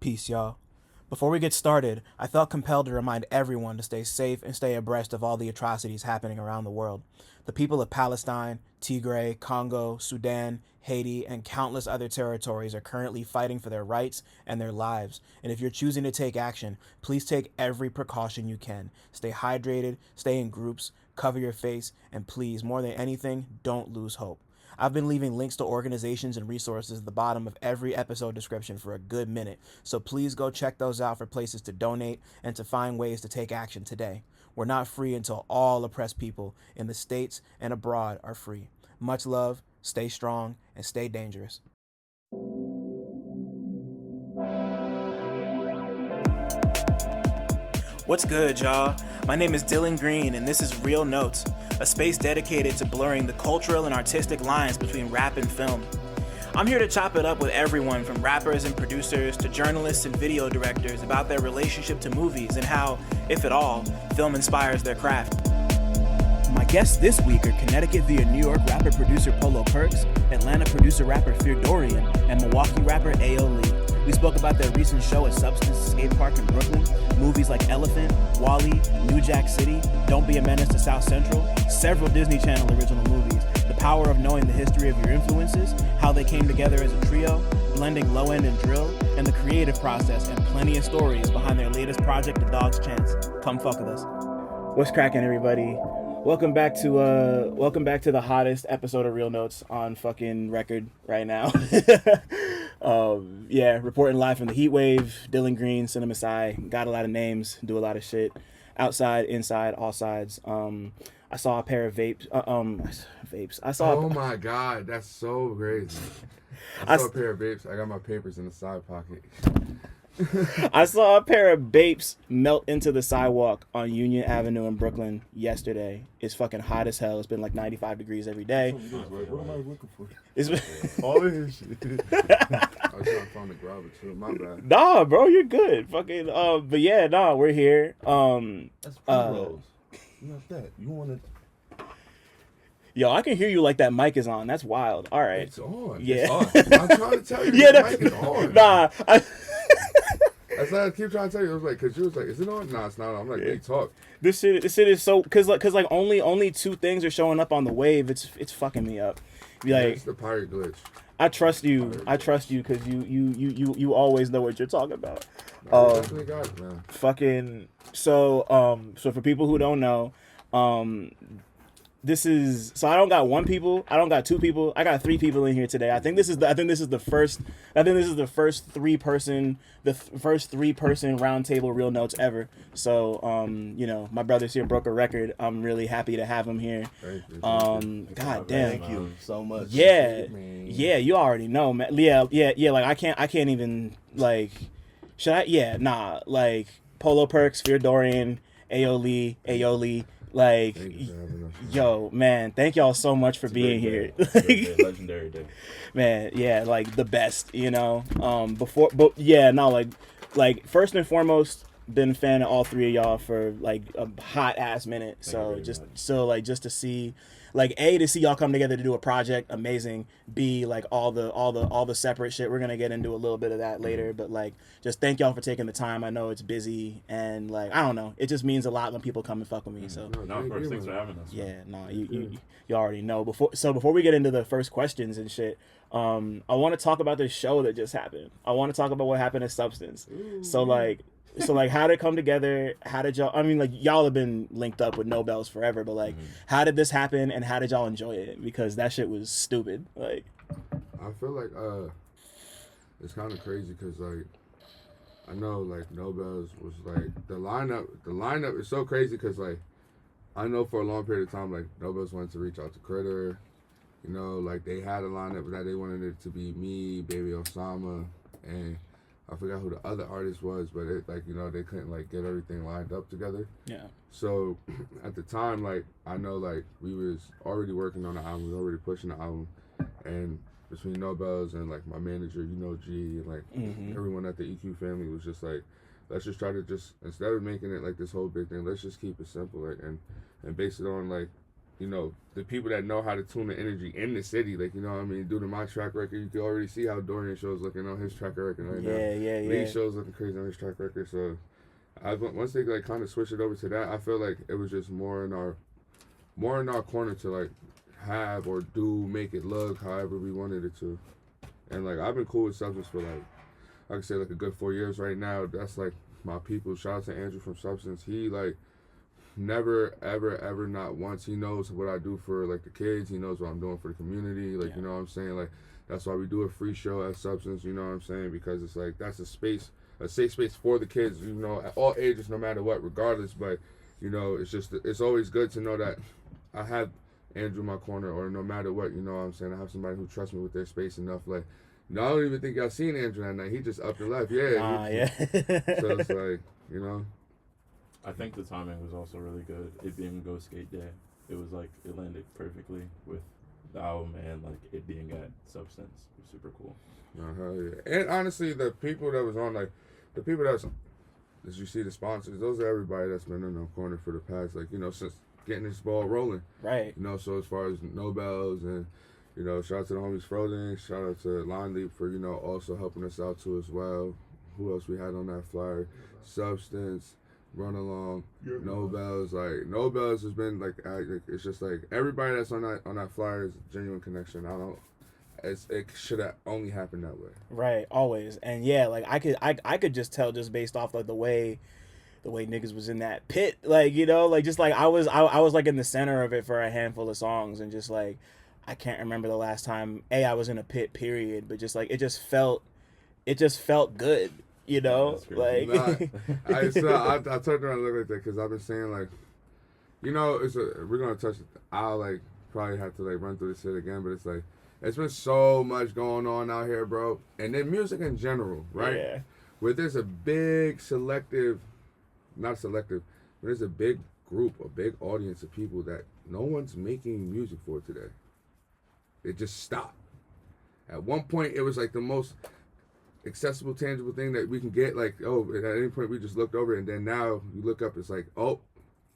Peace, y'all. Before we get started, I felt compelled to remind everyone to stay safe and stay abreast of all the atrocities happening around the world. The people of Palestine, Tigray, Congo, Sudan, Haiti, and countless other territories are currently fighting for their rights and their lives. And if you're choosing to take action, please take every precaution you can. Stay hydrated, stay in groups, cover your face, and please, more than anything, don't lose hope. I've been leaving links to organizations and resources at the bottom of every episode description for a good minute, so please go check those out for places to donate and to find ways to take action today. We're not free until all oppressed people in the States and abroad are free. Much love, stay strong, and stay dangerous. What's good, y'all? My name is Dylan Green, and this is Real Notes, a space dedicated to blurring the cultural and artistic lines between rap and film. I'm here to chop it up with everyone from rappers and producers to journalists and video directors about their relationship to movies and how, if at all, film inspires their craft. My guests this week are Connecticut-via-New York rapper-producer Polo Perks, Atlanta producer-rapper FearDorian, and Milwaukee rapper AyooLii. We spoke about their recent show at Substance Skatepark in Brooklyn, movies like Elephant, Wally, New Jack City, Don't Be a Menace to South Central, several Disney Channel original movies, the power of knowing the history of your influences, how they came together as a trio, blending lowend and drill, and the creative process, and plenty of stories behind their latest project, The Dog's Chance. Come fuck with us. What's cracking, everybody? Welcome back to the hottest episode of Real Notes on fucking record right now. Reporting live from the heat wave. Dylan Green, CineMasai. Got a lot of names, do a lot of shit. Outside, inside, all sides. I saw a pair of vapes. Oh my god, that's so crazy. I saw a pair of vapes. I got my papers in the side pocket. I saw a pair of vapes melt into the sidewalk on Union Avenue in Brooklyn yesterday. It's fucking hot as hell. It's been like 95 degrees every day. What am I looking for? It's all this shit. I was trying to find the grabber too. My bad. Nah, bro, you're good. Fucking, but yeah, nah, we're here. That's pre-rolls. Not that. You want to... Yo, I can hear you like that mic is on. That's wild. All right. It's on. Yeah. It's on. I'm trying to tell you. The mic is on. Nah. That's what I keep trying to tell you. I was like, because you was like, is it on? Nah, it's not on. I'm like, they talk. This shit is so, cause only two things are showing up on the wave. It's fucking me up. Be like, it's the pirate glitch. I trust you. Because you always know what you're talking about. Definitely got it, man. Fucking so for people who don't know, this is so I don't got two people, I got three people in here today. I think this is the first 3-person round table Real Notes ever. So my brothers here broke a record. I'm really happy to have him here. God damn. Thank you so much. Yeah, you already know, man. Yeah, like I can't even like should I? Yeah, nah, like Polo Perks, FearDorian, AyooLii, like, yo, man, thank y'all so much for being here. Legendary day. Man, yeah, like the best, like first and foremost, been a fan of all three of y'all for like a hot ass minute. So just to see, like, A, to see y'all come together to do a project, amazing. B, like all the separate shit. We're gonna get into a little bit of that later, but like, just thank y'all for taking the time. I know it's busy, and like, I don't know, it just means a lot when people come and fuck with me. So Thanks for having us. Yeah, no, you already know. Before we get into the first questions and shit, I want to talk about this show that just happened. I want to talk about what happened at Substance. Ooh, so like how did it come together? How did y'all, I mean, like, y'all have been linked up with Nobels forever, but like, how did this happen and how did y'all enjoy it? Because that shit was stupid. Like, I feel like it's kind of crazy because like I know like Nobels was like the lineup is so crazy because like I know for a long period of time like Nobels wanted to reach out to Critter, like they had a lineup that they wanted it to be me, Baby Osama, and I forgot who the other artist was, but it like they couldn't like get everything lined up together. yeah. So at the time, like I know like we was already working on the album, we were already pushing the album, and between Nobels and like my manager, G, and like everyone at the EQ family was just like, let's just try to just instead of making it like this whole big thing, let's just keep it simple, like and base it on like you know, the people that know how to tune the energy in the city, like, you know what I mean? Due to my track record, you can already see how Dorian show's looking on his track record right now. Yeah. Lee's show's looking crazy on his track record. So, once they like kind of switch it over to that, I feel like it was just more in our corner to like have or make it look however we wanted it to. And like I've been cool with Substance for like I can say like a good 4 years right now. That's like my people. Shout out to Andrew from Substance. He like never ever not once. He knows what I do for like the kids. He knows what I'm doing for the community. Like you know what I'm saying. Like that's why we do a free show at Substance. You know what I'm saying, because it's like that's a safe space for the kids. You know, at all ages, no matter what, regardless. But you know, it's always good to know that I have Andrew in my corner, or no matter what, you know what I'm saying, I have somebody who trusts me with their space enough. Like, no, I don't even think y'all seen Andrew that night. He just up and left. Yeah. So it's like, you know. I think the timing was also really good. It being Go Skate Day, it was like it landed perfectly with the album and like it being at Substance. It was super cool. Yeah. And honestly, the people that was on, like, the people that's, as you see the sponsors, those are everybody that's been in the corner for the past, like, you know, since getting this ball rolling. Right. You know, so as far as Nobels and, you know, shout out to the homies Frozen, shout out to Line Leap for, you know, also helping us out too as well. Who else we had on that flyer? Substance, Run Along, Nobels. Like, Nobels has been, like, it's just like, everybody that's on that flyer is a genuine connection. It should have only happened that way. Right, always. And yeah, like, I could just tell just based off, like, the way niggas was in that pit, like, you know, like, just like I was like in the center of it for a handful of songs, and just like I can't remember the last time I was in a pit, period, but just like it just felt good, you know, like. I turned around and looked like that because I've been saying, like, you know, we're gonna touch it. I'll like probably have to like run through this shit again, but it's like it's been so much going on out here, bro, and then music in general, right? Yeah. Where there's a big not selective, but there's a big group, a big audience of people that no one's making music for today. It just stopped. At one point, it was like the most accessible, tangible thing that we can get. Like, oh, at any point we just looked over it, and then now you look up, it's like, oh,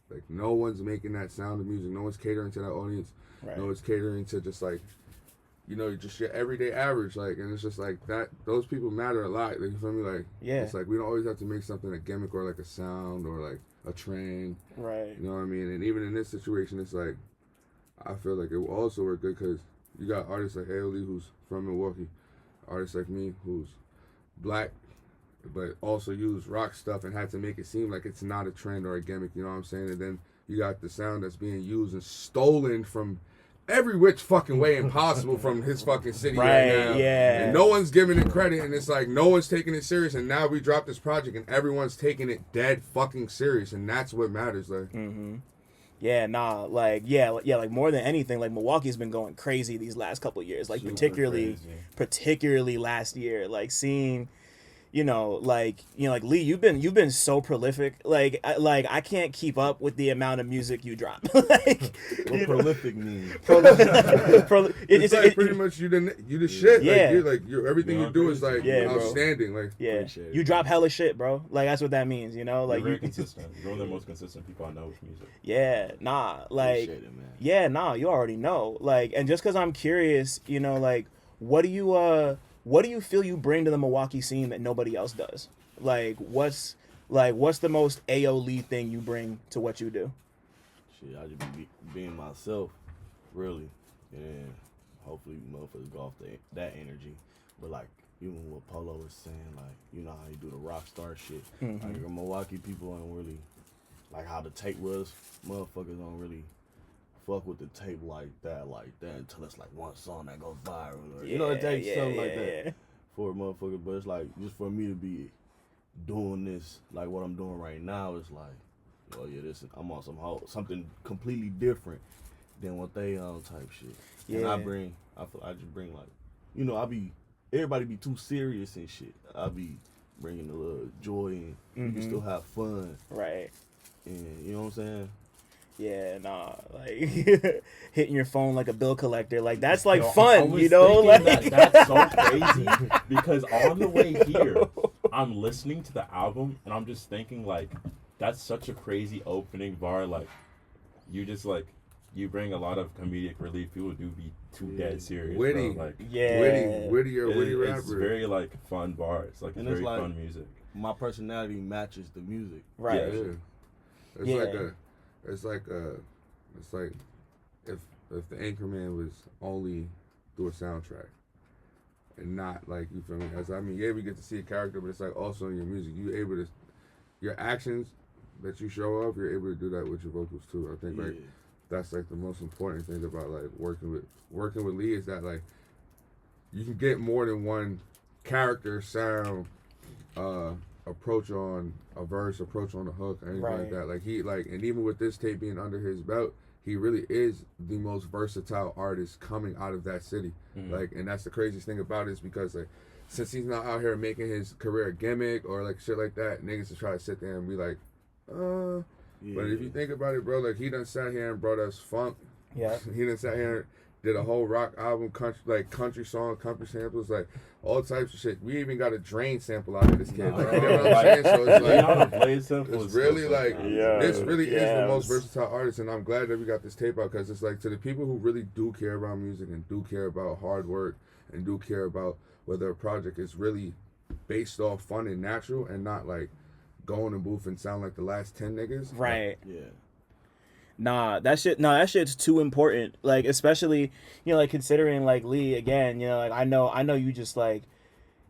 like no one's making that sound of music. No one's catering to that audience. Right. No one's catering to just like, you know, just your everyday average, like, and it's just like that. Those people matter a lot. Like, you feel me? Like, yeah. It's like we don't always have to make something a gimmick or like a sound or like a trend. Right. You know what I mean? And even in this situation, it's like I feel like it will also work good because you got artists like AyooLii, who's from Milwaukee, artists like me, who's black, but also use rock stuff and had to make it seem like it's not a trend or a gimmick. You know what I'm saying? And then you got the sound that's being used and stolen from every which fucking way impossible from his fucking city right now. Yeah. And no one's giving it credit, and it's like no one's taking it serious, and now we dropped this project and everyone's taking it dead fucking serious, and that's what matters, like. Mm-hmm. Yeah, nah, like, like more than anything, like Milwaukee's been going crazy these last couple of years, like particularly last year, like seeing, like Lee, you've been so prolific. Like I can't keep up with the amount of music you drop. Like, what prolific means? It's like pretty much you the shit. Yeah. Like everything you do is like outstanding. Bro. Like you drop hella shit, bro. Like that's what that means. You know, like you're very consistent. You're one of the most consistent people I know with music. Yeah, nah, like you already know. Like, and just because I'm curious, like what do you feel you bring to the Milwaukee scene that nobody else does? Like, what's the most AyooLii thing you bring to what you do? Shit, I just be being myself, really, and hopefully motherfuckers go off that energy. But like, even what Polo was saying, like, you know how you do the rock star shit. Mm-hmm. Like, Milwaukee people don't really, like how the tape was, motherfuckers don't really fuck with the tape like that until it's like one song that goes viral, or it takes something like that for a motherfucker. But it's like, just for me to be doing this, like what I'm doing right now, it's like, oh yeah, I'm on something completely different than what they on type shit. Yeah. And I just bring like, everybody be too serious and shit. I be bringing a little joy and you can still have fun. Right. And you know what I'm saying? Yeah, nah, like hitting your phone like a bill collector, like that's like fun, like that's so crazy because on the way here, I'm listening to the album and I'm just thinking like, that's such a crazy opening bar. Like, you just like you bring a lot of comedic relief. People do be too dead serious. Witty, bro. Like witty rapper. It's very like fun bars. Like And it's it's very like- fun music. My personality matches the music. Right. Yeah. It's like if the Anchorman was only through a soundtrack and not like, you feel me? You able to get to see a character, but it's like also in your music. You able to, your actions that you show off, you're able to do that with your vocals too. I think like that's like the most important thing about like working with Lee is that like you can get more than one character, sound, approach on a verse, approach on a hook, anything like that. Like and even with this tape being under his belt, he really is the most versatile artist coming out of that city. Like, and that's the craziest thing about it is because like, since he's not out here making his career a gimmick or like shit like that, niggas just try to sit there and be like, But if you think about it, bro, like he done sat here and brought us funk. Yeah. He done sat here and did a whole rock album, country song, country samples, like all types of shit. We even got a Drain sample out of this kid. Like, you know what I'm saying? So it's like, it's really like, this really is the most versatile artist, and I'm glad that we got this tape out because it's like to the people who really do care about music and do care about hard work and do care about whether a project is really based off fun and natural and not like go in the booth and sound like the last 10 niggas. Right. Yeah. That shit's too important. Like, especially, you know, like considering like Lee again, you know, like I know you just like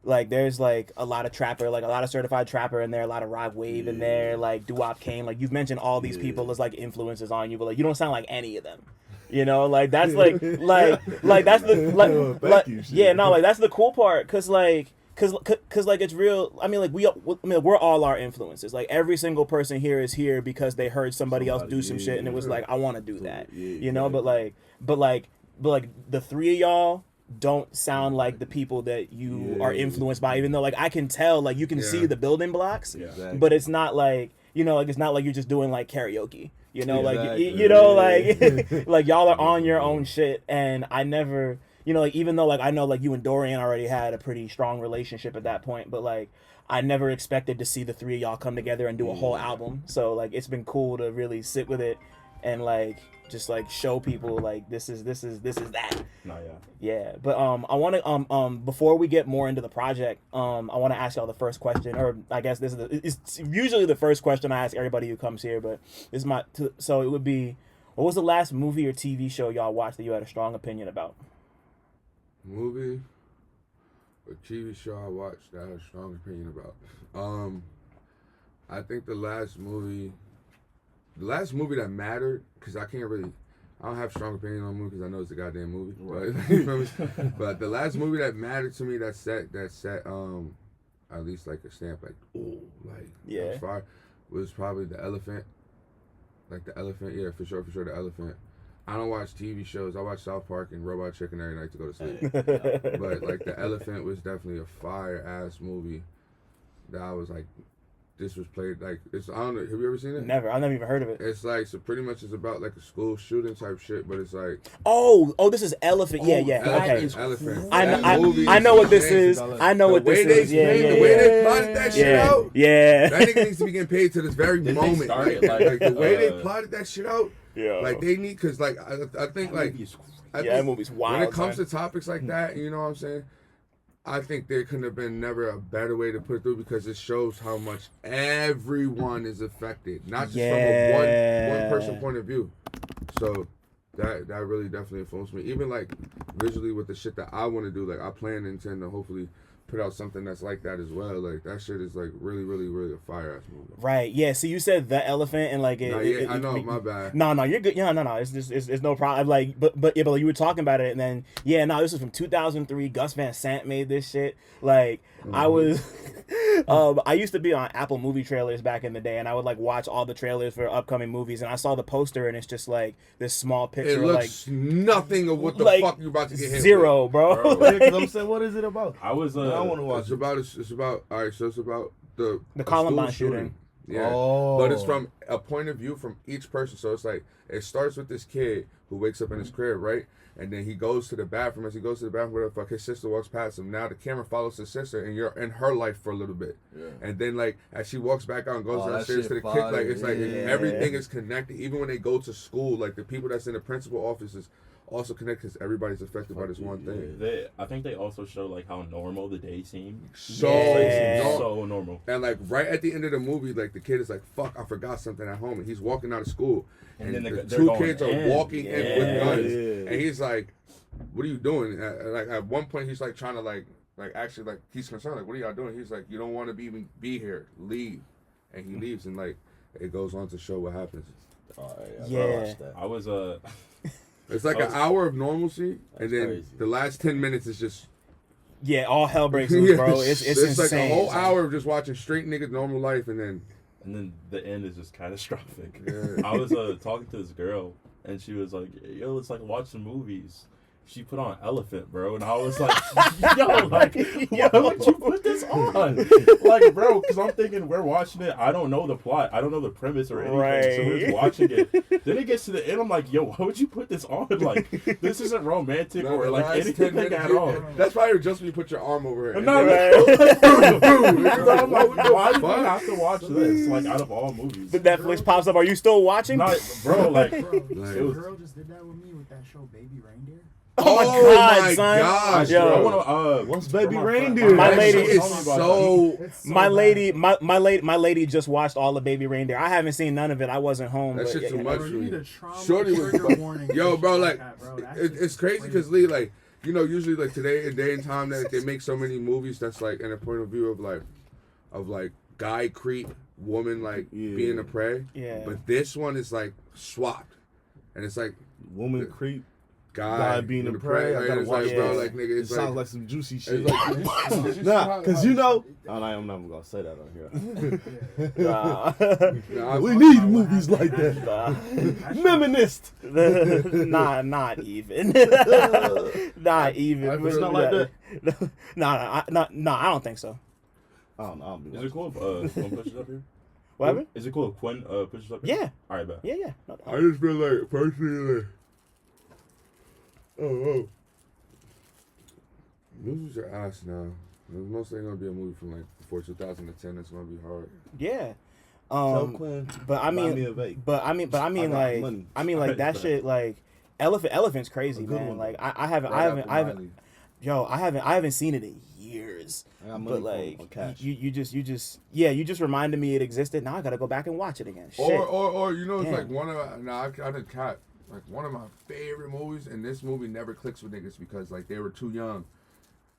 there's like a lot of trapper, like a lot of certified trapper in there, a lot of Rob Wave in there, like Doo-Wop Kane, like you've mentioned all these people as like influences on you, but like you don't sound like any of them. You know, like that's like that's the like that's the cool part, cause like it's real. I mean, like we're all our influences. Like every single person here is here because they heard somebody else do some shit and it was like, I want to do that. You know, but like the three of y'all don't sound like the people that you are influenced by, even though like I can tell, like you can see the building blocks, but it's not like, you know, like it's not like you're just doing like karaoke. You know, like you know, like like y'all are on your own shit, and I never, you know, like even though like I know like you and Dorian already had a pretty strong relationship at that point, but like I never expected to see the three of y'all come together and do a whole album. So like it's been cool to really sit with it and like just like show people like this is that. No, Yeah, but I want to before we get more into the project, I want to ask y'all the first question, or I guess this is it's usually the first question I ask everybody who comes here, but this is so it would be, what was the last movie or TV show y'all watched that you had a strong opinion about? Movie or TV show I watched that I had a strong opinion about. I think the last movie that mattered, because I don't have strong opinion on movies because I know it's a goddamn movie. Right. But the last movie that mattered to me that set at least like a stamp, like, ooh, like, that's fire, was probably The Elephant. Like The Elephant, yeah, for sure, The Elephant. I don't watch TV shows. I watch South Park and Robot Chicken every night to go to sleep. But like The Elephant was definitely a fire ass movie that I was like, this was played like it's. I don't know. Have you ever seen it? Never. I've never even heard of it. It's like, so pretty much it's about like a school shooting type shit, but it's like, this is Elephant. Yeah. Okay. Elephant. I know what this is. I know what this is. The way they plotted that shit out. Yeah. That nigga needs to be getting paid to this very moment. Like the way they plotted that shit out. Yeah. Like they need, cause like I think like that movie's wild. When it comes to topics like that, you know what I'm saying? I think there couldn't have been never a better way to put it through, because it shows how much everyone is affected, not just from a one person point of view. So that really definitely influenced me. Even like visually with the shit that I want to do, like I plan and intend to hopefully put out something that's like that as well. Like that shit is like really, really, really a fire ass movie. Right. Yeah. So you said The Elephant and like I know, my bad. No, you're good. Yeah, no, it's just it's no problem. Like, but you were talking about it, and then this was from 2003. Gus Van Sant made this shit. Like I was, I used to be on Apple movie trailers back in the day, and I would like watch all the trailers for upcoming movies, and I saw the poster, and it's just like this small picture. It looks like nothing of what the fuck you about to get hit zero, with. bro. I'm saying, what is it about? I was I want to watch. It's about all right. So it's about the Columbine shooting. Yeah, but it's from a point of view from each person. So it's like it starts with this kid who wakes up in his crib, right? And then he goes to the bathroom. As he goes to the bathroom, whatever the fuck, his sister walks past him. Now the camera follows his sister, and you're in her life for a little bit. Yeah. And then like as she walks back out and goes downstairs to the kick, like it's like everything is connected. Even when they go to school, like the people that's in the principal offices also connect because everybody's affected by this one thing. I think they also show like how normal the day seemed. So normal. And like right at the end of the movie, like the kid is like, "Fuck, I forgot something at home," and he's walking out of school, and then the two kids are walking in with guns, and he's like, "What are you doing?" Like at one point, he's like trying to like actually like he's concerned, like, "What are y'all doing?" He's like, "You don't want to be here. Leave," and he leaves, and like it goes on to show what happens. I was It's like an hour of normalcy, and then the last 10 minutes is just... Yeah, all hell breaks loose, bro. It's insane. Like a whole hour of just watching straight niggas normal life, and then the end is just catastrophic. Yeah. I was talking to this girl, and she was like, "Yo, let's like watch some movies." She put on Elephant, bro, and I was like, "Yo, like, why would you put this on?" Like, bro, because I'm thinking we're watching it. I don't know the plot. I don't know the premise or anything. Right. So we're just watching it. Then it gets to the end. I'm like, "Yo, why would you put this on? Like, this isn't romantic or like anything at all." That's probably just when you put your arm over it. No, I'm like, why do I have to watch this? Like, out of all movies, the Netflix pops up. Are you still watching? Bro, like, a girl just did that with me with that show, Baby Reindeer. Oh my god, son! Gosh, yo, I wanna, what's Baby Reindeer? My lady is so. My lady just watched all of Baby Reindeer. I haven't seen none of it. I wasn't home. That shit's too much for me. Shorty was yo, bro, like it's crazy because Lee, like, you know, usually like today in day and time that they make so many movies that's like in a point of view of like guy creep, woman like being a prey. Yeah. But this one is like swapped, and it's like woman creep. Guy being a prey. I gotta watch bro. Like nigga, it sounds like some juicy shit. Nah, cause you know, I'm not gonna say that on here. We need movies like that. Menace. Not even. Not even. It's not like that. Nah, I don't think so. I don't know. Is it cool if Quinn pushes up here? What happened? Is it cool if Quinn pushes up here? Yeah. All right, bet. Yeah. I just feel like personally. Oh. Movies are ass now. There's mostly gonna be a movie from like before 2010. It's gonna be hard. Yeah. But I mean, like that shit. Like Elephant's crazy, man. Like I haven't seen it in years. But like you just reminded me it existed. Now I gotta go back and watch it again. Shit. Or you know, it's like one of I did cat. Like one of my favorite movies, and this movie never clicks with niggas because like they were too young.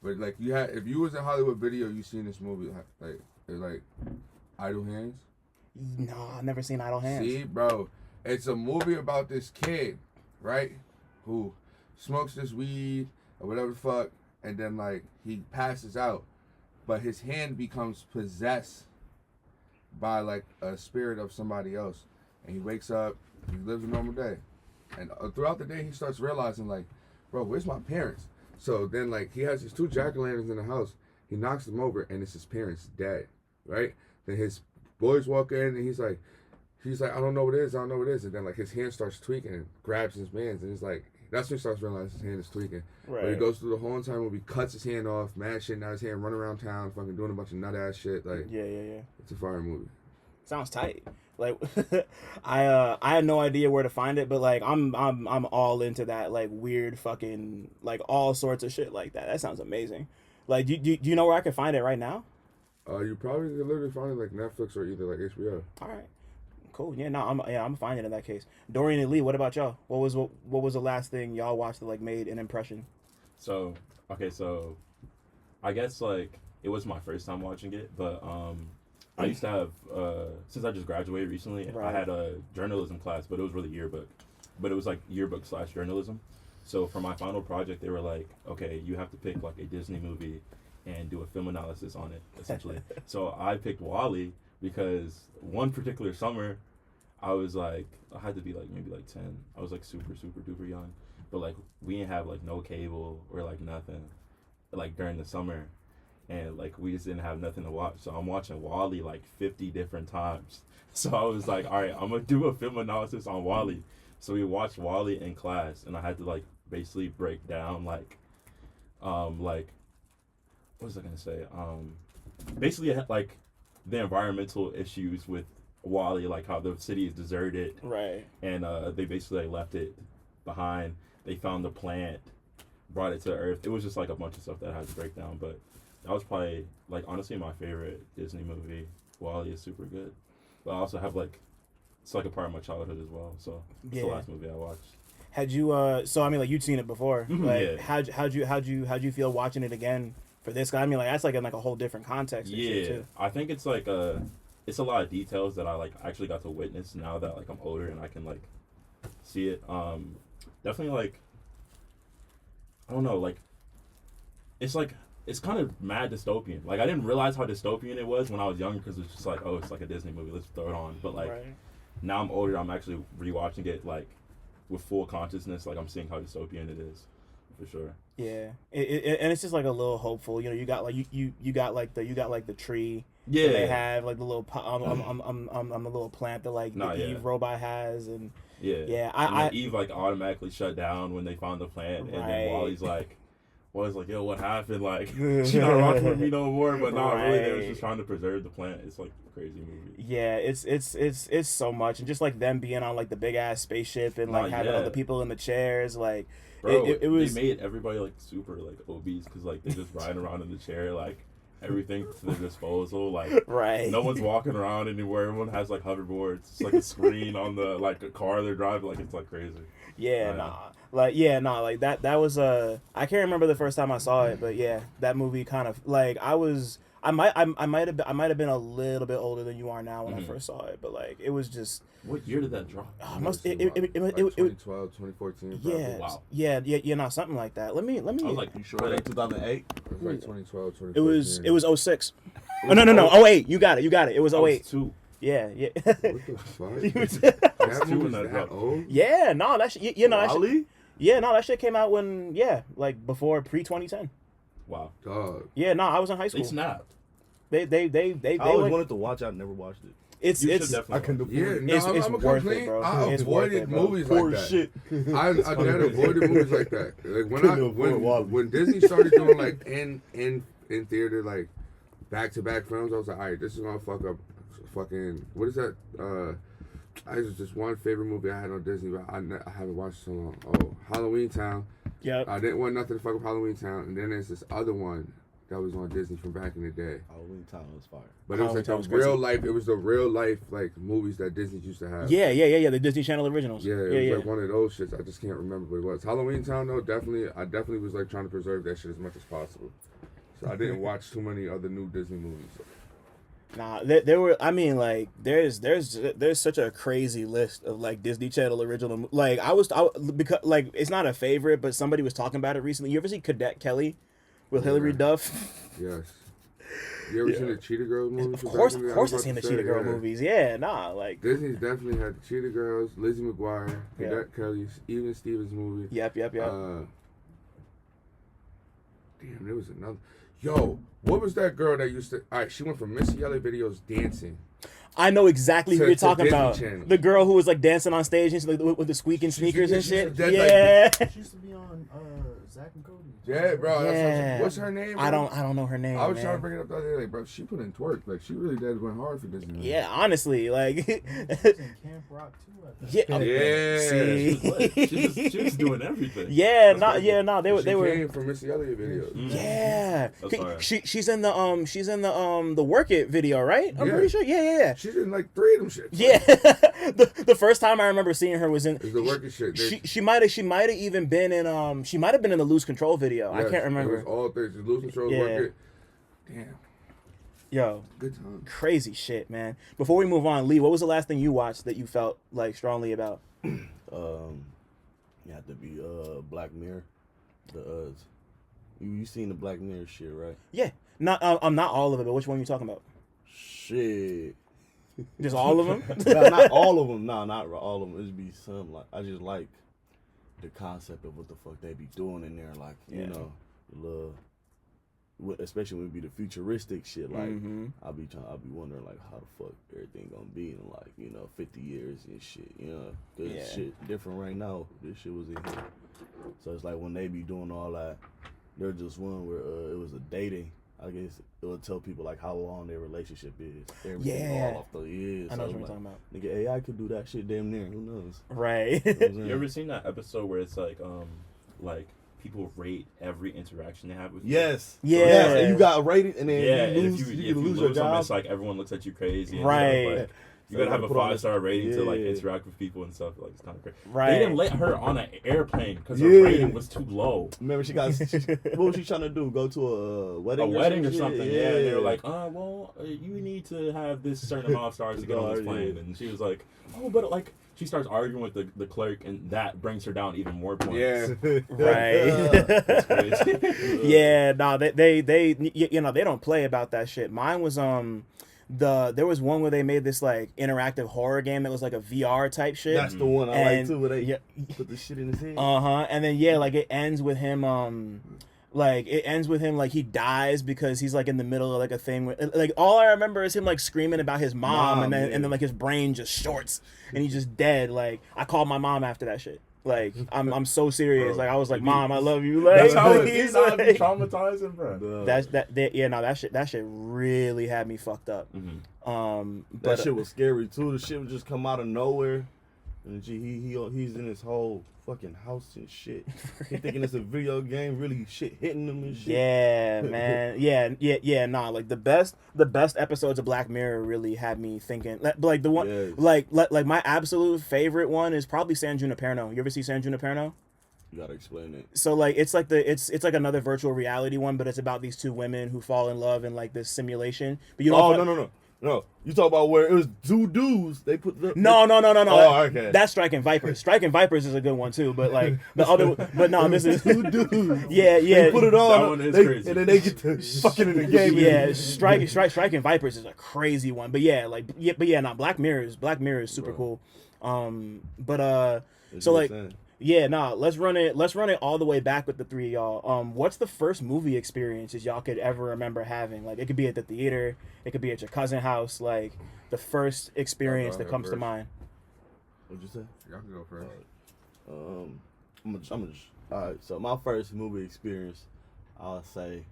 But like if you was in Hollywood Video, you seen this movie like Idle Hands. No, I've never seen Idle Hands. See, bro, it's a movie about this kid, right, who smokes this weed or whatever the fuck, and then like he passes out, but his hand becomes possessed by like a spirit of somebody else, and he wakes up, he lives a normal day. And throughout the day, he starts realizing, like, bro, where's my parents? So then, like, he has these two jack-o'-lanterns in the house. He knocks them over, and it's his parents dead, right? Then his boys walk in, and he's like, I don't know what it is. And then, like, his hand starts tweaking and grabs his man's, and he's like, that's when he starts realizing his hand is tweaking. Right. But he goes through the whole entire movie, cuts his hand off, mad shit, now his hand running around town, fucking doing a bunch of nut-ass shit. Like, yeah. It's a fire movie. Sounds tight. Like I had no idea where to find it, but like I'm all into that like weird fucking like all sorts of shit like that. That sounds amazing. Like do you know where I can find it right now? You probably can literally find it like Netflix or either like HBO. All right. Cool. Yeah, no, I'm finding it in that case. Dorian and Lee, what about y'all? What was the last thing y'all watched that like made an impression? So I guess like it was my first time watching it, but I used to have, since I just graduated recently, right. I had a journalism class, but it was really yearbook. But it was like yearbook/journalism. So for my final project, they were like, okay, you have to pick like a Disney movie and do a film analysis on it, essentially. So I picked WALL-E because one particular summer, I was like, I had to be like maybe like 10. I was like super, super duper young. But like we didn't have like no cable or like nothing like during the summer. And like we just didn't have nothing to watch, so I'm watching WALL-E like 50 different times. So I was like, all right, I'm gonna do a film analysis on WALL-E. So we watched WALL-E in class, and I had to like basically break down like what was I gonna say? Basically like the environmental issues with WALL-E, like how the city is deserted, Right. and they basically like, left it behind. They found the plant, brought it to Earth. It was just like a bunch of stuff that had to break down, but that was probably like honestly my favorite Disney movie. WALL-E is super good, but I also have like it's like a part of my childhood as well. So it's the last movie I watched. Had you so I mean like you'd seen it before. Like Yeah. how'd you feel watching it again for this? I mean like that's like in like a whole different context. And shit too. I think it's like it's a lot of details that I like actually got to witness now that like I'm older and I can like see it. Definitely like I don't know, like it's kind of mad dystopian. Like I didn't realize how dystopian it was when I was younger because it's just like, oh, it's like a Disney movie, let's throw it on. But like now I'm older, I'm actually rewatching it like with full consciousness. Like I'm seeing how dystopian it is, for sure. Yeah, and it's just like a little hopeful. You know, you got like you got like the tree. Yeah, they have like the little the little plant that like the Eve robot has, and Eve like automatically shut down when they found the plant, and then Wally's like. Was like, yo, what happened? Like, she's not rocking with me no more. But not really. They was just trying to preserve the plant. It's like a crazy movie. Yeah, it's so much, and just like them being on like the big ass spaceship and like having all the people in the chairs, like, bro, it was. They made everybody like super like obese because like they're just riding around in the chair, like everything to their disposal. Like, no one's walking around anywhere. Everyone has like hoverboards. It's like a screen on the like a car they're driving. Like it's like crazy. Like that was I can't remember the first time I saw it, but yeah, that movie kind of like I might have been a little bit older than you are now when I first saw it, but like it was just. What year did that drop? It 2012, 2014. Yeah, wow. Yeah, something like that. Let me. I was like, you sure that 2008? It was like 2012, 2014. It was 06. No, 08. You got it. It was 08. 2. Yeah. What the fuck? That movie was that old? Yeah, no, that shit. You know, that shit. Wally? Yeah, no, that shit came out when like before pre-2010. Wow. Dog. Yeah, no, I was in high school. They snapped. They I always wanted to watch it. I've never watched it. It's I can do I'm worth complain. it, bro. I It's avoided movies Poor like that. shit. I avoided movies like that. Like when Disney started doing like in theater like back-to-back films, I was like, all right, this is gonna fuck up fucking what is that? I was just one favorite movie I had on Disney, but I haven't watched it so long. Oh, Halloween Town. Yeah. I didn't want nothing to fuck with Halloween Town, and then there's this other one that was on Disney from back in the day. Halloween Town was fire. But it was like the real life. It was the real life like movies that Disney used to have. Yeah. The Disney Channel originals. Yeah, it was like one of those shits. I just can't remember what it was. Halloween Town though, I definitely was like trying to preserve that shit as much as possible. So I didn't watch too many other new Disney movies. Nah, there were. I mean, like, there's such a crazy list of like Disney Channel original. Like, because like it's not a favorite, but somebody was talking about it recently. You ever see Cadet Kelly with Hilary Duff? Yes. You ever seen the Cheetah Girls movies? Of course, I've seen the Cheetah Girl movies. Yeah, nah, like Disney's definitely had the Cheetah Girls, Lizzie McGuire, Cadet Kelly, even Stevens movie. Yep. Damn, there was another. Yo, what was that girl that used to? All right, she went from Missy Elliott videos dancing. I know exactly who you're talking Disney about. Channel. The girl who was like dancing on stage and she, like with the squeaking sneakers and shit. Yeah. She used to be on Zach and Cody. Yeah, bro. Yeah. What's her name? Bro? I don't know her name. I was trying to bring it up the other day, bro. She put in twerk. Like she really did went hard for Disney. Yeah, honestly, like. She was in Camp Rock too. I think. See? She was doing everything. Yeah, they were. Came from Missy Elliott videos. Yeah, That's she's in the Work It video, right? I'm pretty sure. Yeah. She's in like 3 of them shit. Yeah, the first time I remember seeing her was in the Work It shit. She might have even been in she might have been in the Lose Control video. Yes, I can't remember. It was all things. Lose Control, Work It. Damn. Yo, good time. Crazy shit, man. Before we move on, Lee, what was the last thing you watched that you felt like strongly about? You have to be Black Mirror. You seen the Black Mirror shit, right? Yeah, not all of it, but which one are you talking about? Shit. Just all of them? No, not all of them. No, not all of them. It'd be some like I just like the concept of what the fuck they be doing in there, like you know, especially when it be the futuristic shit. Like Mm-hmm. I'll be wondering like how the fuck everything gonna be in like 50 years and shit. Cause Yeah. shit different right now. This shit was in here, so it's like when they be doing all that, there's just one where it was a dating. I guess it would tell people like how long their relationship is. Everything Yeah. all off the years. I know what So you're like, talking about. nigga, AI could do that shit damn near. Who knows? Right. You know what I'm saying? You ever seen that episode where it's like people rate every interaction they have with you? Yes. Yeah. Yes, and you got rated, and then Yeah, you and lose, if you you can lose your them, job. it's like everyone looks at you crazy. And Right. Stuff, like, you gotta have a put on 5-star rating to like yeah. interact with people and stuff. Like it's kind of crazy. Right. They didn't let her on an airplane because her Yeah. rating was too low. Remember, what was she trying to do? Go to a wedding? A wedding or some something. shit? Yeah. And they were like, you need to have this certain amount of stars to get on this plane. And she was like, oh, but like. She starts arguing with the clerk, and that brings her down even more points. Yeah. Right. That's crazy. Yeah, no, they they don't play about that shit. Mine was there was one where they made this like interactive horror game that was like a VR type shit. That's the one I like And- too, where they yeah. put the shit in his head. And then like it ends with him like he dies because he's like in the middle of like a thing with, like all I remember is him like screaming about his mom, and then like his brain just shorts and he's just dead. Like I called my mom after that shit. Like I'm so serious. Bro, Like I was like, you Mom, mean- I love you. Like That's how it he's is. I'd be like, traumatizing, bro. that shit really had me fucked up. Mm-hmm. But That shit was scary too. The shit would just come out of nowhere, and he's in his whole fucking house and shit. He thinking it's a video game, really shit hitting him and shit. yeah, man. Yeah. Nah, like the best episodes of Black Mirror really had me thinking. Like the one, Yes. like my absolute favorite one is probably San Junipero. You ever see San Junipero? You gotta explain it. So like it's like it's like another virtual reality one, but it's about these two women who fall in love in like this simulation. But you don't. No. You talk about where it was two dudes. They put the No. Oh, okay. That's Striking Vipers. Striking Vipers is a good one too, but like the other, but no, this is two dudes. yeah. They put it on, That one is they- crazy. and then they get to fucking in the game. Yeah, Striking Vipers is a crazy one, but no, Black Mirror is super cool. That's So what like, I'm saying. yeah, nah, let's run it all the way back with the three of y'all. What's the first movie experiences y'all could ever remember having? Like, it could be at the theater, it could be at your cousin's house. Like, the first experience that comes to mind. What'd you say? Y'all can go first. I'm gonna just. All right. So my first movie experience, I'll say,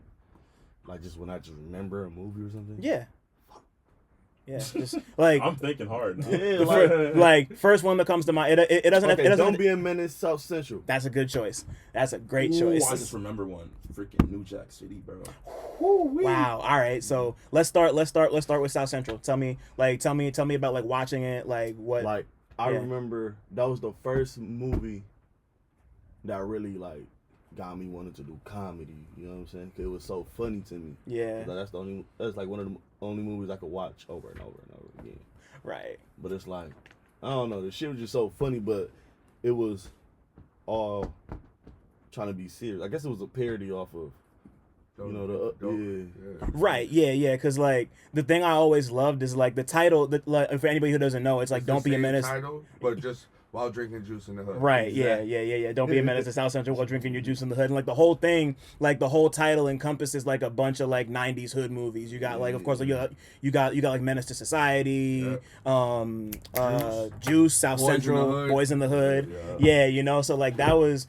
like just when I just remember a movie or something. Yeah, just like I'm thinking hard. Now. Yeah, like first one that comes to mind. It doesn't. Okay, It doesn't. Don't Be a Menace, South Central. That's a good choice. That's a great Ooh, choice. I just remember one. Freaking New Jack City, bro. Wow. All right. So let's start with South Central. Tell me about like watching it. Like what? Like I Yeah. remember that was the first movie that really like got me wanting to do comedy. You know what I'm saying? 'Cause it was so funny to me. Yeah. That's like one of the only movies I could watch over and over and over again. Right. But it's like, I don't know, the shit was just so funny, but it was all trying to be serious. I guess it was a parody off of, you know, Right. Yeah. Because like the thing I always loved is like the title. Like, for anybody who doesn't know, it's like "Don't Be a Menace." Title, but just while drinking juice in the hood. Right. Yeah. Don't be a menace to South Central while drinking your juice in the hood. And like the whole thing, like the whole title encompasses like a bunch of like '90s hood movies. You got like, of course, like you got like Menace to Society, Juice, South Boys in the Central, Hood. Boys in the Hood. Yeah, you know. So like that was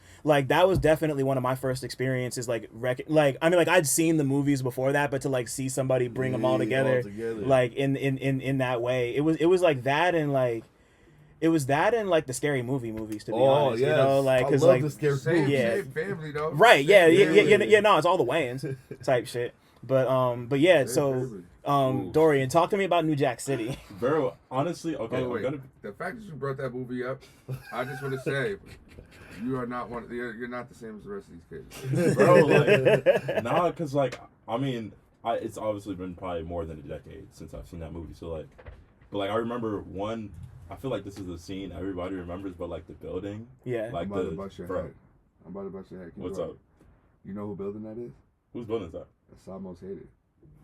definitely one of my first experiences. Like I'd seen the movies before that, but to like see somebody bring them all together, like in that way, it was like that and like. It was that and like the Scary movies, to be honest. Yes. You know, like because I love like the scary Same, Yeah. same family though. right, yeah, Same no, it's all the Wayans type shit. But yeah, so Dorian, talk to me about New Jack City. Bro, honestly, okay, Oh, wait. I'm gonna. The fact that you brought that movie up, I just want to say, you are not one. You're not the same as the rest of these kids. Bro, like, nah, cause like, I mean, it's obviously been probably more than a decade since I've seen that movie. So like, but like I remember one. I feel like this is a scene everybody remembers, but like the building. Yeah. Like I'm about to bust your head. I'm about to bust your head. Keep What's going. up? You know who building that is? Whose building is that? That's almost hated.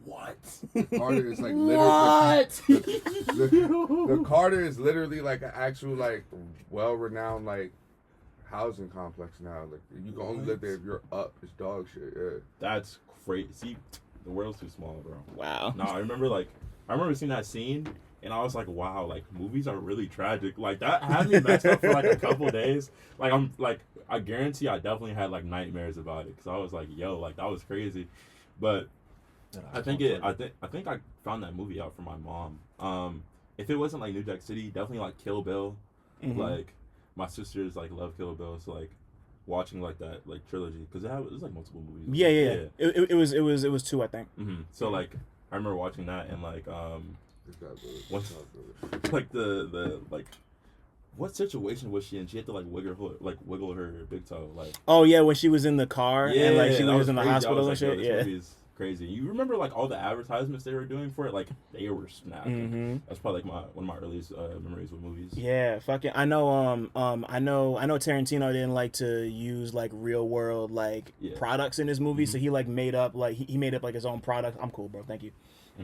What? The Carter is like literally. The Carter is literally like an actual like well-renowned like housing complex now. Like you can only live there if you're up. It's dog shit. Yeah. That's crazy. See, the world's too small, bro. Wow. No, I remember seeing that scene, and I was like, wow, like movies are really tragic. Like that had me messed up for like a couple days. Like I guarantee I definitely had like nightmares about it because I was like, yo, like that was crazy. But I think I found that movie out from my mom. If it wasn't like New Jack City, definitely like Kill Bill. Mm-hmm. Like my sisters like love Kill Bill, so like watching like that like trilogy because it was like multiple movies. Yeah. It was 2, I think. Mm-hmm. So like I remember watching that and like what's What's like the like what situation was she in? She had to like wiggle her big toe like. Oh yeah, when she was in the car and like she that was in the crazy. hospital was and like, shit. yo, this Yeah. movie is crazy. You remember like all the advertisements they were doing for it? Like they were snapping. Mm-hmm. That's probably like one of my earliest memories with movies. Yeah, fucking. I know. I know Tarantino didn't like to use like real world like products in his movies, so he like made up like he made up like his own product. I'm cool, bro. Thank you. He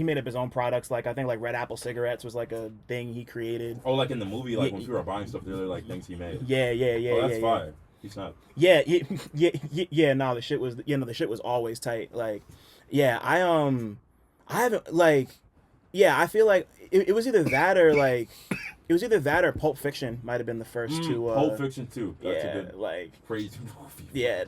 made up his own products. Like I think like Red Apple cigarettes was like a thing he created. Oh, like in the movie, like when people are buying stuff, they're like things he made. Yeah. Oh, that's fire. He's not. Yeah. No, the shit was always tight. Like, yeah, I haven't like, yeah, I feel like it was either that or like, it was either that or Pulp Fiction might have been the first two. Pulp Fiction too. That's a good like crazy movie. Yeah,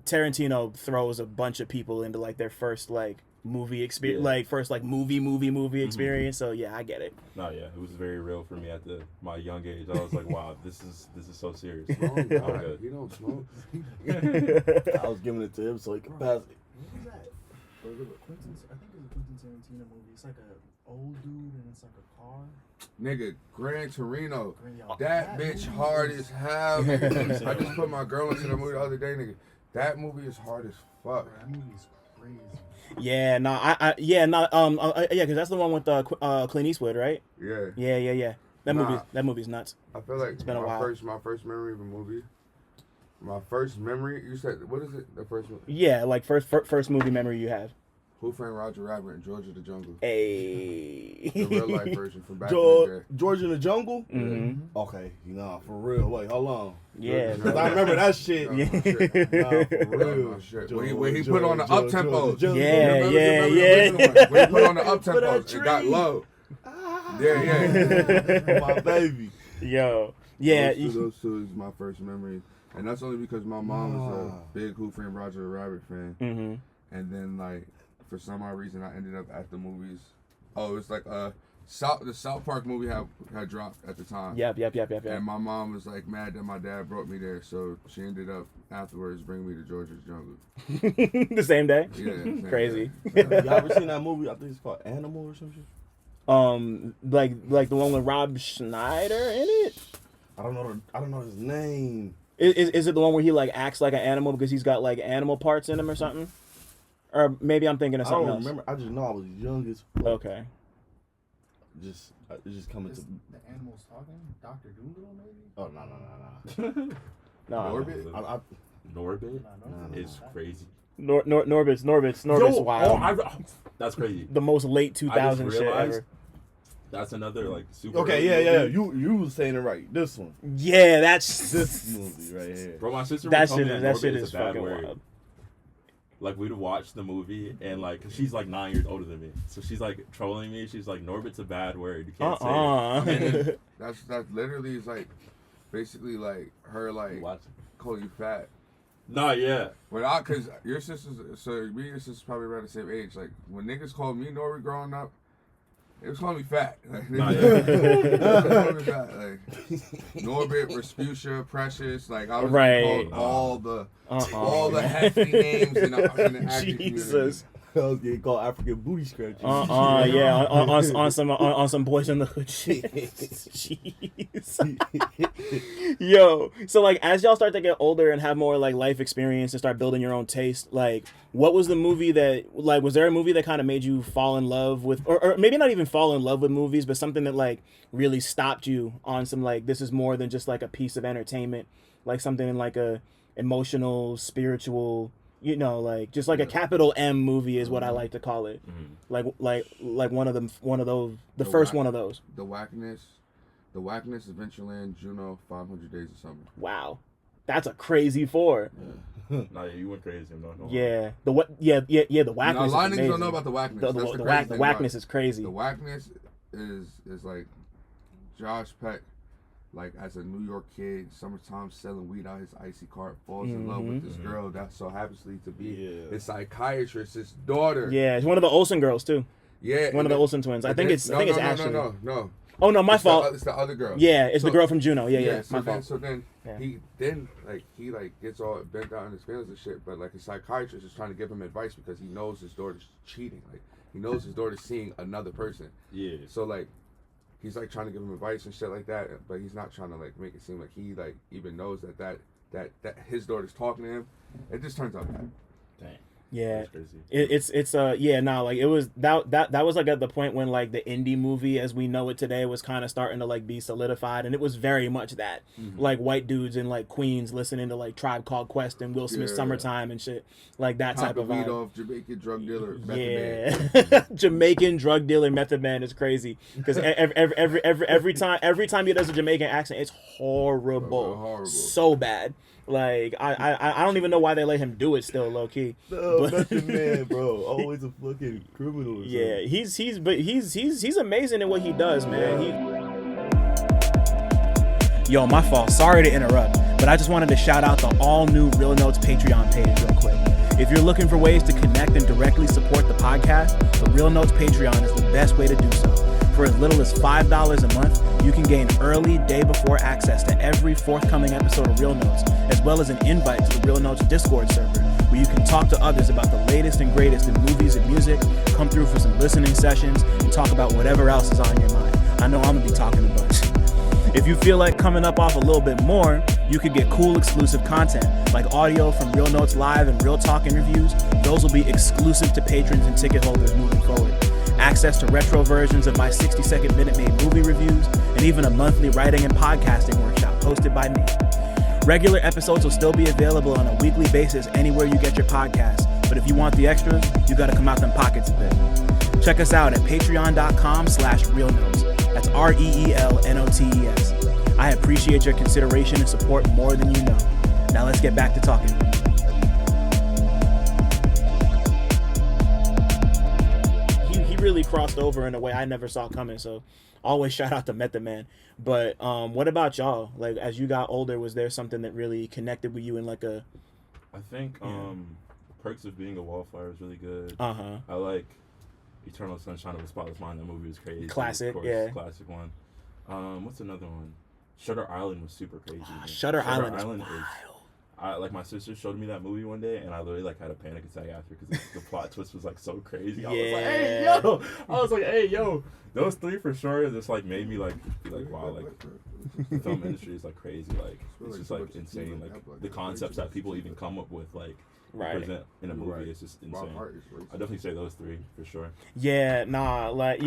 Tarantino throws a bunch of people into like their first like movie experience, like first like movie experience. So yeah, I get it. No, yeah, it was very real for me at my young age. I was like, wow, this is so serious. Oh God, he don't smoke. I was giving it to him so he could pass it. What was that? Was it a Quentin? I think it was a Quentin Tarantino movie. It's like an old dude and it's like a car. Nigga, Gran Torino. Yo, That bitch movie hard is- as hell. Nigga. I just put my girl into the movie the other day, nigga. That movie is hard as fuck. Bro, that movie is crazy. Yeah, because that's the one with Clint Eastwood, right? Yeah. Yeah. Nah. That movie's nuts. I feel like It's been a while. my first memory of a movie. My first memory, you said, what is it? The first one? Yeah, like first movie memory you have. Who Framed Roger Rabbit and George of the Jungle. Hey. The real life version from back in the day. George in the Jungle? Mm-hmm. Okay, for real. Wait, hold on. Yeah. Because I remember that shit. Nah, my shit. Nah, for real. Nah, shit. When he put on the up tempo. Yeah. When he put on the up tempo, it got low. Yeah. My baby. Yo. Yeah. Those two is my first memory. And that's only because my mom was a big Who Framed Roger Rabbit fan. Mm-hmm. And then, like, for some odd reason, I ended up at the movies. Oh, it's like the South Park movie had dropped at the time. Yep. And my mom was like mad that my dad brought me there, so she ended up afterwards bringing me to George's Jungle. The same day. Yeah, same Crazy. day. Y'all ever seen that movie? I think it's called Animal or some shit. Like the one with Rob Schneider in it. I don't know his name. Is it the one where he like acts like an animal because he's got like animal parts in him or something? Or maybe I'm thinking of I something don't else. remember. I just know I was young as fuck. Okay. It's just coming Is to. the animals talking? Dr. Doolittle, maybe? Oh no. No. Norbit? Norbit No. is crazy. Norbit's Yo, wild. That's crazy. The most late I just 2000 shit realized ever. that's another like super. Okay, early yeah. movie. You was saying it right. This one. Yeah, that's This movie right here. Bro, my sister that would tell me shit. that That shit Norbit is a bad fucking word. wild. Like we'd watch the movie and like, cause she's like 9 years older than me, so she's like trolling me. She's like, "Norbit's a bad word. You can't say it." And then, That's literally is like basically like her like call you fat. nah, yeah. Cause your sisters, so me and your sisters probably around the same age. Like when niggas called me Nori growing up, it was calling me fat. Like, Nah, it was calling me fat. Like Norbit, Respucia, Precious. Like I was called all the hefty names in the acting community. Jesus. I was getting called African booty scratcher. Yeah, on some boys in the hood shit. Jeez. Yo, so like as y'all start to get older and have more like life experience and start building your own taste, like what was the movie that like was there a movie that kind of made you fall in love with, or maybe not even fall in love with movies, but something that like really stopped you on some like this is more than just like a piece of entertainment, like something in like a emotional, spiritual you know, like just like a capital M movie is what I like to call it. Like one of those, the first one of those. The Whackness, Adventureland, Juno, 500 Days of Summer. Wow, that's a crazy 4. Nah, you went crazy. No. Yeah, the Whackness. Now, a lot of is niggas amazing. don't know about the Whackness. The Whackness is crazy. The Whackness is like Josh Peck, like as a New York kid, summertime selling weed out his icy cart, falls in love with this girl that so happens to be his psychiatrist, his daughter. Yeah, it's one of the Olsen girls too. Yeah, one of the Olsen twins. I think it's Ashley. No. Oh no, my fault. It's the other girl. Yeah, it's the girl from Juno. Yeah. My fault. So then he gets all bent out in his feelings and shit. But like his psychiatrist is trying to give him advice because he knows his daughter's cheating. Like he knows his daughter's seeing another person. Yeah. So like he's like trying to give him advice and shit like that, but he's not trying to like make it seem like he like even knows that his daughter's talking to him. It just turns out bad. Dang. Yeah, like it was that was like at the point when like the indie movie as we know it today was kind of starting to like be solidified, and it was very much that like white dudes in like Queens listening to like Tribe Called Quest and Will Smith's Summertime and shit, like that type of vibe. Off Jamaican drug dealer, Method Man. Jamaican drug dealer Method Man is crazy because every time he does a Jamaican accent, it's horrible, so bad. Like I don't even know why they let him do it still, low key. No, Method Man, bro, always a fucking criminal. Yeah, he's amazing at what he does, man. Yo, my fault. Sorry to interrupt, but I just wanted to shout out the all new Real Notes Patreon page real quick. If you're looking for ways to connect and directly support the podcast, the Real Notes Patreon is the best way to do so. For as little as $5 a month, you can gain early day before access to every forthcoming episode of Real Notes, as well as an invite to the Real Notes Discord server, where you can talk to others about the latest and greatest in movies and music, come through for some listening sessions, and talk about whatever else is on your mind. I know I'm gonna be talking a bunch. If you feel like coming up off a little bit more, you could get cool exclusive content, like audio from Real Notes Live and Real Talk interviews. Those will be exclusive to patrons and ticket holders moving forward. Access to retro versions of my 60-second Minute Maid movie reviews, and even a monthly writing and podcasting workshop hosted by me. Regular episodes will still be available on a weekly basis anywhere you get your podcasts, but if you want the extras, you gotta come out them pockets a bit. Check us out at patreon.com/realnotes. That's REELNOTES. I appreciate your consideration and support more than you know. Now let's get back to talking. He really crossed over in a way I never saw coming, so always shout out to Method Man. But what about y'all? Like, as you got older, was there something that really connected with you in like a... I think Perks of Being a Wallflower is really good. Uh-huh. I like Eternal Sunshine of a Spotless Mind. That movie was crazy. Classic, of course, yeah. Classic one. What's another one? Shutter Island was super crazy. Shutter Island is wild. Like my sister showed me that movie one day, and I literally like had a panic attack after because the plot twist was like so crazy. Yeah. I was like, hey yo, those three for sure just like made me like wow, like the film industry is like crazy. Like it's just like insane. Like the concepts that people even come up with like present in a movie is just insane. I definitely say those three for sure. Yeah, nah, like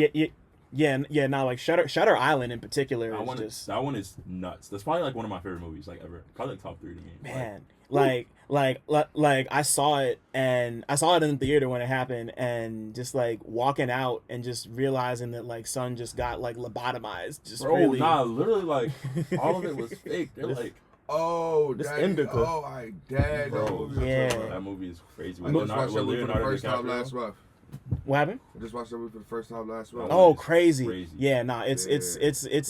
like Shutter Island in particular is that one is nuts. That's probably like one of my favorite movies like ever. Probably like top 3 to me. Man, like I saw it in the theater when it happened, and just like walking out and just realizing that like son just got like lobotomized. Just bro, really... literally like all of it was fake. They're like. Oh, this Dad, indica. Oh, I dad. Bro, that movie is crazy. I just watched that movie for the first time last month. What happened? I just watched that movie for the first time last month. Oh, crazy. Yeah, nah, it's the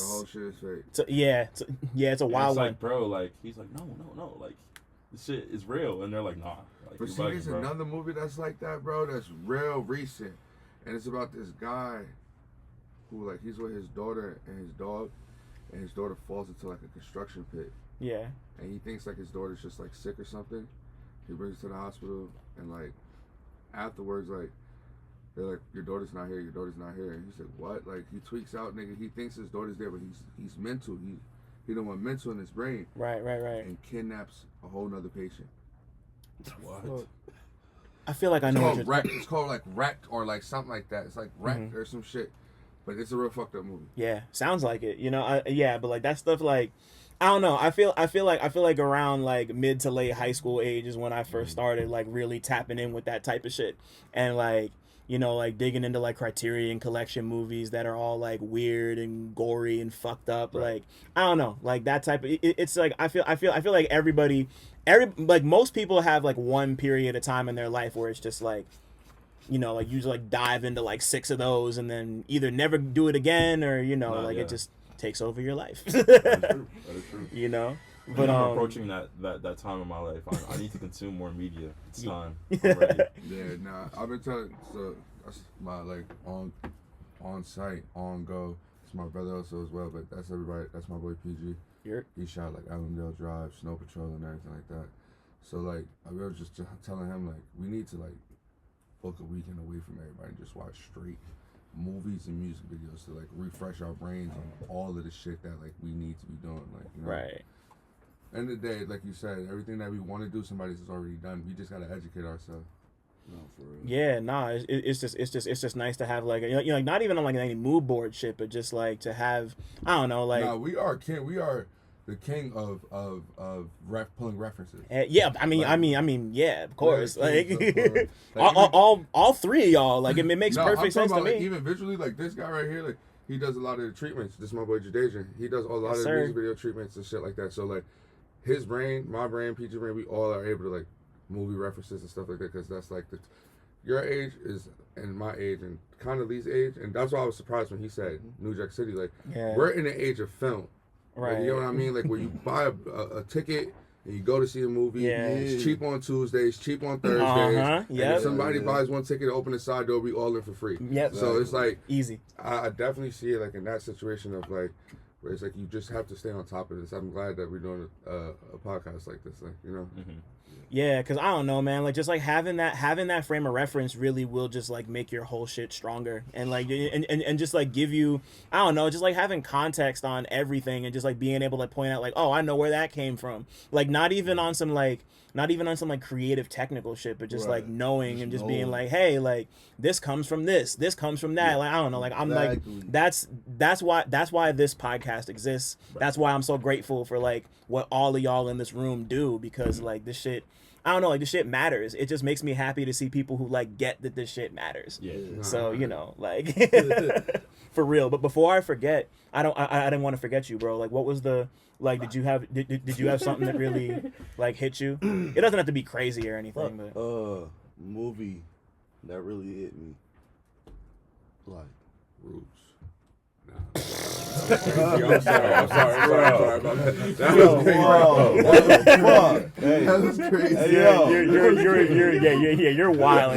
whole shit is fake. It's a wild one. Like, bro, like he's like, no, like this shit is real, and they're like, nah. Like, but see, there's another movie that's like that, bro. That's real recent, and it's about this guy who like he's with his daughter and his dog, and his daughter falls into like a construction pit. Yeah. And he thinks like his daughter's just like sick or something. He brings her to the hospital, and like afterwards, like they're like, your daughter's not here. And he said, what? Like he tweaks out, nigga. He thinks his daughter's there, but he's mental. He don't want mental in his brain. Right. And kidnaps a whole nother patient. What? I feel like I know what you're... Wrecked. It's called like Wrecked or like something like that. It's like Wrecked or some shit. But it's a real fucked up movie. Yeah, sounds like it. You know, but like that stuff, like I don't know. I feel like around like mid to late high school age is when I first started like really tapping in with that type of shit, and like, you know, like digging into like Criterion Collection movies that are all like weird and gory and fucked up. Right. Like, I don't know, like that type of. It's like I feel like like most people have like one period of time in their life where it's just like, you know, like you just like dive into like 6 of those and then either never do it again or, you know, it just takes over your life. That is true. You know, but I'm approaching that time in my life. I need to consume more media. It's time. I'm ready. Yeah, nah, I've been telling. So that's my like on site, on go. It's my brother also as well, but that's everybody. That's my boy PG. He shot like Allendale Drive, Snow Patrol, and everything like that. So like I was just telling him like we need to like book a weekend away from everybody and just watch straight movies and music videos to like refresh our brains on all of the shit that like we need to be doing. Like, you know, right. End of the day, like you said, everything that we want to do, somebody's has already done. We just gotta educate ourselves. No, for real. Yeah, nah, it's just nice to have like, you know, like not even on like any mood board shit, but just like to have, I don't know, like. Nah, we are the king of pulling references. Yeah, I mean, yeah, of course. Like, like all 3 of y'all, like it makes perfect sense to me. Like, even visually, like this guy right here, like he does a lot of the treatments. This is my boy Jadajan. He does a lot of the music video treatments and shit like that. So like his brain, my brain, PG brain, we all are able to like movie references and stuff like that because that's like your age is and my age and kind of Lee's age, and that's why I was surprised when he said New Jack City. Like we're in the age of film. Right. Like, you know what I mean? Like where you buy a ticket and you go to see a movie. Yeah. It's cheap on Tuesdays, cheap on Thursdays. And Yep. if somebody buys one ticket to open the side door, we all in for free. Yep. So it's like easy. I definitely see it like in that situation of like where it's like you just have to stay on top of this. I'm glad that we're doing a podcast like this, like, you know. Mm-hmm. Yeah, because I don't know, man. Like, just like having that frame of reference really will just like make your whole shit stronger, and like and just like give you, I don't know, just like having context on everything and just like being able to point out like, oh, I know where that came from. Like not even on some creative technical shit, but just like knowing and just being like, hey, like this comes from this comes from that. Like I don't know, like I'm like that's why this podcast exists. That's why I'm so grateful for like what all of y'all in this room do, because like this shit, I don't know, like this shit matters. It just makes me happy to see people who like get that this shit matters. Yeah. So, you know, like for real. But before I forget, I didn't want to forget you, bro. Like what was the like did you have something that really like hit you? It doesn't have to be crazy or anything, but movie that really hit me. Like Roots. I'm sorry about that. That was crazy. Hey, yo. You're wild.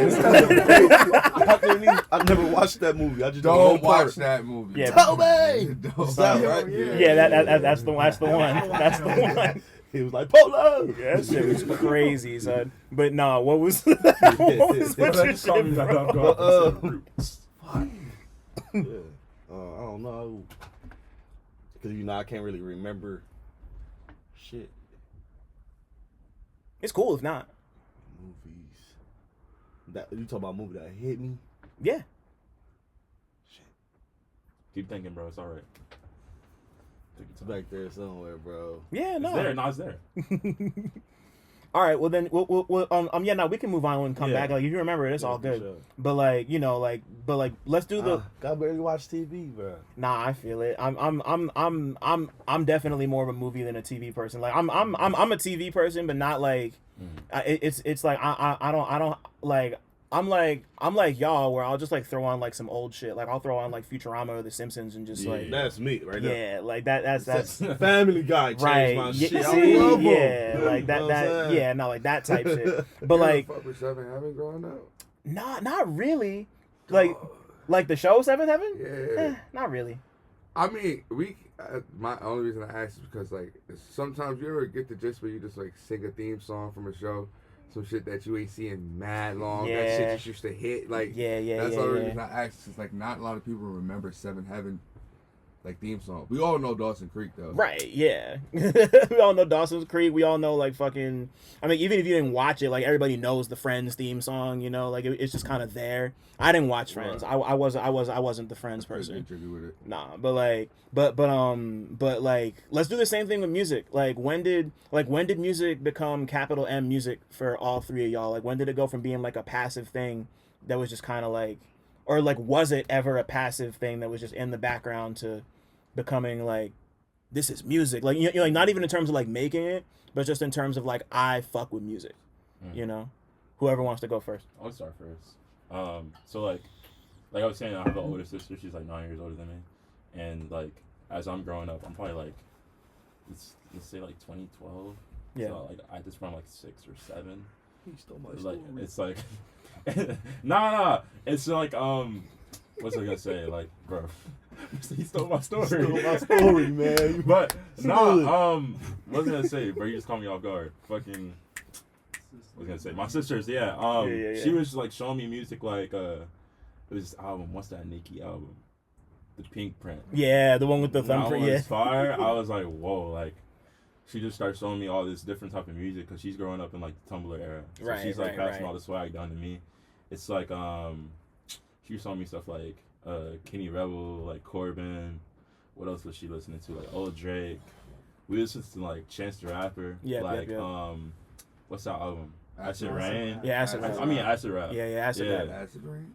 I've never watched that movie. I just don't watch that movie. Yeah, Toby. Stop, right? Yeah, that's the one. That's the one. He was like, Polo! Yeah, that shit was crazy, son. But nah, what was Yeah. I don't know. Because, you know, I can't really remember shit. It's cool if not. Movies. You talk about a movie that hit me? Yeah. Shit. Keep thinking, bro. It's all right. It's back there somewhere, bro. Yeah, no. It's there. No, it's there. All right, well then, we can move on and come back. Like if you remember it, it's all good. Sure. But like, you know, let's do the. I barely watch TV, bro. Nah, I feel it. I'm definitely more of a movie than a TV person. Like I'm a TV person, but not like. It's like I don't like. I'm like y'all, where I'll just like throw on like some old shit. Like I'll throw on like Futurama or The Simpsons and just like that's me right now. Yeah, like that's Family Guy changed right. my Yeah, shit. see, I love yeah, like that yeah, no, like that type shit. But like, fuck with Seven Heaven growing up? not really. Like the show Seventh Heaven? Yeah. Not really. I mean, my only reason I ask is because like sometimes you ever get the gist where you just like sing a theme song from a show. Some shit that you ain't seeing mad long. Yeah. That shit just used to hit. Like, Yeah. That's the only reason I asked. It's like not a lot of people remember Seven Heaven like theme song. We all know Dawson Creek though. Right, yeah. We all know Dawson's Creek. We all know like fucking. I mean, even if you didn't watch it, like everybody knows the Friends theme song. You know, like it's just kind of there. I didn't watch Friends. Right. I wasn't the Friends person. With it. Nah, but like, but like, let's do the same thing with music. Like, when did music become capital M music for all three of y'all? Like, when did it go from being like a passive thing that was just kind of like, or like, was it ever a passive thing that was just in the background to becoming like, this is music? Like, you know, like not even in terms of like making it, but just in terms of like, I fuck with music. You know, whoever wants to go first. I'll start first. So like I was saying, I have an older sister. She's like 9 years older than me, and like as I'm growing up, I'm probably like let's say like 2012. Yeah. So like at this point, I'm like 6 or 7. He stole my Like story. it's like nah. It's like what's I gonna say? Like, bro, he stole my story. Stole my story, man. But nah. What was I gonna say, bro? You just caught me off guard. Fucking. I was gonna say my sisters, yeah. She was like showing me music like it was this album. What's that Nicki album? The Pink Print. Yeah, the one with the thumbprint. That Yeah. was fire. I was like, whoa, like she just started showing me all this different type of music because she's growing up in like the Tumblr era. So Right, she's like right, passing all the swag down to me. It's like she was showing me stuff like Kenny Rebel, like Corbin. What else was she listening to? Like old Drake. We listened to like Chance the Rapper. Yep, like yep. What's that album? Acid Acid Rain. Yeah, Acid Rain. I mean Acid Rap. Yeah, Acid Rap. Acid Rain.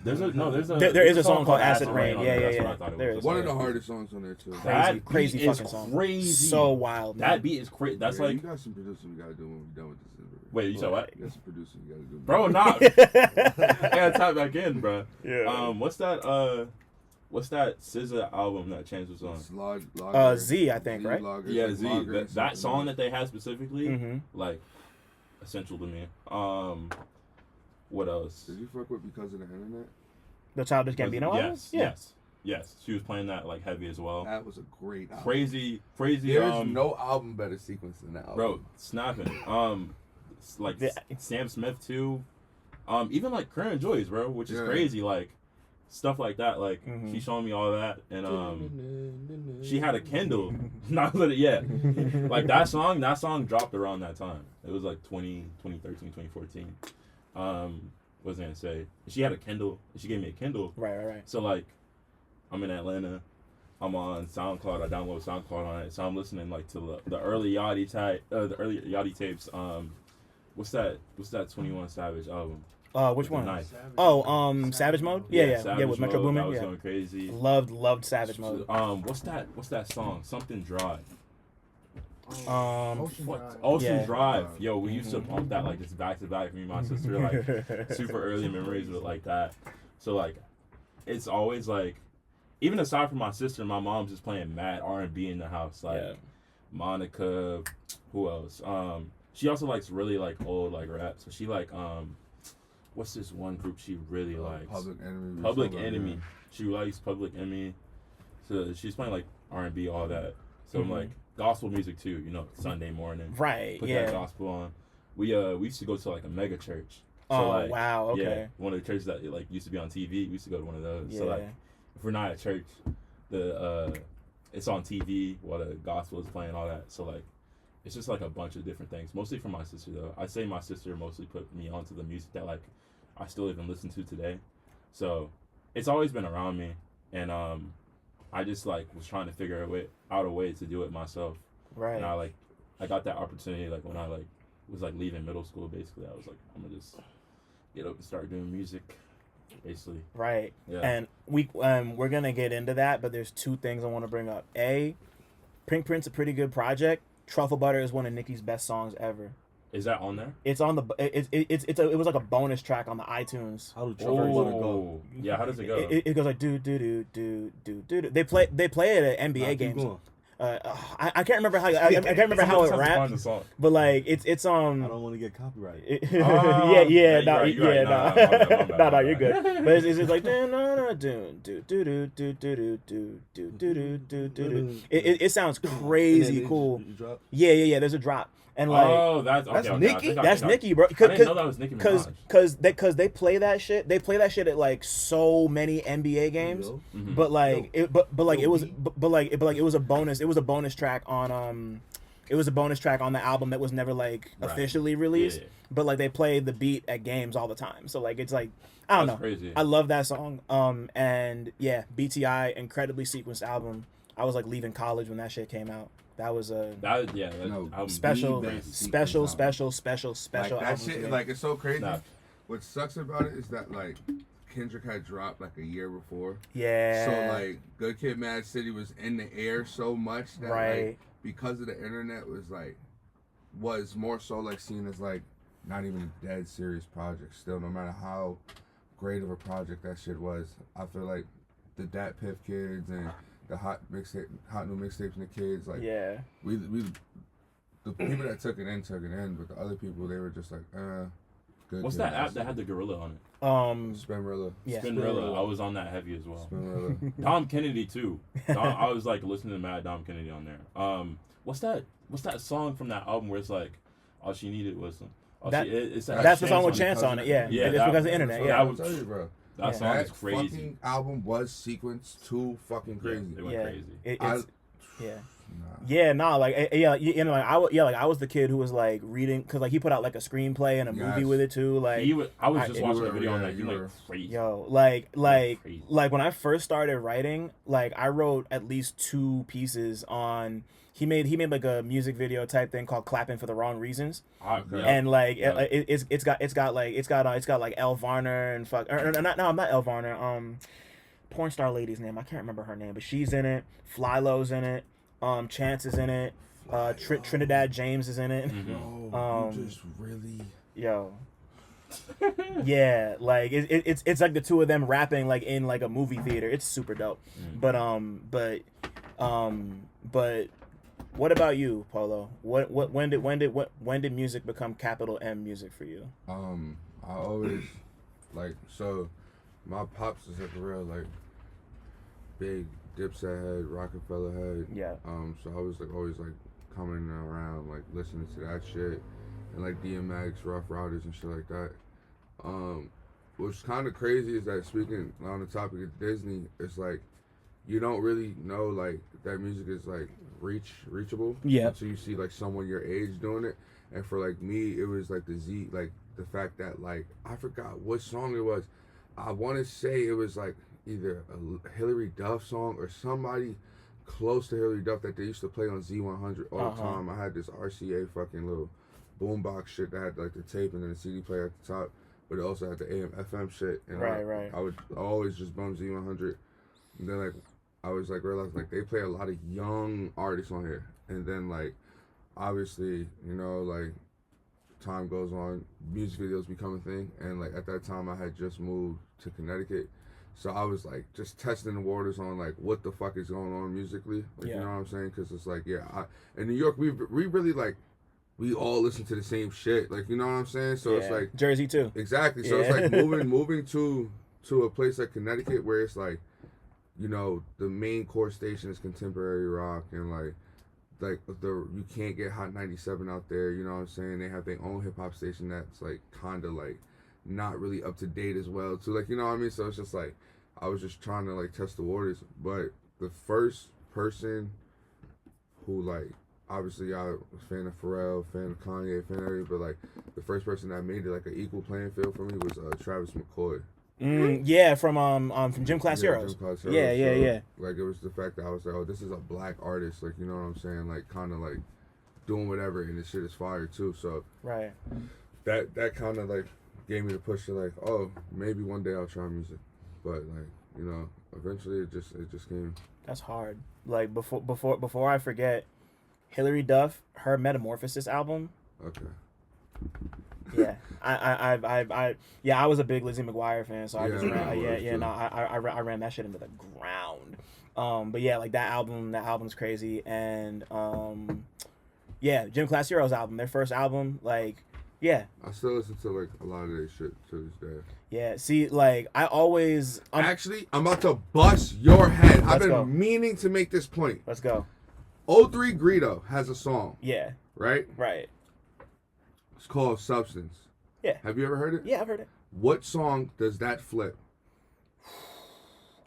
There is a song called Acid Rain. on Yeah, there. yeah, That's yeah. what I thought it There was. is. One of the hardest songs on there too. Crazy That beat fucking is song. crazy. So wild, man. That beat is crazy. That's Yeah, like. you got some producing we gotta do when we're done with this interview. Wait, you said what? You got some producing you gotta do. Bro, not. I gotta tap back in, bro. Yeah. What's that SZA album that Chance was on? It's Lager, Z, I think, right? Lager, Yeah, like Z. Lager and That something song like that they had specifically, Mm-hmm. like, essential to me. What else? Did you fuck with Because of the Internet? The Childish Gambino album? Yes. She was playing that like heavy as well. That was a great album. Crazy. There's no album better sequence than that album. Bro, snapping. Like Sam Smith too. Even like Current Joys, bro, which is crazy. Like stuff like that. Like she's showing me all that, and she had a Kindle. Not let it yet. Like that song dropped around that time. It was like 2013, 2014. What was I gonna say? She had a Kindle. She gave me a Kindle. Right. So like, I'm in Atlanta. I'm on SoundCloud. I download SoundCloud on it. So I'm listening like to the early Yachty tapes. What's that 21 Savage album? Which With the one? knife. Savage Mode? Yeah, Savage with Metro Mode, Boomin. That was Yeah. going crazy. Loved Savage Mode. What's that song? Something Dry. Ocean What? Drive. Ocean Yeah. Drive. Yo, we used to pump that like just back to back. Me and my sister, like super early memories with like that. So like, it's always like, even aside from my sister, my mom's just playing mad R&B in the house. Like Monica, who else? She also likes really like old like rap. So she like what's this one group she really likes? Public Enemy. Public Enemy. She likes Public Enemy. So she's playing like R&B, all that. So I'm like gospel music too. You know, Sunday morning. Right. Put Yeah. that gospel on. We used to go to like a mega church. So, Oh like, wow. Okay. Yeah, one of the churches that like used to be on TV. We used to go to one of those. Yeah. So like, if we're not at church, it's on TV while the gospel is playing, all that. So like, it's just like a bunch of different things. Mostly from my sister though. I'd say my sister mostly put me onto the music that like I still even listen to today. So it's always been around me, and I just like was trying to figure out a way to do it myself. Right. And I got that opportunity like when I like was like leaving middle school. Basically, I was like, I'm gonna just get up and start doing music. Basically. Right. Yeah. And we're gonna get into that, but there's two things I want to bring up. A, Pink Print's a pretty good project. Truffle Butter is one of Nicki's best songs ever. Is that on there? It's on the it was like a bonus track on the iTunes. How do Truffle Butter go? Yeah, how does it go? It goes like do do do do do do. They play it at NBA Keep games. going. I can't remember how I can't remember how it raps, but like it's I don't want to get copyrighted. yeah, you're no, right, yeah, my bad. no, you're good. But it's just like It sounds crazy cool. Yeah. There's a drop. And like, oh, that's Nicki? that's Nicki, bro. I didn't know that was Nicki Minaj. Because they play that shit. They play that shit at like so many NBA games. Mm-hmm. But like, it was a bonus. It was a bonus track on It was a bonus track on the album that was never like officially released. Yeah. But like they play the beat at games all the time. So like it's like I don't know. Crazy. I love that song. And yeah, BTI, incredibly sequenced album. I was like leaving college when that shit came out. That was a special Like, that album shit, like, it's so crazy. What sucks about it is that, like, Kendrick had dropped, like, a year before. Yeah. So, like, Good Kid, Mad City was in the air so much that, like, because of the internet was more so, like, seen as, like, not even a dead serious project still, no matter how great of a project that shit was. I feel like the Dat Piff kids and the hot new mixtapes and the kids, like, we the people that took it in, but the other people, they were just like, good. What's that app that had the gorilla on it? Spinrilla. Yeah. Spinrilla. I was on that heavy as well. Spinrilla. Dom Kennedy too. I was like listening to Mad Dom Kennedy on there. What's that song from that album where it's like all she needed was some. That's the song with Chance on it. Yeah. It's because of the internet. Yeah. I will tell you, bro. That song is That crazy. fucking album was sequenced too fucking crazy. Yeah, it went crazy. I was the kid who was like reading because like he put out like a screenplay and a movie with it too. Like I was just watching a video on that. You like crazy. Yo, like when I first started writing, like I wrote at least 2 pieces on. He made like a music video type thing called "Clapping for the Wrong Reasons," and like it's got like Elle Varner and not Elle Varner, porn star lady's name, I can't remember her name, but she's in it. Flylo's in it. Chance is in it. Trinidad James is in it. Mm-hmm. You just really yeah, like it's like the two of them rapping like in like a movie theater. It's super dope. But what about you, Polo? When did music become capital M music for you? I always like, so my pops is like a real like big Dipset head, Rockefeller head. Yeah. So I was like always like coming around like listening to that shit and like DMX, Rough Riders and shit like that. What's kind of crazy is that, speaking on the topic of Disney, it's like you don't really know like that music is like reachable until you see like someone your age doing it. And for like me, it was like the fact that like I forgot what song it was. I want to say it was like either a Hillary Duff song or somebody close to Hillary Duff that they used to play on Z100 all the time. I had this RCA fucking little boombox shit that had like the tape and then the CD player at the top, but it also had the AM FM shit. And I would always just bump Z100. And then like I was like realized like they play a lot of young artists on here. And then like obviously, you know, like time goes on, music videos become a thing. And like at that time I had just moved to Connecticut. So I was like just testing the waters on like what the fuck is going on musically. Like, you know what I'm saying? Because it's like, in New York, we really like, we all listen to the same shit. Like, you know what I'm saying? So it's like Jersey too. Exactly. So it's like moving to a place like Connecticut where it's like, you know, the main core station is contemporary rock and like you can't get Hot 97 out there. You know what I'm saying? They have their own hip hop station that's like kind of like not really up to date as well. So like, you know what I mean? So it's just like I was just trying to like test the waters. But the first person who like, obviously I was a fan of Pharrell, fan of Kanye, fan of everything, but like the first person that made it like an equal playing field for me was Travis McCoy. From Gym Class Heroes. Yeah. Like it was the fact that I was like, oh, this is a black artist, like, you know what I'm saying, like kind of like doing whatever, and this shit is fire too. So that kind of like gave me the push to like, oh, maybe one day I'll try music. But like, you know, eventually it just came. That's hard. Like before I forget, Hillary Duff, her Metamorphosis album. Okay. Yeah, I was a big Lizzie McGuire fan, so I just I ran that shit into the ground. But yeah, like that album's crazy, and Gym Class Heroes album, their first album, like Yeah. I still listen to like a lot of that shit to this day. Yeah. See, like I always. Actually, I'm about to bust your head. I've Let's been go. meaning to make this point. Let's go. 03 Greedo has a song. Yeah. Right? Right. It's called Substance. Yeah. Have you ever heard it? Yeah, I've heard it. What song does that flip?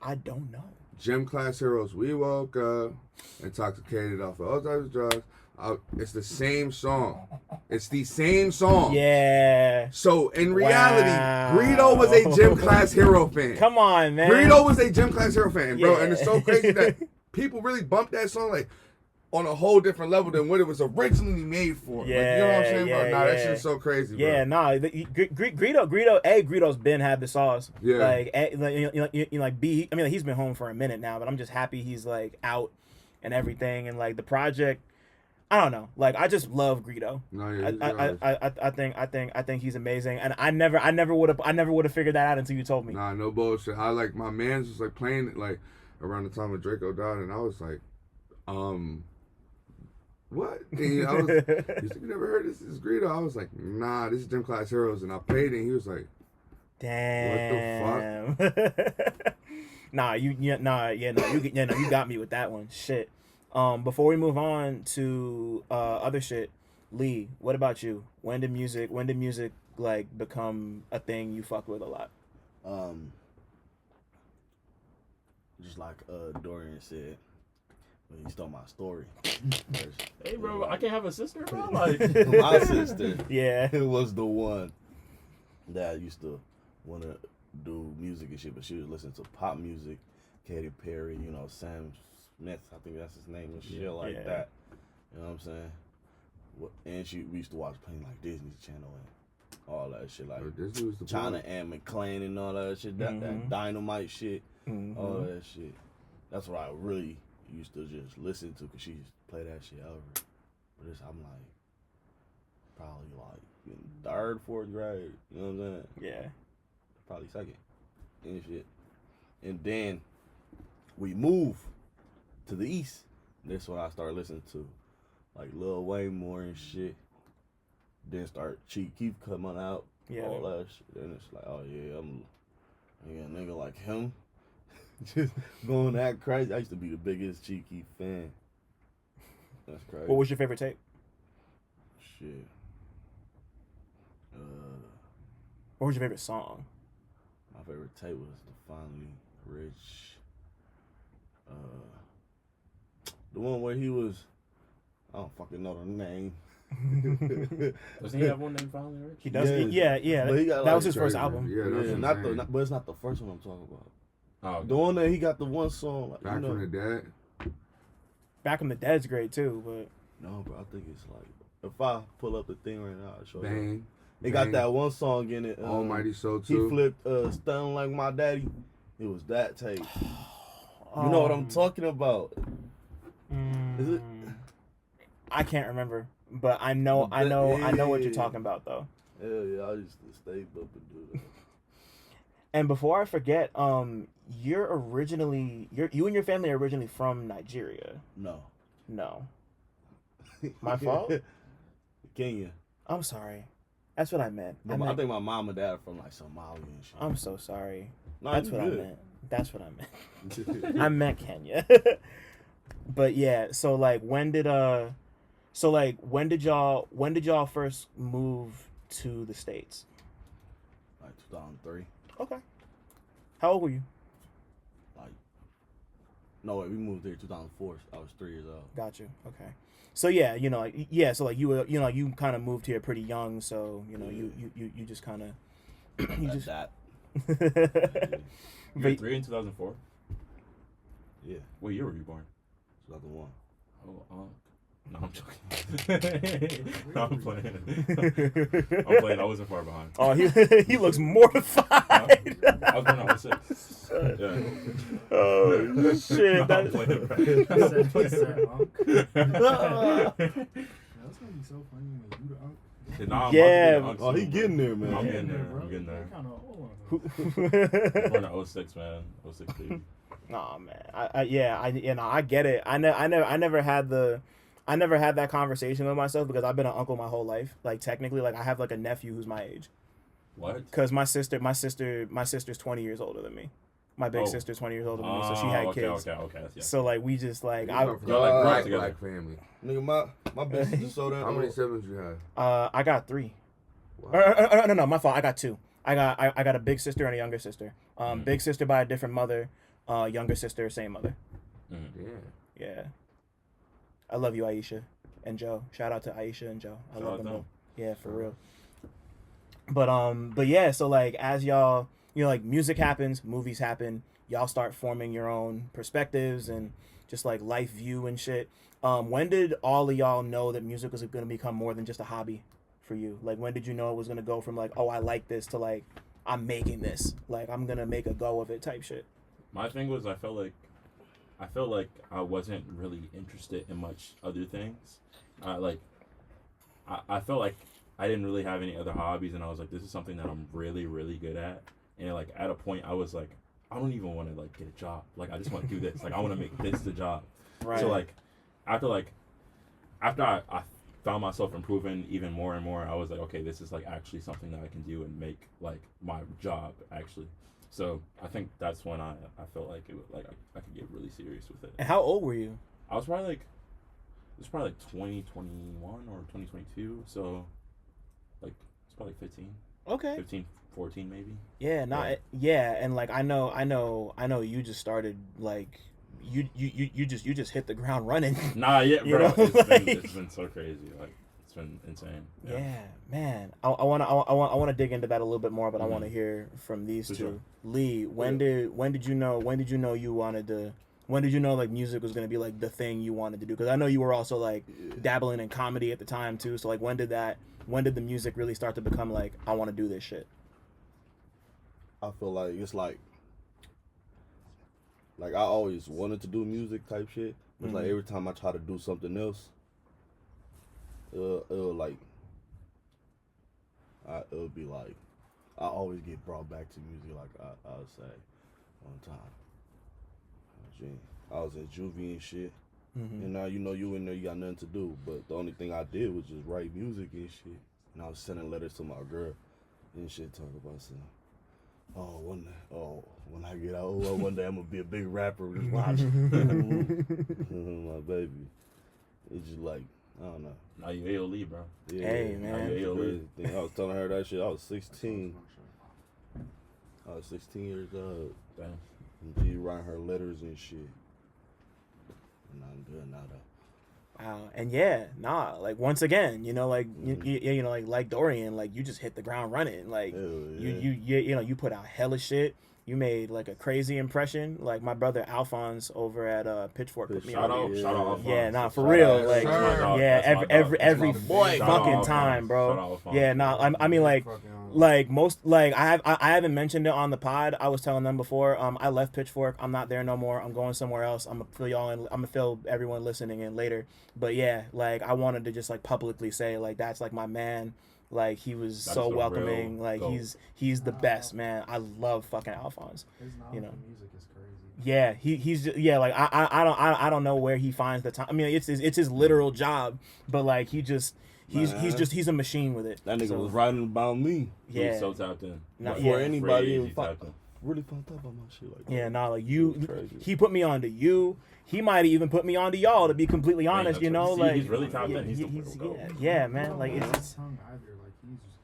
I don't know. Gym Class Heroes, We Woke Up, Intoxicated Off of all types of drugs. It's the same song. It's the same song. Yeah. So in reality, Wow. Greedo was a Gym Class Hero fan. Come on, man. Greedo was a Gym Class Hero fan, bro. Yeah. And it's so crazy that people really bumped that song like on a whole different level than what it was originally made for. Yeah, like, you know what I'm saying, bro? yeah, Nah, that yeah. shit's so crazy, bro. Yeah, nah. Greedo's been had the sauce. Yeah. Like, like B. I mean, like, he's been home for a minute now, but I'm just happy he's like out and everything, and like the project. I don't know. Like, I just love Greedo. No, yeah, I think he's amazing, and I never would have figured that out until you told me. Nah, no bullshit. I like my man's was like playing it like around the time of Draco died, and I was like, what? And I was, he's like, you never heard this? This is Greedo. I was like, nah, this is Gym Class Heroes, and I played it, and he was like, Damn. What the fuck? You got me with that one. Shit. Before we move on to other shit, Lee, what about you? When did music like become a thing you fuck with a lot? Just like Dorian said, when he stole my story. Hey, bro, I can't have a sister, bro. Like My sister, Yeah. was the one that used to want to do music and shit, but she was listening to pop music, Katy Perry, you know, Sam Smith, I think that's his name, and shit like that. You know what I'm saying? And we used to watch playing like Disney Channel and all that shit, like Disney was the China and McClain and all that shit, that dynamite shit, all that shit. That's what I really used to just listen to, because she used to play that shit over. But I'm like, probably like in 3rd, 4th grade, you know what I'm saying? Yeah. Probably 2nd and shit. And then we moved to the east. That's when I started listening to like Lil Wayne more and shit. Then start Chief Keef coming out, all that shit. Then it's like, oh yeah, I'm a nigga like him. Just going that crazy. I used to be the biggest Chief Keef fan. That's crazy. What was your favorite tape? Shit. What was your favorite song? My favorite tape was the Finally Rich. The one where he was, I don't fucking know the name. Doesn't he have one named Finally Rich? He does. Yeah. But he got, that like, was his first album. Yeah, that's what I'm saying. but it's not the first one I'm talking about. Oh, The one that he got the one song, like, Back you know. from the Dead. Back from the Dead's great too, but No, bro, I think it's like, if I pull up the thing right now, I'll show you. Bang. They got that one song in it. Almighty Soul He 2. flipped Stun Like My Daddy. It was that tape. You know what I'm talking about? Is it? I can't remember, but I know what you're talking about though. Hell yeah, I used to stay up and do that. And before I forget, you and your family are originally from Nigeria. No. My fault? Kenya. I'm sorry. That's what I meant. I think my mom and dad are from like Somalia and shit. I'm so sorry. No, That's you what good. I meant. That's what I meant. I meant Kenya. But yeah, so like when did y'all first move to the States? Like 2003. Okay. How old were you? No, wait, we moved there 2004. I was 3 years old. Got you. Okay. So yeah, so like you were, you kind of moved here pretty young, so you just kind of That. You were 3 in 2004? Yeah. What year were you born? 2001. Oh, no, I'm joking. No, I'm playing. I'm playing. I wasn't far behind. Oh, he looks mortified. I was born in 06. Yeah. Oh shit! No, I'm playing, bro. He said, Unc. That's gonna be so funny when you the Unc. Nah, I'm Yeah. about to be Oh, he getting there, man. I'm getting there. bro. I'm getting there. Kind of old. Born in 06, man. 06 baby. Nah, man. I get it. I never had the I never had that conversation with myself because I've been an uncle my whole life. Like technically, like I have like a nephew who's my age. What? Because my sister's 20 years older than me. My big sister's 20 years older than me, so she had kids. Okay. Yeah. So like we just like Y'all like black family. Nigga, my business is so that. How many siblings you have? I got 3. Wow. No, my fault. I got 2. I got a big sister and a younger sister. Big sister by a different mother. Younger sister, same mother. Yeah. I love you, Aisha and Joe. Shout out to Aisha and Joe. I love them both. Yeah, for real. But yeah, so like as y'all, like music happens, movies happen, y'all start forming your own perspectives and just like life view and shit. When did all of y'all know that music was going to become more than just a hobby for you? Like when did you know it was going to go from like, oh, I like this to like, I'm making this, like I'm going to make a go of it type shit? My thing was I felt like I wasn't really interested in much other things. I felt like I didn't really have any other hobbies, and I was like, this is something that I'm really, really good at. And like at a point, I was like, I don't even want to like get a job. Like I just want to do this. Like I want to make this the job. Right. So like after I found myself improving even more and more, I was like, okay, this is like actually something that I can do and make like my job actually. So I think that's when I felt like it was like I could get really serious with it. And how old were you? I was probably like, it was probably like 2021 or 2022. So like it's probably 15. Okay. 15, 14 maybe. Yeah, and like I know you just started like you just hit the ground running. Nah, yeah, bro. It's been so crazy. Like it's been insane. Yeah, man. I want to dig into that a little bit more, but I want to hear from these two. Sure. Lee, when did you know you wanted to? When did you know like music was gonna be like the thing you wanted to do? Because I know you were also like dabbling in comedy at the time too. So like when did the music really start to become like I want to do this shit? I feel like it's like I always wanted to do music type shit. But like every time I try to do something else, it'll be like I always get brought back to music. Like I would say one time, I was at juvie and shit, and now you in there, you got nothing to do. But the only thing I did was just write music and shit. And I was sending letters to my girl and shit, talking about something. When I get out, one day I'm gonna be a big rapper. Just watch. My baby. It's just like, I don't know. Now you AyooLii, bro. Yeah, hey, man. Now you AyooLii. I was telling her that shit. I was 16. I was 16 years old. Damn. And she writing her letters and shit. And I'm good now though. Wow. And like once again, like like Dorian, like you just hit the ground running. Like you put out hella shit. You made like a crazy impression. Like my brother Alphonse over at Pitchfork put me Shout on. out Alphonse. Yeah, for real. Like every boy. fucking time, bro. Yeah, I mean like most like I haven't mentioned it on the pod. I was telling them before. I left Pitchfork. I'm not there no more. I'm going somewhere else. I'm gonna fill y'all in. I'm gonna fill everyone listening in later. But yeah, like I wanted to just like publicly say like that's like my man. Like he was so welcoming. Like he's the best, man. I love fucking Alphonse. His knowledge of music is crazy. Yeah, he's like I don't know where he finds the time. I mean, it's his literal job, but like he's a machine with it. That nigga was writing about me. Yeah, He's so tapped in. Before anybody even really fucked up on my shit like that. Yeah, like he put me on to you. He might even put me on to y'all. To be completely honest, like he's really tapped in. Yeah, man. Like it's.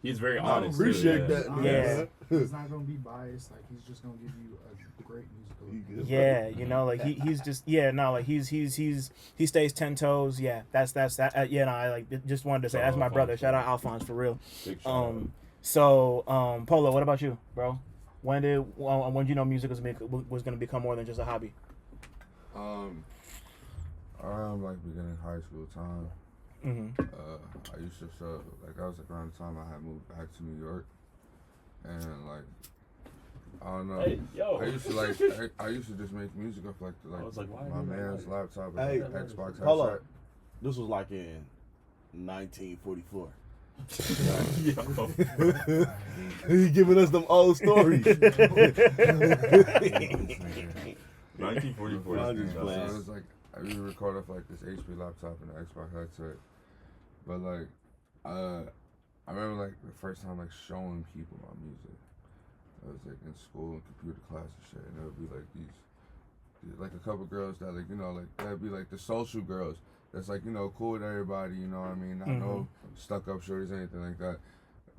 He's very honest. Appreciate that. Yeah. He's not gonna be biased. Like he's just gonna give you a great musical. Yeah, like he's just like he stays 10 toes. Yeah, that's that. I like just wanted to say that's my brother. Shout out Alphonse for real. So Polo, what about you, bro? When did you know music was gonna become more than just a hobby? Around like beginning high school time. I used to show like that was like around the time I had moved back to New York, and like I don't know. Hey, yo. I used to just make music off like I was like, why my man's laptop and Hey, Xbox. Hold up. This was like in 1944. He giving us them old stories. 1944. So it was like I usually record off like this HP laptop and an Xbox headset. But like, I remember like the first time like showing people my music. I was like in school and computer class and shit, and it would be like these like a couple girls that like, you know, like that'd be like the social girls that's like, you know, cool with everybody, you know what I mean? Not no stuck up shorties, anything like that.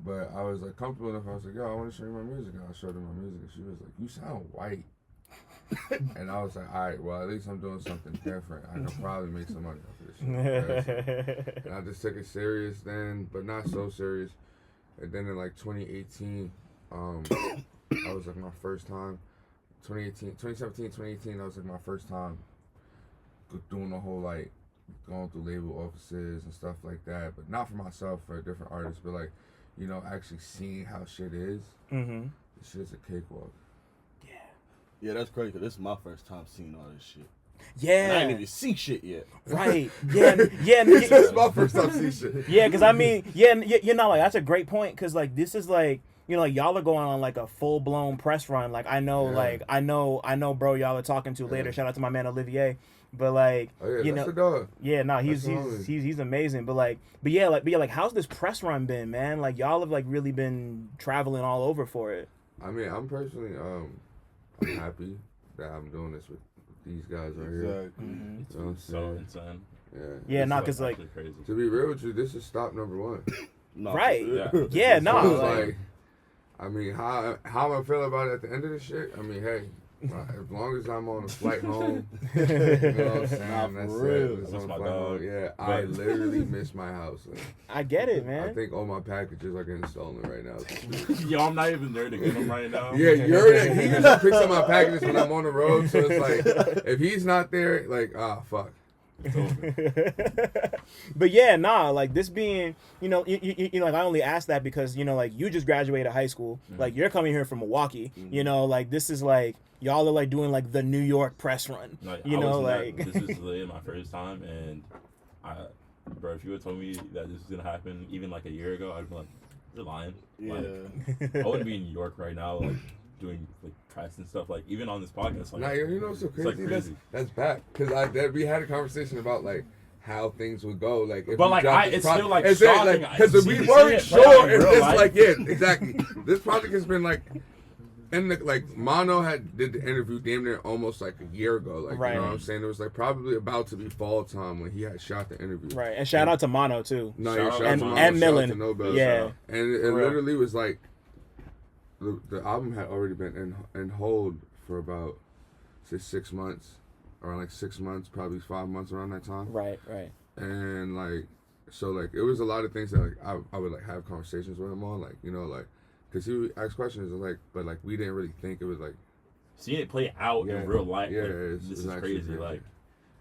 But I was like comfortable enough. I was like, yo, I want to show you my music. And I showed her my music, and she was like, you sound white. And I was like, all right, well, at least I'm doing something different. I can probably make some money off of this shit. And I just took it serious then, but not so serious. And then in like 2018, I was like my first time. 2017, 2018, that was like my first time doing the whole like going through label offices and stuff like that. But not for myself, for a different artist, but like, you know, actually seeing how shit is. Mm-hmm. This shit's a cakewalk. Yeah, that's crazy, because this is my first time seeing all this shit. Yeah. And I didn't even see shit yet. Right. Yeah. This is my first time seeing shit. Yeah, because I mean, you know, like that's a great point, because like this is like, you know, like y'all are going on like a full blown press run. Like I know, I know, bro, y'all are talking to later. Shout out to my man Olivier. But like, you know, the dog. Yeah, no, he's amazing. But yeah, how's this press run been, man? Like y'all have like really been traveling all over for it. I mean, I'm personally, I'm happy that I'm doing this with these guys right here. Mm-hmm. You know what I'm So saying? insane. Yeah, no, This because is, like, crazy. To be real with you, this is stop number one. No, right? Yeah. Yeah, no, So it's like, like, I mean, how I feel about it at the end of the shit. I mean, hey, as long as I'm on a flight home, you know what I'm saying? Nah, That's for real. it. It's I miss on a my flight home. dog. Yeah, I literally miss my house. I get it, man. I think all my packages are getting stolen right now. Yo, I'm not even there to get them right now. Yeah, you're there. He usually picks up my packages when I'm on the road, so it's like, if he's not there, like, fuck. It's over. But yeah, nah, like this being, you know, you know, like I only asked that because, you know, like you just graduated high school, like you're coming here from Milwaukee, you know, like this is like y'all are like doing like the New York press run, Like, you know, like this is literally my first time, and bro, if you had told me that this was gonna happen even like a year ago, I'd be like, you're lying. Yeah. Like, I wouldn't be in New York right now, like doing like press and stuff. Like even on this podcast, like, Now, you know what's so crazy? It's like crazy. That's back. Because we had a conversation about, like, how things would go. Like, if But, we like, dropped this it's still, like, it's shocking. Because we Seeing weren't it, like, sure in if real this, life. like, yeah, exactly. This project has been, like, like, Mono did the interview damn near almost, like, a year ago. Like, Right. you know what I'm saying? It was, like, probably about to be fall time when he had shot the interview. right. And shout out to Mono too. No, Shout yeah, out shout to out to Mono. Mono, And shout out Millen. to Nobel. Yeah. And it real. literally was, like, the album had already been in hold for about, say, 6 months. Around, like, 6 months, probably 5 months around that time. Right. And like, so like, it was a lot of things that like I would like have conversations with him on, like, you know, like, cause he would ask questions and like, but like we didn't really think it was like seeing it play out in real life. Yeah, like, it's this is actually crazy. crazy. Like,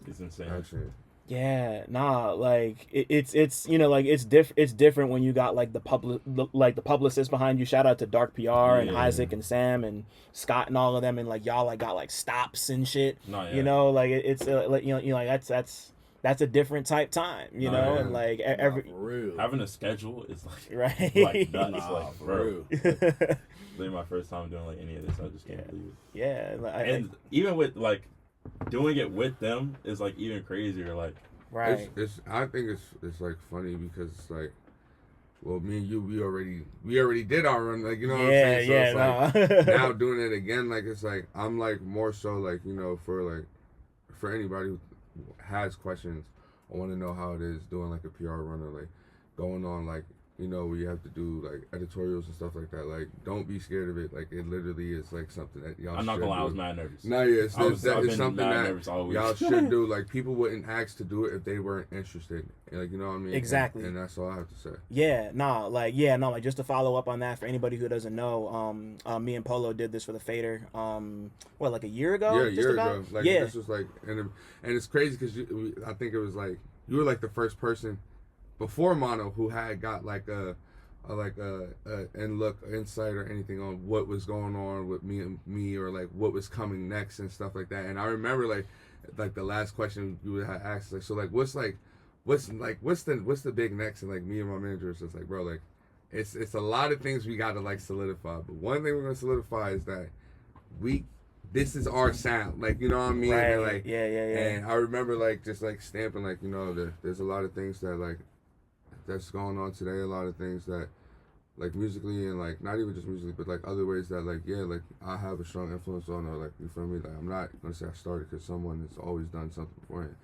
it's insane. actually. Yeah, nah, like it's you know, like it's different when you got like the publicists behind you. Shout out to Dark PR and Yeah. Isaac and Sam and Scott and all of them, and like y'all like got like stops and shit. No, yeah. You know, like it's like you know like that's a different type time, you know, yeah. and like Nah, every for real. Having a schedule is like right. like nuts. Nah, like, for bro. real. Literally my first time doing like any of this. I just can't believe it. Yeah, like, And even with like doing it with them is like even crazier. Like, right. I think it's like funny because it's like, well, me and you, we already did our run, like, you know what I'm saying? So it's like, now doing it again, like, it's like, I'm like more so like, you know, for anybody who has questions, I want to know how it is doing like a PR run or like going on like, you know, we have to do like editorials and stuff like that. Like, don't be scared of it. Like, it literally is like something that y'all I'm not should gonna lie, I do. was mad nervous. No, yeah, it's I've been something mad that nervous all week. y'all should do. Like, people wouldn't ask to do it if they weren't interested. Like, you know what I mean? Exactly. And that's all I have to say. Like just to follow up on that for anybody who doesn't know, me and Polo did this for the Fader, like a year ago? Yeah, a year ago. Like, yeah. this was like, and it's crazy because I think it was like, you were like the first person before Mono who had got like a insight or anything on what was going on with me or like what was coming next and stuff like that. And I remember like the last question you would have asked, like, so like what's the big next? And like me and my manager was just like, bro, like it's a lot of things we gotta like solidify, but one thing we're gonna solidify is that we this is our sound, like, you know what I mean? Right. And, like, Yeah. and I remember like just like stamping, like, you know, there's a lot of things that like that's going on today, a lot of things that like musically and like not even just musically, but like other ways that like like I have a strong influence on, or like, you feel me? Like I'm not gonna say I started because someone has always done something beforehand,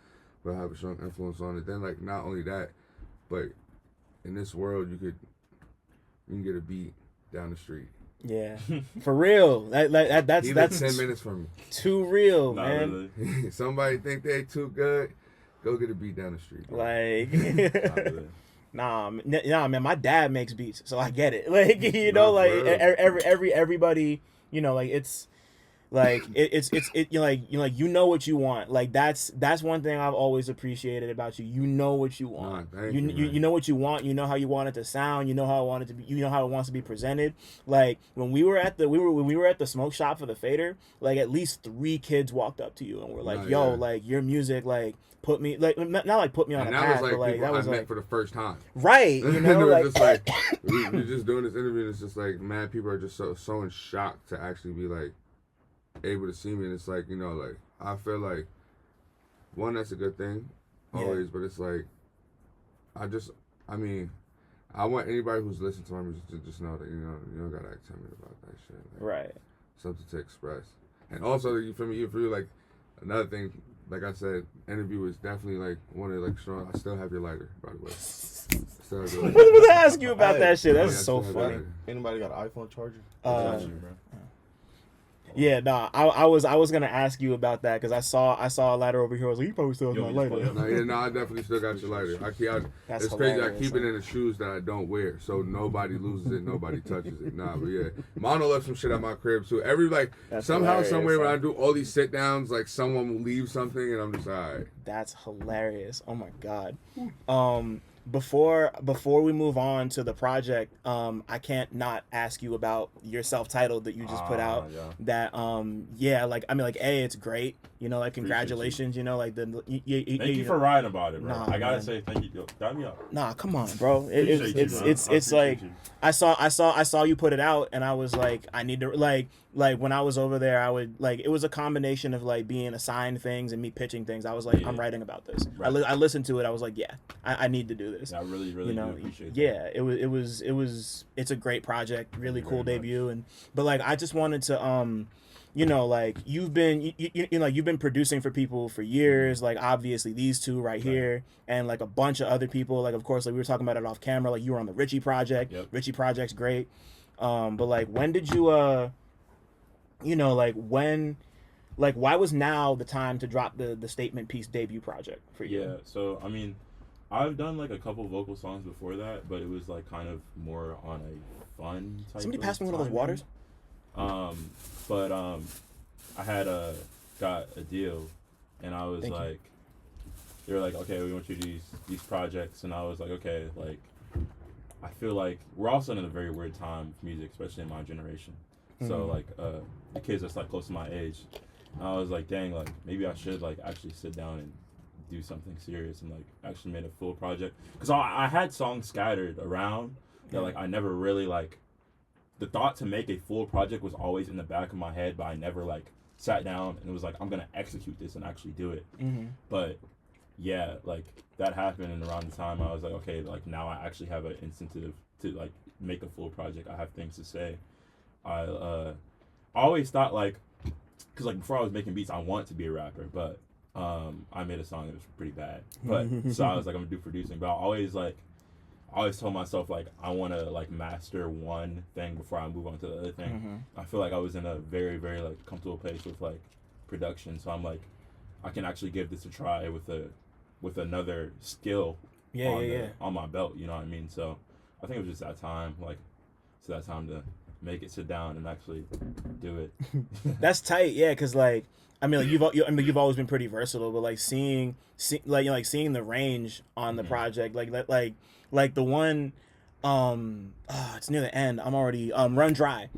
but I have a strong influence on it. Then like not only that, but in this world you can get a beat down the street. Yeah, for real. That's 10 minutes from me. too real, Not man. really. Somebody think they too good, go get a beat down the street. Bro. Like, Not really. nah, man. My dad makes beats, so I get it. Like, you know, like everybody, you know, like it's. Like you know what you want. Like that's one thing I've always appreciated about you. You know what you want. You know what you want. You know how you want it to sound. You know how I want it to be. You know how it wants to be presented. Like when we were at the smoke shop for the Fader, like at least 3 kids walked up to you and were like, "Yo, like your music, like put me like not like put me on and a that path, was like but like people that was I met like for the first time. Right, you know, like like, just like we're just doing this interview, and it's just like, man, people are just so in shock to actually be like able to see me, and it's like, you know, like I feel like one, that's a good thing always, but it's like I mean I want anybody who's listening to my music to just know that, you know, you don't gotta act timid about that shit. Like, right. Something to express. And also, you feel me, you feel like another thing, like I said, interview is definitely like one of like strong. I still have your lighter, by the way. Still have your lighter. What was I ask you about that shit? That's Yeah, I so still have funny. your lighter. Anybody got an iPhone charger? Yeah, nah, I was gonna ask you about that because I saw a lighter over here. I was like, you probably still have my lighter. No, I definitely still got your lighter. That's it's crazy. I hilarious, keep it in the shoes that I don't wear, so nobody loses it, nobody touches it. Nah, but yeah, Mono left some shit at my crib too. Somehow, somewhere, when I do all these sit downs, like someone will leave something, and I'm just alright. That's hilarious. Oh my god. Before we move on to the project, I can't not ask you about your self-titled that you just put out. Yeah. That like I mean, like it's great. You know, like congratulations. You know, like thank you for writing about it, bro. Nah, I gotta man. say thank you. Yo, got me up. Nah, come on, bro. It's I like appreciate you. I saw you put it out, and I was like, I need to like when I was over there, I would like it was a combination of like being assigned things and me pitching things. I was like, I'm writing about this. Right. I listened to it. I was like, yeah, I need to do this. I really You know, do appreciate that. yeah, it's a great project, really cool debut, but like I just wanted to you know, like you've been you've been producing for people for years, like obviously these two right here, and like a bunch of other people, like of course, like we were talking about it off camera, like you were on the Richie project. Yep. Richie project's great, but like when did you you know, like when, like why was now the time to drop the Statement Piece debut project for you? Yeah, so I mean, I've done like a couple vocal songs before that, but it was like kind of more on a fun type. Somebody pass me one of those waters. But I had got a deal, and I was like, they were like, okay, we want you to do these projects, and I was like, okay, like I feel like we're also in a very weird time with music, especially in my generation. So like the kids that's like close to my age, and I was like, dang, like maybe I should like actually sit down and do something serious and like actually made a full project, because I had songs scattered around that like I never really like. The thought to make a full project was always in the back of my head, but I never like sat down and was like, I'm gonna execute this and actually do it. But yeah, like that happened, and around the time I was like, okay, like now I actually have an incentive to like make a full project. I have things to say. I always thought like, cause like before I was making beats, I wanted to be a rapper, but I made a song that was pretty bad. But so I was like, I'm gonna do producing, but I always told myself like I want to like master one thing before I move on to the other thing. I feel like I was in a very, very like comfortable place with like production, so I'm like I can actually give this a try with another skill on my belt, you know what I mean? So I think it was just that time, like it's that time to make it sit down and actually do it. That's tight, yeah, because like I mean, like you've always been pretty versatile, but like seeing the range on the project, like the one, it's near the end. I'm already Run Dry.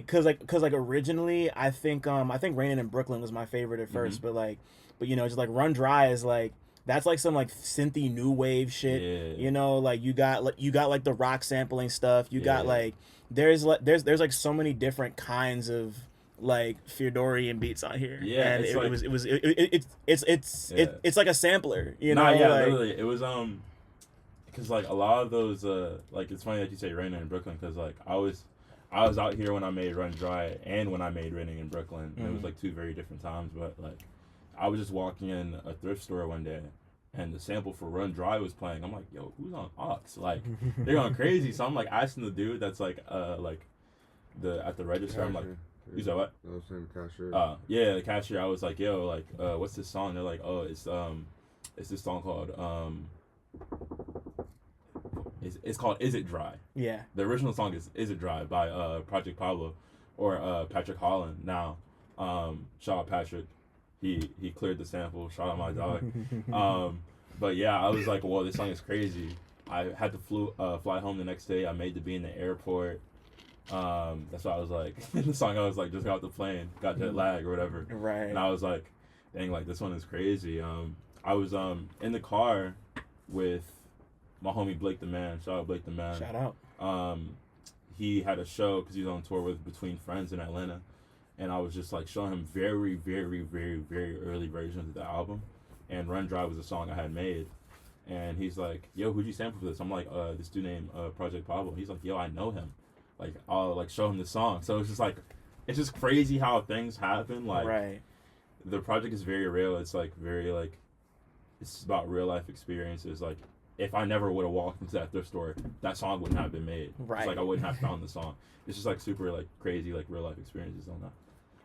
Cause originally I think Raining in Brooklyn was my favorite at first, but you know, just like Run Dry is like that's like some like synthy new wave shit. Yeah. You know, like you got like the rock sampling stuff. You got like there's like so many different kinds of like FearDorian beats on here. Yeah, and it's it's like a sampler, you know. Nah, yeah, like, literally, it was because like a lot of those like it's funny that you say Raining in Brooklyn because like I was out here when I made Run Dry and when I made Raining in Brooklyn. And it was like two very different times, but like I was just walking in a thrift store one day and the sample for Run Dry was playing. I'm like, yo, who's on aux? Like they're going crazy. So I'm like asking the dude that's like the at the register. I'm like, you said what? I was saying cashier. Yeah, the cashier. I was like, yo, like what's this song? They're like, oh, it's this song called it's called Is It Dry? Yeah. The original song is It Dry by Project Pablo or Patrick Holland. Now, shout out Patrick. He cleared the sample. Shout out my dog. But yeah, I was like, well, this song is crazy. I had to fly home the next day. I made the beat in the airport. That's why I was like, in the song I was like, just got off the plane, got jet lag or whatever. Right. And I was like, dang, like this one is crazy. I was in the car with my homie Blake the Man. Shout out Blake the Man. Shout out. He had a show because he was on tour with Between Friends in Atlanta, and I was just like showing him very, very, very, very early versions of the album, and Run Dry was a song I had made, and he's like, yo, who'd you sample for this? I'm like, this dude named Project Pablo. He's like, yo, I know him. Like, I'll like show him the song. So it's just like, it's just crazy how things happen. Like, right. The project is very real. It's like very like, it's about real life experiences. Like, if I never would have walked into that thrift store, that song wouldn't have been made. Right. It's like I wouldn't have found the song. It's just like super like crazy like real life experiences on that.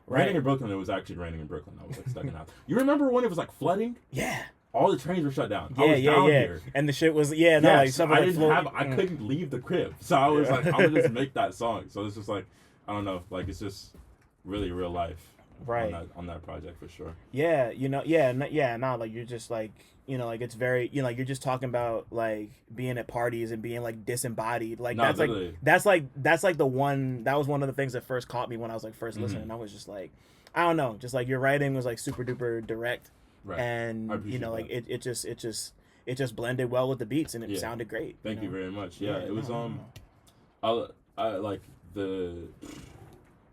Right. Raining in Brooklyn, it was actually raining in Brooklyn. I was like stuck in house. You remember when it was like flooding? Yeah. All the trains were shut down. Yeah, I was down here. And the shit was like something I like didn't have. I couldn't leave the crib, so I was like, I'm gonna just make that song. So it's just like, I don't know, like it's just really real life, right, on that project for sure. Yeah, like you're just like, like it's very, like you're just talking about like being at parties and being like disembodied, like that's the one that was one of the things that first caught me when I was like first listening. I was just like, I don't know, just like your writing was like super duper direct. Right. And like it just blended well with the beats and it sounded great. Thank you very much. Yeah, it was I like the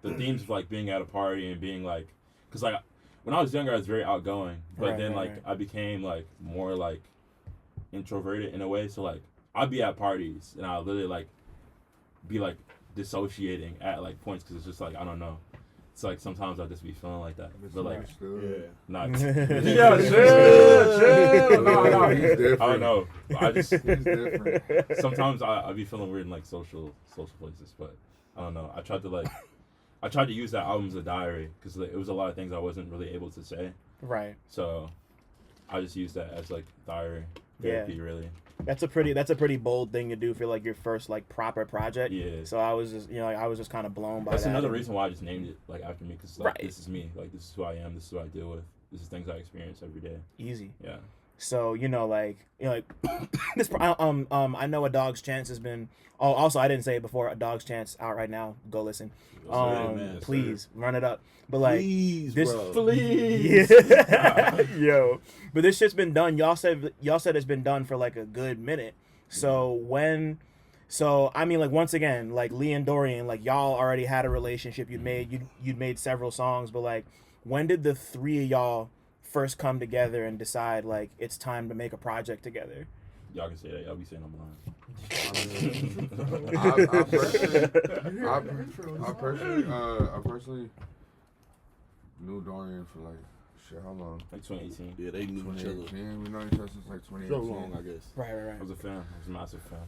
themes of like being at a party and being like, cause like when I was younger I was very outgoing, but I became like more like introverted in a way. So like I'd be at parties and I'll literally like be like dissociating at like points because it's just like I don't know. It's like sometimes I'll just be feeling like that. But like, Nah, chill. No, he's different. I don't know. I just he's different. Sometimes I be feeling weird in like social places, but I don't know. I tried to use that album as a diary because like, it was a lot of things I wasn't really able to say. Right. So I just used that as like diary therapy, really. That's a pretty bold thing to do for like your first like proper project. Yeah. So I was just I was just kind of blown by that. That's another reason why I just named it like after me because like this is me, like this is who I am, this is what I deal with, this is things I experience every day. Easy. Yeah. So this I know A Dog's Chance has been. Oh, also I didn't say it before. A Dog's Chance out right now. Go listen. Please run it up. But like please, this, bro. Please, yo. But this shit's been done. Y'all said it's been done for like a good minute. So I mean, like once again, like Lee and Dorian, like y'all already had a relationship. You'd made several songs, but like when did the three of y'all first come together and decide like it's time to make a project together? Y'all can say that. Y'all be saying I'm lying. I personally knew Dorian for like shit. How long? Like 2018. Yeah, they knew each other. We know each other since like 2018. So long, I guess. Right. I was a fan. I was a massive fan.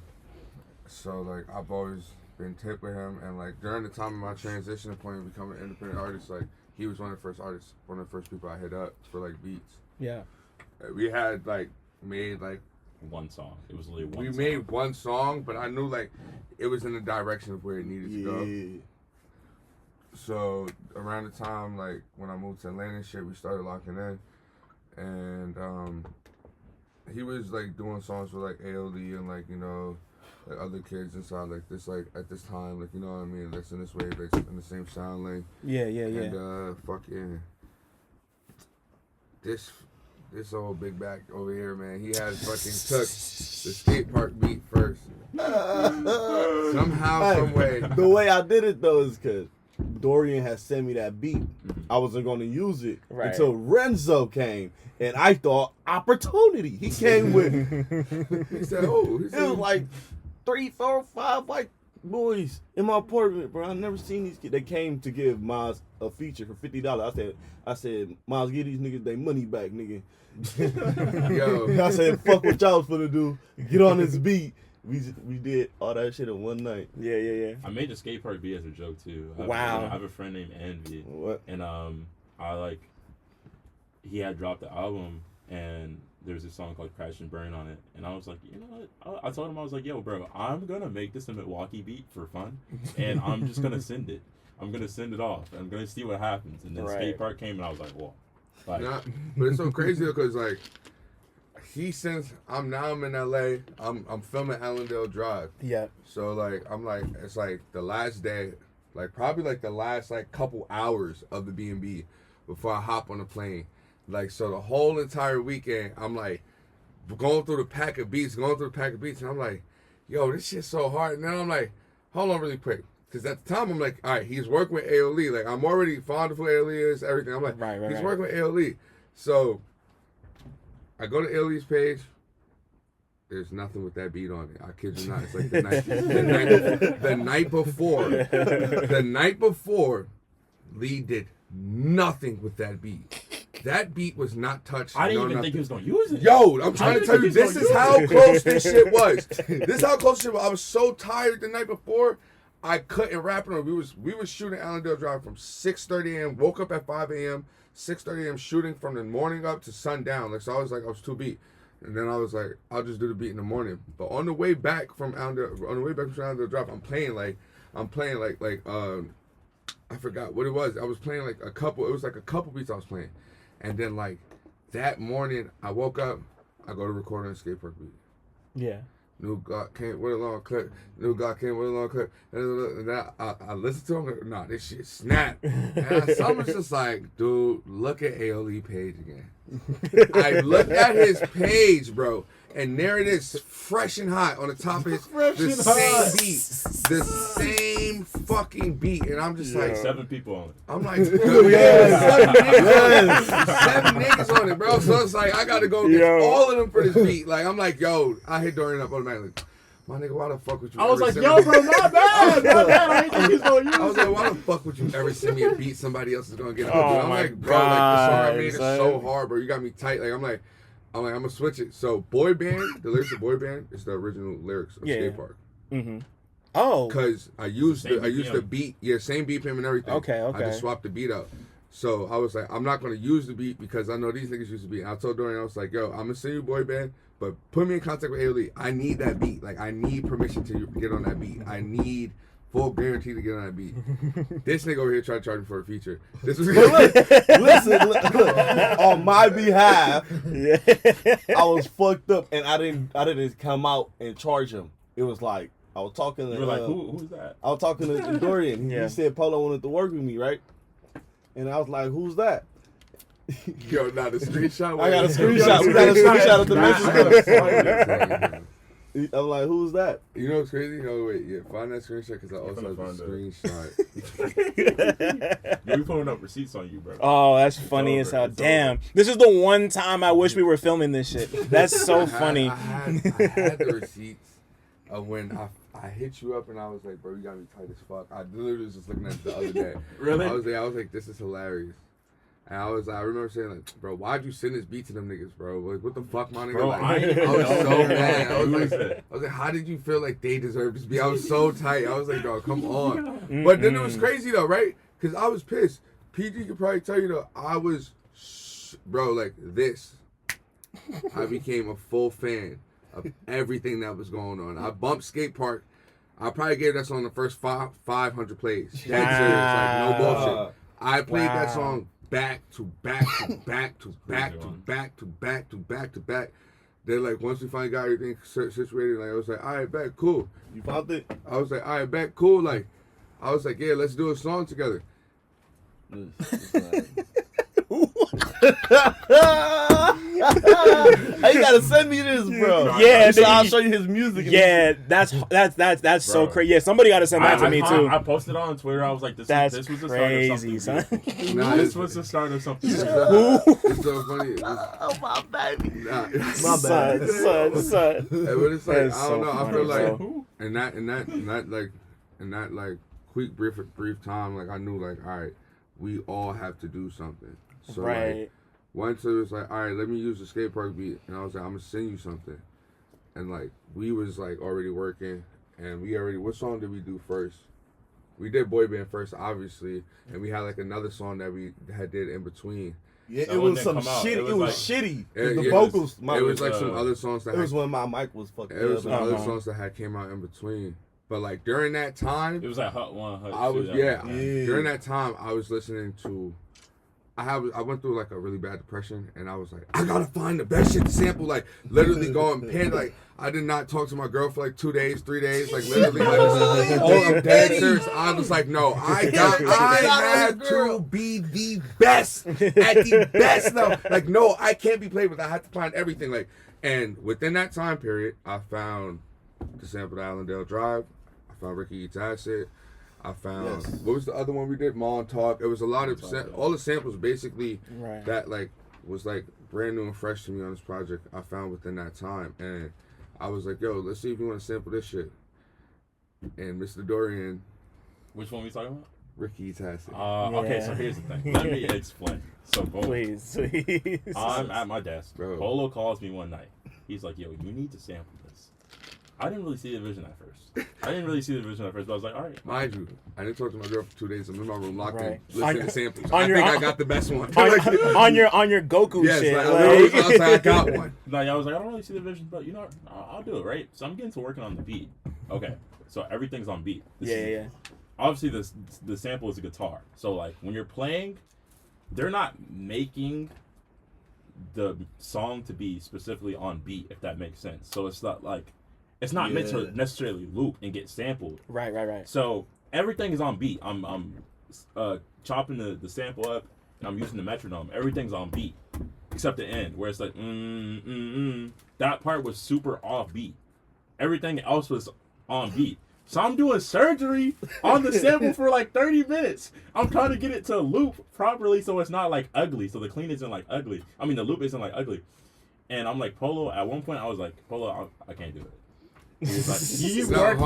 So like I've always been tipped with him, and like during the time of my transition point of becoming an independent artist, like he was one of the first artists, one of the first people I hit up for like beats. Yeah. We had like made like one song. It was literally one. We song. made one song, but I knew like it was in the direction of where it needed to go. So around the time like when I moved to Atlanta and shit, we started locking in, and he was like doing songs for like AyooLii and like like other kids inside like this like at this time like what I mean, that's in this way, like in the same sound lane. Yeah. And fucking this old big back over here, man, he had fucking took the skate park beat first. Somehow, some way. The way I did it though is because Dorian had sent me that beat, I wasn't going to use it Right. until Renzo came. And I thought, opportunity. He came with, He said, "Oh, he it said, was like 3, 4, 5 white boys in my apartment, bro. I never seen these kids. They came to give Miles a feature for $50. I said, Miles, give these niggas their money back, nigga. yo, I said, fuck what y'all was finna do. Get on this beat. We did all that shit in one night. Yeah. I made the skate park beat as a joke too. Wow. I have a friend named Envy, What? and I like he had dropped the album, and there's a song called Crash and Burn on it, and I was like, you know what? I told him, I was like, yo, bro, I'm gonna make this a Milwaukee beat for fun, and I'm just gonna send it. I'm gonna send it off. I'm gonna see what happens. And then Right. skate park came, and I was like, whoa. Like, nah, but it's so crazy though, cause like he sends. I'm in LA. I'm filming Allendale Drive. Yeah. So like it's like the last day, like probably like the last like couple hours of the B&B before I hop on the plane. Like so the whole entire weekend I'm like going through the pack of beats, and I'm like, yo, this shit's so hard. And then I'm like, hold on really quick. Cause at the time I'm like, all right, he's working with AyooLii. Like I'm already fond of who AyooLii is, everything. I'm like, Right. he's working with AyooLii. So I go to AyooLii's page. There's nothing with that beat on it. I kid you not. It's like the night before, Lee did nothing with that beat. That beat was not touched. I didn't no even nothing. think he was gonna use it. Yo, I'm trying to tell you, this is how close this shit was. I was so tired the night before, I couldn't rap it on. We was shooting Allendale Drive from 6:30 a.m. Woke up at 5 a.m. 6:30 a.m. shooting from the morning up to sundown. Like so, I was too beat. And then I was like, I'll just do the beat in the morning. But on the way back from Allendale Drive, I'm playing like I forgot what it was. I was playing like a couple beats I was playing. And then like that morning I woke up, I go to record on a skatepark beat. Yeah. New God came with a long clip. And then I listened to him. Like, nah, this shit snap. And someone's just like, dude, look at AyooLii page again. I looked at his page, bro, and there it is, fresh and hot on the top of the same fucking beat, and I'm just like, 7 people on it. I'm like, seven niggas on it, bro. So it's like I gotta go get all of them for this beat. Like I'm like, yo, I hit Dorian up automatically. My nigga, why the fuck would you? I was like, send yo, me- bro, my bad. I didn't think he's gonna use I was it. like, why the fuck would you ever send me a beat somebody else is gonna get? Oh I'm my like, bro, like the song I made is God, so son. hard, bro. You got me tight. Like I'm gonna switch it. So boy band, the lyrics of boy band is the original lyrics of Yeah. Skate Park. Mm-hmm. Oh. Cause I used Same the BPM. beat, same BPM and everything. Okay. I just swapped the beat out. So I was like, I'm not gonna use the beat because I know these niggas use the beat. And I told Dorian, I was like, yo, I'm gonna send you boy band, but put me in contact with AyooLii. I need that beat. Like I need permission to get on that beat. I need full guarantee to get on that beat. This nigga over here tried to charge me for a feature. This was Listen, on my behalf, Yeah. I was fucked up and I didn't come out and charge him. It was like I was talking to You were like, who's that? I was talking to Dorian. Yeah. He said Polo wanted to work with me, right? And I was like, who's that? yo, now the screenshot. I got a screenshot. We got a screenshot of the message. I'm like, who's that? You know what's crazy? No, wait, find that screenshot because I also have finna the find screenshot. We pulling up receipts on you, bro. Oh, that's funny as hell. Damn. This is the one time I wish we were filming this shit. That's so funny. I had the receipts of when I hit you up and I was like, bro, you got me tight as fuck. I literally was just looking at it the other day. Really? I was like, this is hilarious. And I remember saying like, bro, why'd you send this beat to them niggas, bro? Like, what the fuck, my nigga? Bro, like, I ain't I was know. so mad. I Who was is like, it? how did you feel like they deserve this beat? I was so tight. I was like, dog, come on. But then it was crazy though, right? Because I was pissed. PG could probably tell you though, I was, bro, like this. I became a full fan of everything that was going on. I bumped Skate Park. I probably gave that song the first 500 plays. That's serious, like no bullshit. I played that song back to back to back to back to back to back to back to back. Then like once we finally got everything situated, like I was like, all right, bet, cool. You found it? I was like, all right, bet, cool. Like I was like, yeah, let's do a song together. Hey, you gotta send me this, bro. Yeah, so nigga, I'll show you his music. Yeah, that's so Bro. crazy. Yeah, somebody got to send that to me too. I posted on Twitter. I was like, this was the crazy, start of something. son. Nah, This was the start of something. It's so funny. Oh my baby. Nah, son. but it's like That's I don't so know. I funny, feel like bro. in that quick brief time, like I knew like, all right, we all have to do something. So Right. like, once it was like, all right, let me use the skate park beat, and I was like, I'm gonna send you something, and like we was like already working, and what song did we do first? We did boy band first, obviously, and we had like another song that we had did in between. Yeah, That it one was didn't some come out. shitty. It It was was like- shitty. Yeah, The yeah, vocals. It was like some other songs that It was had, when my mic was fucked it was some up. other songs that had came out in between. But like during that time, It was like Hut 1, Hut 2. I was that one. during that time I was listening to. I went through like a really bad depression, and I was like, I gotta find the best shit to sample. Like literally going pen. Like I did not talk to my girl for like 2 days, 3 days. Like literally, like, I'm dead serious. I was like, no, I have to be the best at the best though. Like no, I can't be played with. I have to find everything. Like, and within that time period, I found the sample to Allendale Drive. I found Ricky Eats Acid. I found what was the other one we did? Montauk. It was a lot of all the samples basically that like was like brand new and fresh to me on this project. I found within that time, and I was like, "Yo, let's see if you want to sample this shit." And Mr. Dorian, Which one we talking about? Ricky Eats Acid. Okay, so here's the thing. Let me explain. So boom. Please. I'm at my desk. Bro. Polo calls me one night. He's like, yo, you need to sample this. I didn't really see the vision at first. But I was like, all right. Mind you, I didn't talk to my girl for 2 days. I'm in my room locked Right. in, listening to samples. on I your- think I got the best one. on your Goku yes, shit. like, like- I was like, I got one. No, I was like, I don't really see the vision, but you know, I'll do it, right? So I'm getting to working on the beat. Okay, so everything's on beat. yeah. Obviously, the sample is a guitar. So like when you're playing, they're not making the song to be specifically on beat, if that makes sense. So it's not like it's not meant to necessarily loop and get sampled. Right. So everything is on beat. I'm chopping the sample up and I'm using the metronome. Everything's on beat except the end where it's like that part was super off beat. Everything else was on beat. So I'm doing surgery on the sample for like 30 minutes. I'm trying to get it to loop properly so it's not like ugly. So the clean isn't like ugly. I mean the loop isn't like ugly. And I'm like, Polo, at one point I was like, Polo, I can't do it. He was like, he worked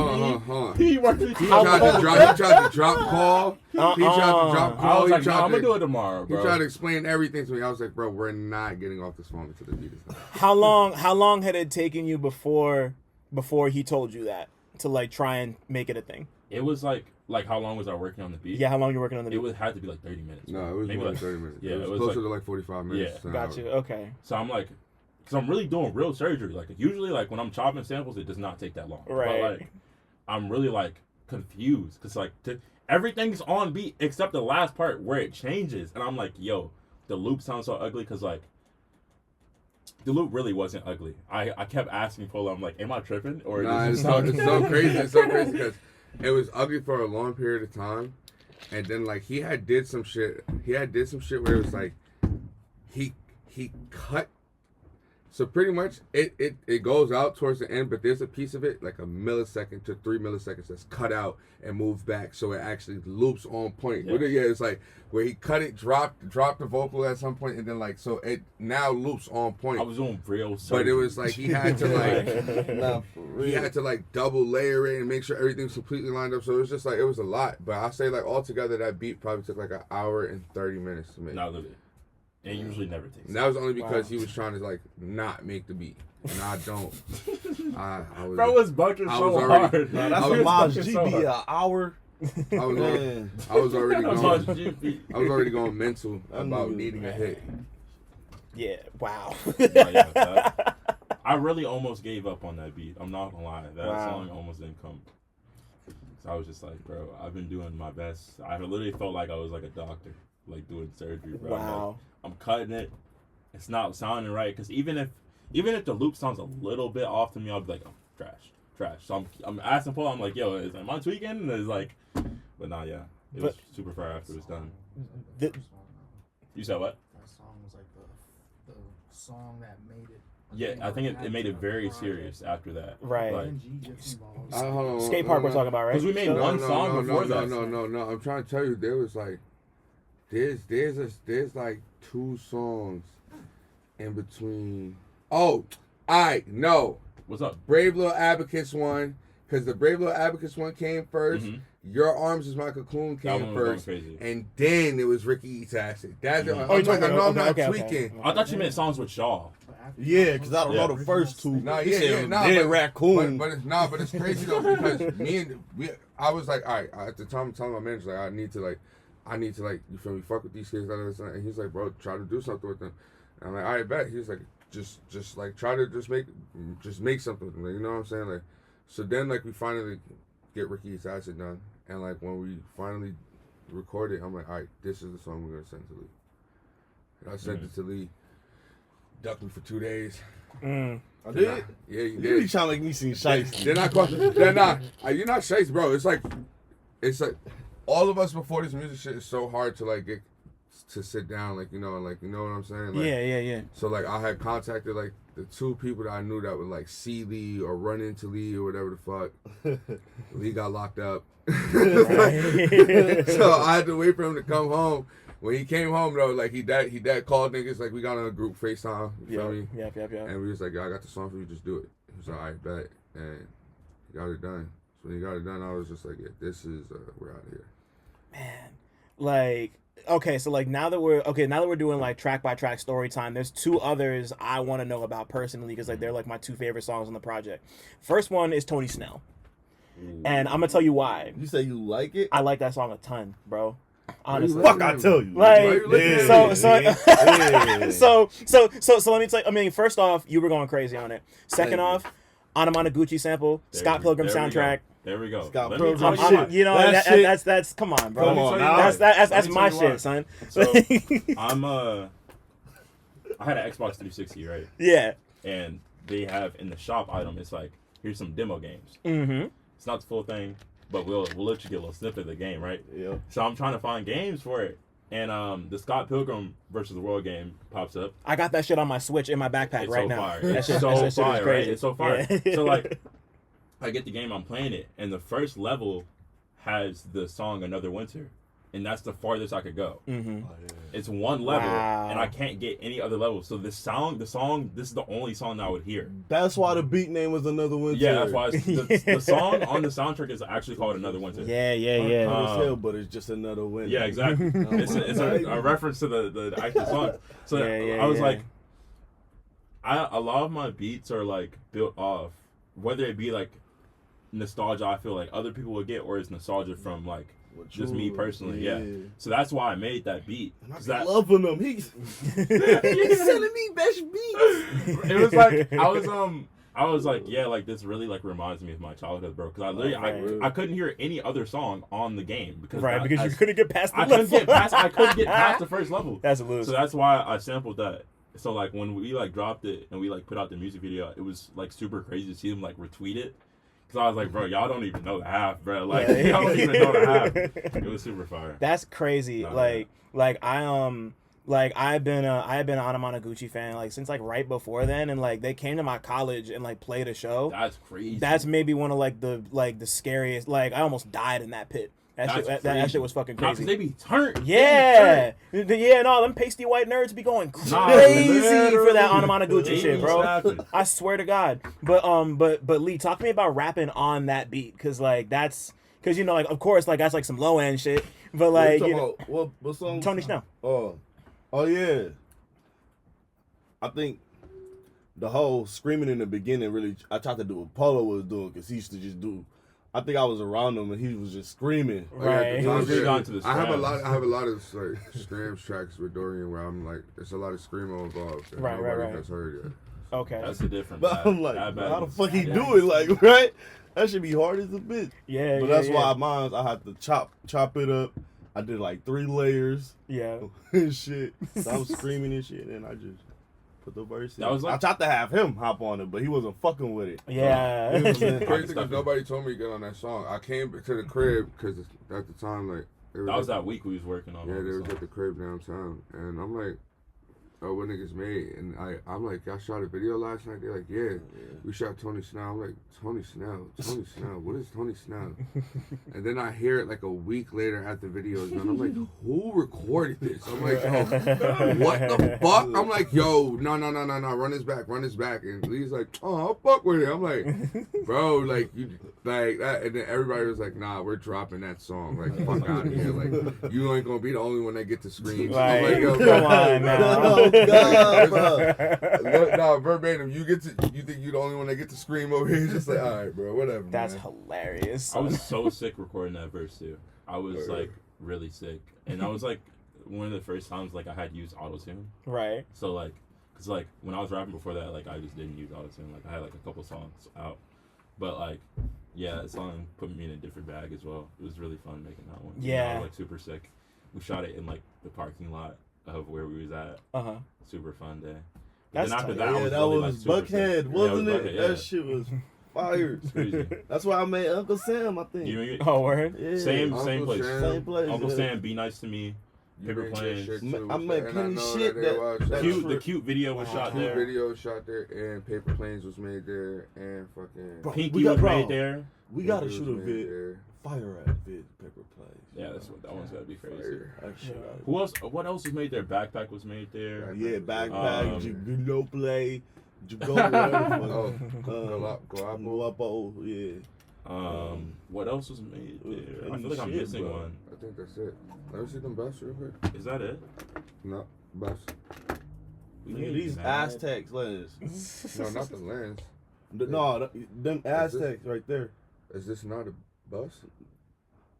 me. He worked me. He tried to drop call. He tried to drop I call. was like, I'm I'm gonna do it tomorrow, He bro. tried to explain everything to me. I was like, bro, we're not getting off this phone until the beat is done. How long had it taken you before he told you that to like try and make it a thing? It was like how long was I working on the beat? Yeah, how long you working on the beat? It had to be like 30 minutes. No, it was Maybe more than like 30 minutes. Yeah, it was closer like, to like 45 minutes. Yeah. Got you. Okay. So I'm like, because I'm really doing real surgery. Like usually, like when I'm chopping samples, it does not take that long. Right. But like, I'm really like confused because like everything's on beat except the last part where it changes, and I'm like, yo, the loop sounds so ugly because like the loop really wasn't ugly. I kept asking Polo, I'm like, am I tripping or Nah, does it's it sound so crazy. It's so crazy because it was ugly for a long period of time, and then like he did some shit where it was like he cut. So pretty much it goes out towards the end, but there's a piece of it like a millisecond to 3 milliseconds that's cut out and moved back, so it actually loops on point. Yeah. Yeah, it's like where he cut it, dropped the vocal at some point, and then like so it now loops on point. I was doing real surgery. But it was like he had to like Nah, for real. he had to like double layer it and make sure everything's completely lined up. So it was just like it was a lot. But I say like altogether that beat probably took like an hour and 30 minutes to make. No, it usually never takes. And that was only because he was trying to like not make the beat, and I don't. I was. Bro was bucking I so was already- hard. Nah, that's I a was Maj bucking GB so hard. an hour. I was already, Man. I was already Maj going. GB. I was already going mental I about knew. needing a hit. Yeah. Wow. I really almost gave up on that beat. I'm not gonna lie. That Wow. song almost didn't come. So I was just like, bro, I've been doing my best. I literally felt like I was like a doctor, like doing surgery, bro. Wow. I'm cutting it. It's not sounding right because even if the loop sounds a little bit off to me, I'll be like, oh, trash. So I'm asking Paul. I'm like, yo, am I tweaking? And it's like, but nah, yeah, it was super far after it was done. The- You said what? That song was like the song that made it Yeah, I think it made it very serious after that. Right. Like, Hold on, Skate park we're talking about, right? because we made one song before that. No. I'm trying to tell you, there was like, there's like 2 songs in between. Oh, I know. What's up? Brave Little Abacus one, because the Brave Little Abacus one came 1st. Your Arms Is My Cocoon came first, and then it was Ricky Eats Acid. That's Oh, you're talking about- I'm not okay. tweaking. I thought you meant songs with Shaw. Yeah, because I don't know the first 2. Nah, He said, nah, Dead but- Raccoon. But it's crazy though, because I was like, all right, at the time, I'm telling my manager, like, I need to like, you feel me, fuck with these kids, and he's like, bro, try to do something with them. And I'm like, all right, bet. He's like, just like try to just make something with them, you know what I'm saying? Like, so then like we finally get Ricky Eats Acid done, and like when we finally record it, I'm like, all right, this is the song we're gonna send to Lee. And I sent it to Lee. Ducked me for 2 days. I did? Yeah, you You did. be trying to make me seem shiesty. They're not. You're not shakes, bro. It's like all of us before this music shit is so hard to like get to sit down, like you know what I'm saying? Like, Yeah. So like I had contacted like the 2 people that I knew that would like see Lee or run into Lee or whatever the fuck. Lee got locked up, so I had to wait for him to come home. When he came home though, like he dad called niggas, like we got on a group FaceTime, you feel me? Yep. And we was like, yo, I got the song for you, just do it. He was like, all right, bet. And he got it done. So when he got it done, I was just like, yeah, this is, we're out of here. Man, like, okay, so like now that we're doing like track by track story time, there's 2 others I want to know about personally because like they're like my 2 favorite songs on the project. First one is Tony Snell, and I'm gonna tell you why. You say you like it? I like that song a ton, bro. Honestly, Fuck, I tell you. like Yeah. so let me tell you. I mean, first off, you were going crazy on it. Second off, Anamanaguchi sample, Scott Pilgrim soundtrack. There we go. Scott Let me Pilgrim tell you shit. why. You know, That shit- that's come on, bro. Come on, that's Let me my tell you why. shit, son. So I'm I had an Xbox 360, right? Yeah. And they have in the shop item, it's like, here's some demo games. Mm-hmm. It's not the full thing, but we'll let you get a little snippet of the game, right? Yeah. So I'm trying to find games for it. And the Scott Pilgrim versus the World game pops up. I got that shit on my Switch in my backpack It's right so now. fire. That It's shit- so that shit is fire, right? crazy. It's so fire. Yeah. So like, I get the game, I'm playing it, and the first level has the song "Another Winter," and that's the farthest I could go. Mm-hmm. It's one level, Wow. and I can't get any other level. So the song, this is the only song I would hear. That's why the beat name was Another Winter. Yeah, that's why the song on the soundtrack is actually called "Another Winter." Yeah. Hard as hell, but it's just another winter. Yeah, exactly. It's a reference to the actual song. So I was like, a lot of my beats are like built off, whether it be like nostalgia I feel like other people would get, or it's nostalgia from like just me personally. Yeah. So that's why I made that beat. And I be That, loving them. He's sending me best beats. it was like I was like, yeah, like this really like reminds me of my childhood, bro. Because I literally I couldn't hear any other song on the game because you couldn't get past the I level. couldn't get past the first level. That's a loser. So that's why I sampled that. So like when we like dropped it and we like put out the music video, it was like super crazy to see them like retweet it. Cause I was like, bro, y'all don't even know the half, bro. Like y'all don't even know the half. It was super fire. That's crazy. Nah, like I've been an Anamanaguchi fan like since like right before then, and like they came to my college and like played a show. That's crazy. That's maybe one of like the scariest. Like I almost died in that pit. That shit was fucking Nah, 'cause crazy. they be turned. Yeah, no, them pasty white nerds be going crazy for that Anamanaguchi shit, bro. Exactly. I swear to God. But Lee, talk to me about rapping on that beat, cause like cause you know like of course like that's like some low end shit, but like you know, what song? Tony Snell. Oh yeah. I think the whole screaming in the beginning really. I tried to do what Polo was doing because he used to just do. I think I was around him and he was just screaming. Right. I have a lot of like screams tracks with Dorian where I'm like, there's a lot of screamo involved. That nobody has heard yet. Okay. That's the difference. But I'm like, how the fuck he do it? Like, right? That should be hard as a bitch. Yeah. But that's why mine, I had to chop it up. I did like 3 layers. Yeah. And shit. So I'm screaming and shit, and I just put the verse in. That was like- I tried to have him hop on it, but he wasn't fucking with it. Yeah. It's crazy because nobody told me to get on that song. I came to the crib because at the time, like, That was that week we was working on. Yeah, they was at the crib downtown, and I'm like, what niggas made, and I'm like, y'all shot a video last night? They're like, yeah, we shot Tony Snell. I'm like, Tony Snell, what is Tony Snell? And then I hear it like a week later after the video is done. I'm like, who recorded this? I'm like, oh, what the fuck? I'm like, yo, no, run this back. And Lee's like, oh, I'll fuck with it. I'm like, bro, like you, like that. And then everybody was like, nah, we're dropping that song. Like, fuck out of here. Like, you ain't gonna be the only one that get to scream. Like, I'm like, yo, come on, man. God, bro. No, verbatim. You think you the only one that get to scream over here? Just like, all right, bro, whatever. That's man. hilarious. I was so sick recording that verse too. I was like really sick, and I was like one of the first times like I had used autotune. Right. So like, cause like when I was rapping before that, like I just didn't use autotune. Like I had like a couple songs out, but like yeah, that song put me in a different bag as well. It was really fun making that one. Yeah. I was like super sick. We shot it in like the parking lot of where we was at. Super fun day. But That's then after tight. that, I Yeah, was that really, was like, super Buckhead, sick. wasn't Yeah, it? Buckhead, yeah. That shit was fire. It's crazy. That's why I made Uncle Sam, I think. You Oh, word. Yeah. same Uncle place. Sam. Same place. Uncle yeah. Sam, Be Nice to Me. You Paper made your Planes. shit too, I made and plenty know shit they that- was that shot Cute, there. the cute video was shot Cute there. video shot there, and Paper Planes was made there, and fucking Bro, Pinky we got- was bro. made there. We gotta Pinky shoot was a made vid, there. fire ass vid, Paper Plays. Yeah, that one's gotta be crazy. Fire. That shit out. Who else? What else was made there? Backpack was made there. Yeah, backpack, Um, Jugulo play, Jugo, whatever. Oh, go up. Guapo, yeah. What else was made there? I feel like I'm Shit, missing bro. one. I think that's it. Let me see them busts real quick. Is that it? No, busts. We Nigga, made these mad- Aztecs lens. No, not the lens. No, them Aztecs right there. Is this not a bust?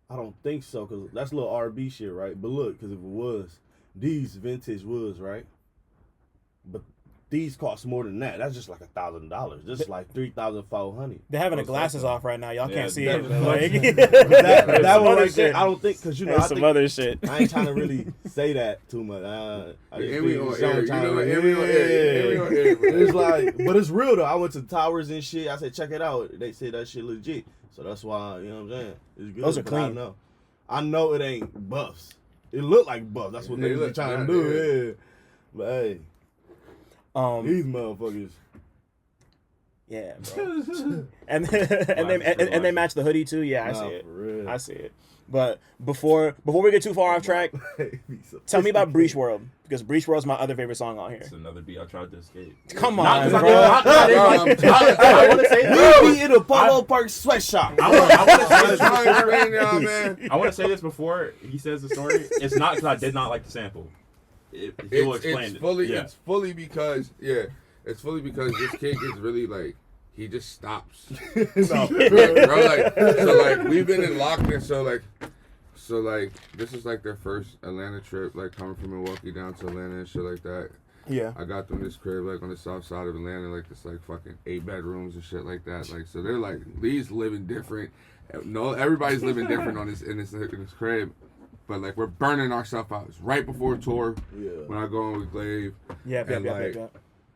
I don't think so, cause that's a little RB shit, right? But look, cause if it was, these vintage woods, right? But these cost more than that. That's just like $1,000. Just like $3,400. They're having the What's glasses that? off right now. Y'all Yeah, can't see that- it. But like, That some one other right there, shit. I don't think, cause you know, There's I some think, other shit. I ain't trying to really say that too much. I just And we think on it's air, you trying know, to- and we on air, and we on air, bro. It's like, but it's real though. I went to towers and shit. I said, check it out. They said that shit legit. So that's why, you know what I'm saying? It's good. Those are but clean. I know it ain't buffs. It look like buffs. That's what They niggas be look trying bad, to do. Yeah. But hey, these motherfuckers. Yeah, bro. and they match the hoodie too. Yeah, I Nah, see it. for real. I see it. But before we get too far off track, tell me about Breach World, because Breach World's my other favorite song on here. It's another beat I tried to escape. Come Not on, 'cause bro. I want to say this. We be in a Polo Perks sweatshop. I want to say Trying to this explain before. y'all, man. I want to say this before he says the story. It's not because I did not like the sample. He will explain it. It's fully because this kid is really like he just stops. No. Bro, like so like we've been in lockdown, so like this is like their first Atlanta trip, like coming from Milwaukee down to Atlanta and shit like that. Yeah. I got them this crib like on the south side of Atlanta, like this like fucking 8 bedrooms and shit like that. Like so they're like Lee's living different. No, everybody's living different on this in this crib. But like we're burning ourselves out. It's right before tour. Yeah. When I go on with Glaive. Yeah,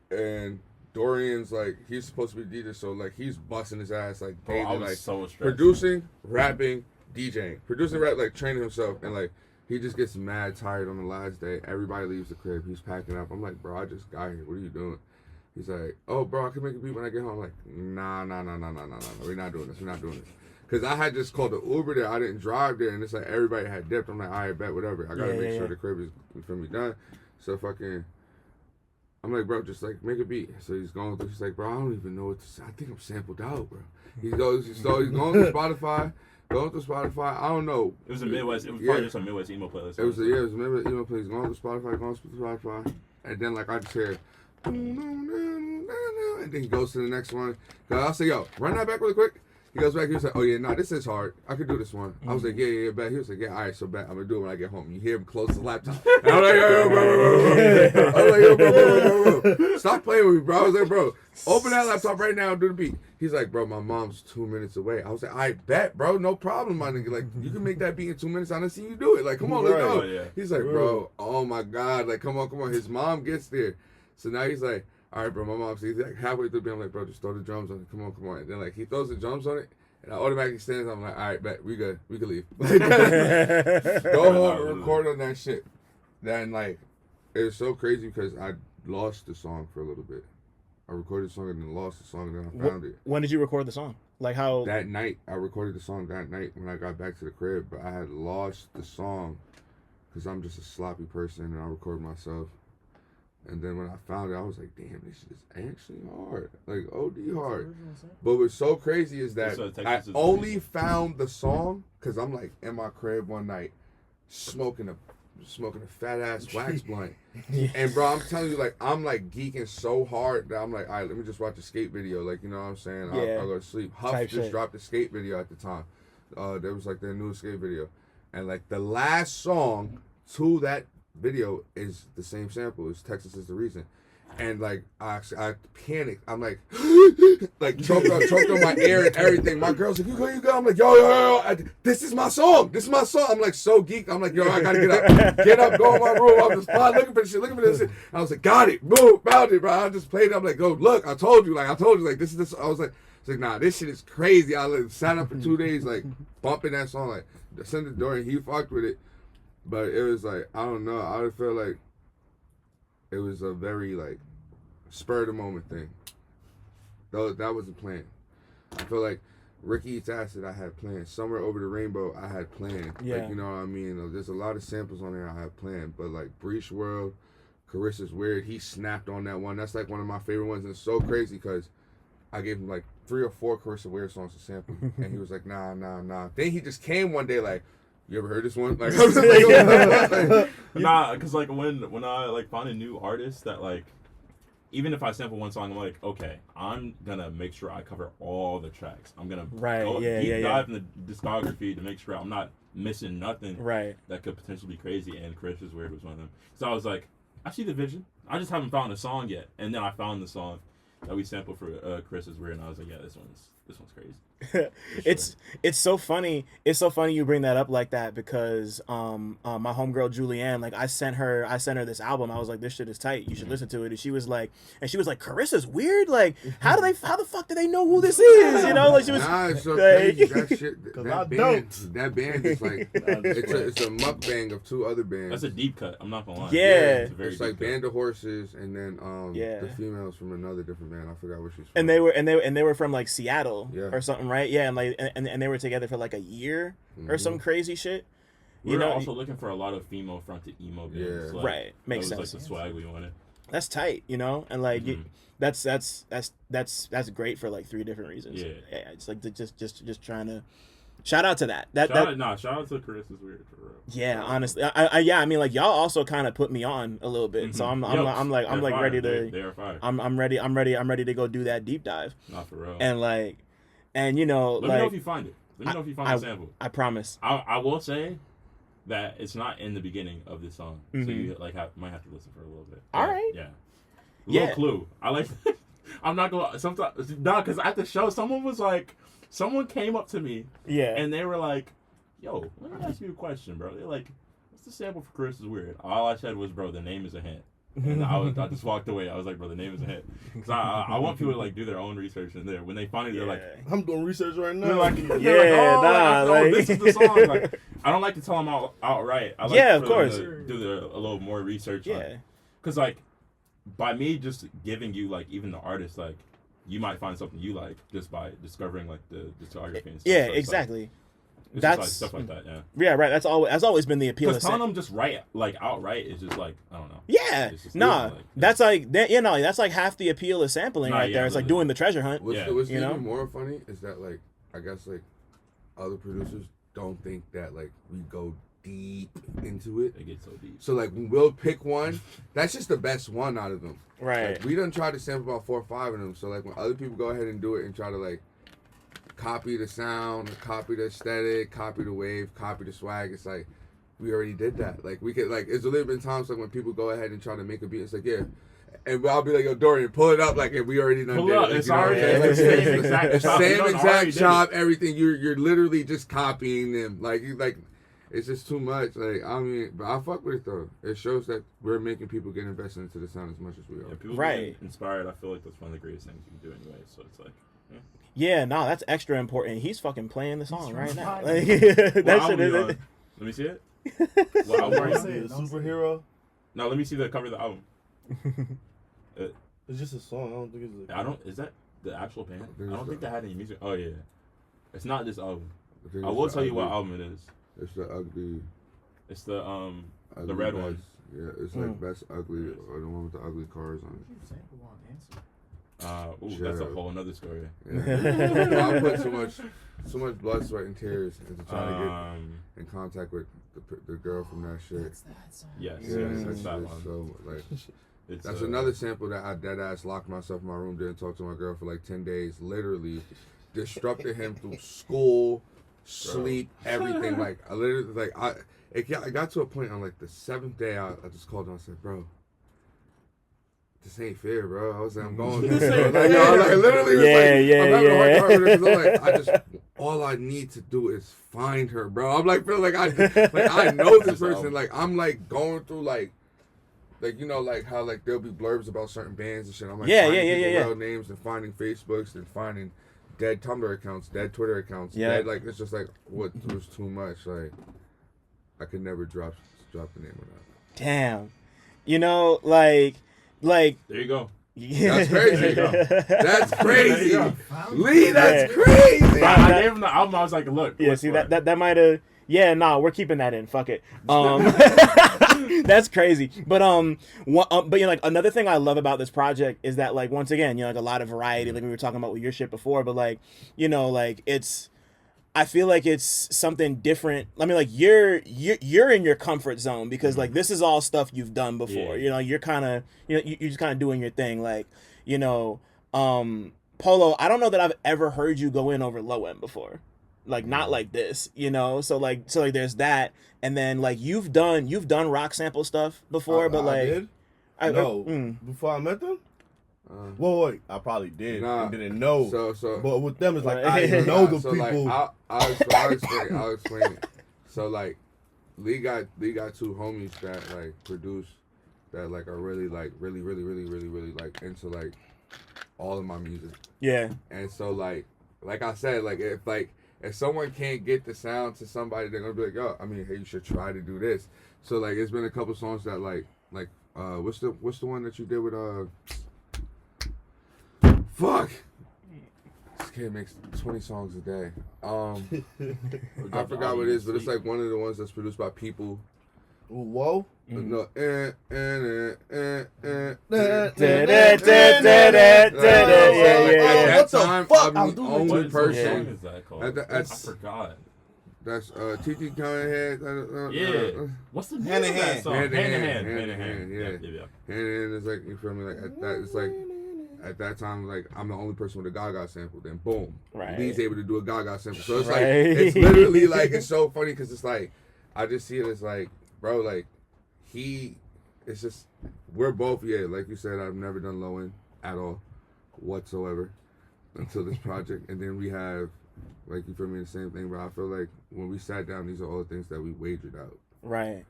And Dorian's like he's supposed to be DJ, so like he's busting his ass like Bro, I daily, was like so stressed. producing, rapping, DJing, producing, rap, like training himself, and like he just gets mad tired on the last day. Everybody leaves the crib. He's packing up. I'm like, bro, I just got here. What are you doing? He's like, oh, bro, I can make a beat when I get home. I'm like, nah. We're not doing this. Cause I had just called the Uber there. I didn't drive there, and it's like everybody had dipped. I'm like, all right, bet, whatever. I gotta make sure the crib is for me done. So fucking. I'm like, bro, just like make a beat. So he's going through. He's like, bro, I don't even know what to say. I think I'm sampled out, bro. He's going through Spotify. I don't know. It was a Midwest. It was probably just a Midwest emo playlist. It was remember the email plays going to Spotify, and then like I just hear, and then he goes to the next one. Cause I'll say, yo, run that back really quick. He goes back. He was like, oh yeah, nah, this is hard. I could do this one. I was like, yeah, bet. He was like, yeah, all right, so bet. I'm gonna do it when I get home. You hear him close the laptop. And I'm like, yo, bro. I'm like, yo, bro. Stop playing with me, bro. I was like, bro, open that laptop right now and do the beat. He's like, bro, my mom's 2 minutes away. I was like, I bet, bro, no problem, my nigga. Like, you can make that beat in 2 minutes. I done seen you do it. Like, come on, let's go. Yeah. He's like, bro, oh my God. Like, come on. His mom gets there. So now he's like, all right, bro, my mom's he's like halfway through the beat. I'm like, bro, just throw the drums on it. Come on. And then, like, he throws the drums on it. And I automatically stands. I'm like, all right, bet, we good. We can leave. Go home and record on that shit. Then, like, it's so crazy because I lost the song for a little bit. I recorded the song and then lost the song and then I found it. When did you record the song? Like how? That night, I recorded the song that night when I got back to the crib, but I had lost the song because I'm just a sloppy person and I record myself. And then when I found it, I was like, damn, this is actually hard. Like, OD hard. But what's so crazy is that I only found the song because I'm like in my crib one night smoking a fat ass wax blunt. And bro, I'm telling you, like, I'm like geeking so hard that I'm like, all right, let me just watch a skate video. Like, you know what I'm saying? I'll go to sleep. Huff Type just shit. dropped a skate video at the time. There was like their new skate video. And like the last song to that video is the same sample. It's Texas Is the Reason. And like I panicked. I'm like like choked on my ear and everything. My girl's like, you go. I'm like, yo, this is my song. I'm like so geeked. I'm like, yo, I gotta get up, go in my room. I'm just looking for this shit. I was like, got it, boom, found it, bro. I just played it. I'm like, go look, I told you, like this is this. I was like, it's like, nah, this shit is crazy. I like, sat up for 2 days, like bumping that song, like FearDorian, he fucked with it. But it was like, I don't know. I feel like it was a very like spur of the moment thing. Though that wasn't planned. I feel like Ricky Eats Acid I had planned. Somewhere Over the Rainbow I had planned. Yeah. Like, you know what I mean? There's a lot of samples on there I had planned. But like Breach World, Carissa's Weird, he snapped on that one. That's like one of my favorite ones. And it's so crazy because I gave him like 3 or 4 Carissa Weird songs to sample. And he was like, nah. Then he just came one day like, you ever heard this one? Like, nah, because like when I like find a new artist that like, even if I sample one song, I'm like, okay, I'm gonna make sure I cover all the tracks. I'm gonna deep dive in the discography to make sure I'm not missing nothing that could potentially be crazy. And Carissa's Weird was one of them. So I was like, I see the vision. I just haven't found a song yet. And then I found the song that we sampled for Carissa's Weird, and I was like, yeah, this one's crazy. It's so funny. It's so funny you bring that up like that because my homegirl Julianne, like I sent her this album. I was like, this shit is tight. You should listen to it. And she was like, Carissa's Weird. Like, how the fuck do they know who this is? You know, like she was. Nah, it's so like, crazy. That shit. That band is like it's a mukbang of 2 other bands. That's a deep cut. I'm not gonna lie. Yeah. It's like Band of Horses and then the females from another different band. I forgot where she's from. And they were from like Seattle or something, right? Yeah, and like and they were together for like a year or some crazy shit. We're also looking for a lot of female fronted emo bands. Yeah. Like, right. Makes that sense. was like the swag we wanted. That's tight, you know, and like that's great for like 3 different reasons. Yeah. It's like just trying to shout out to that. Shout out to Carissa's Weird for real. Yeah, honestly, I mean, like y'all also kind of put me on a little bit, so I'm ready to. They are fire. I'm ready to go do that deep dive. Not for real. And like, and you know, let me know if you find it. Let me know if you find the sample. I promise. I will say that it's not in the beginning of this song, so you like might have to listen for a little bit. All right. Yeah. Little clue. I like. I'm not gonna. Sometimes because at the show, someone came up to me. Yeah. And they were like, "Yo, let me ask you a question, bro." They're like, "What's the sample for Carissa's Weird?" All I said was, "Bro, the name is a hint." And I just walked away. I was like, bro, the name is a hit. Because I want people to like do their own research in there. When they find it, they're like, I'm doing research right now. They're like, this is the song. Like, I don't like to tell them outright. I like of course. To do a little more research. Yeah. Because like, by me just giving you like even the artist, like you might find something you like just by discovering like the discography and stuff. Yeah, so exactly. It's That's just, like, stuff like that, yeah. Yeah, right. That's always been the appeal. Because telling them just outright is just like, I don't know. Yeah, that's like that's like half the appeal of sampling right there. It's like doing the treasure hunt. What's even more funny is that like I guess like other producers don't think that like we go deep into it. They get so deep. So like we'll pick one. That's just the best one out of them. Right. Like, we done tried to sample about 4 or 5 of them. So like when other people go ahead and do it and try to like copy the sound, copy the aesthetic, copy the wave, copy the swag, it's like we already did that. Like we could like it's a little bit times like when people go ahead and try to make a beat, it's like and I'll be like, yo, Dorian, pull it up, like, and we already done pull did up. it. Like, it's already the same exact chop, everything. You're literally just copying them. Like it's just too much. Like I mean, but I fuck with it though. It shows that we're making people get invested into the sound as much as we are. Yeah, people get inspired. I feel like that's one of the greatest things you can do anyway. So it's like. Yeah, no, that's extra important. He's fucking playing the song right now. Like, Let me see it. What album are you saying? Superhero? No, let me see the cover of the album. It's just a song. I don't think it's. Is that the actual band? I don't think the- they had any music. Oh yeah, it's not this album. think I it's will the tell you what ugly- album it is. It's the ugly. It's the ugly red best. one. Yeah, it's like best ugly or the one with the ugly cars on it. Sample on answer. That's a Shut up. whole another story. Yeah. I put so much blood, sweat, and tears into trying to get in contact with the girl from that shit. That's that song. Yes, Yeah, yes, that it's that shit one. is so like. It's, That's another sample that I dead ass locked myself in my room, didn't talk to my girl for like 10 days. Literally disrupted him through school, sleep, everything. Like I literally it got to a point on like the 7th day I just called him and said, bro, this ain't fair, bro. I was like, I'm going through this. Like, yo, like literally was I'm having a hard time with it 'cause I'm like, all I need to do is find her, bro. I'm like feel like I know this person. Like I'm like going through like you know, like how like there'll be blurbs about certain bands and shit. I'm like finding real names and finding Facebooks and finding dead Tumblr accounts, dead Twitter accounts. Dead, like it's just like what was too much. Like I could never drop the name of that. Damn. You know, like there you go. Yeah. That's crazy. That's crazy. Lee, that's Yeah. crazy. I gave him the album. I was like, look. Yeah, look see for it. that might have. Yeah, nah, we're keeping that in. Fuck it. That's crazy. But but you know, like another thing I love about this project is that like once again, you know, like a lot of variety. Like we were talking about with your shit before, but like you know, like I feel like it's something different. I mean, like you're in your comfort zone because like this is all stuff you've done before. Yeah. You know, you're kind of you're just kind of doing your thing. Like you know, Polo. I don't know that I've ever heard you go in over low end before. Like not like this, you know. So like there's that, and then like you've done rock sample stuff before, but like I did? No, before I met them. Wait, I probably did and didn't know. So but with them, it's like I know the so people. Like, I'll explain it. So like, Lee got two homies that like produce that like are really like really like into like all of my music. Yeah. And so like I said, like if someone can't get the sound to somebody, they're gonna be like, oh, I mean, hey, you should try to do this. So like, it's been a couple songs that like what's the one that you did with fuck. This kid makes 20 songs a day. I forgot what it is, but it's like one of the ones that's produced by people. Whoa. No, Yeah, At that time, fuck? I'm the only What song person. is that called? I forgot. That's TT Cunningham. Yeah. What's the name Hand of in that hand. song? Hand in hand. Yeah. And it's like, you feel me? Like at that, it's like at that time, like I'm the only person with a Gaga sample. Then boom, Right. Lee's able to do a Gaga sample. So it's Right. like it's literally like it's so funny because it's like I just see it as like, bro, like it's just we're both like you said. I've never done low end at all whatsoever until this project, and then we have. Like, you feel me, the same thing, but I feel like when we sat down, these are all the things that we wagered out. Right.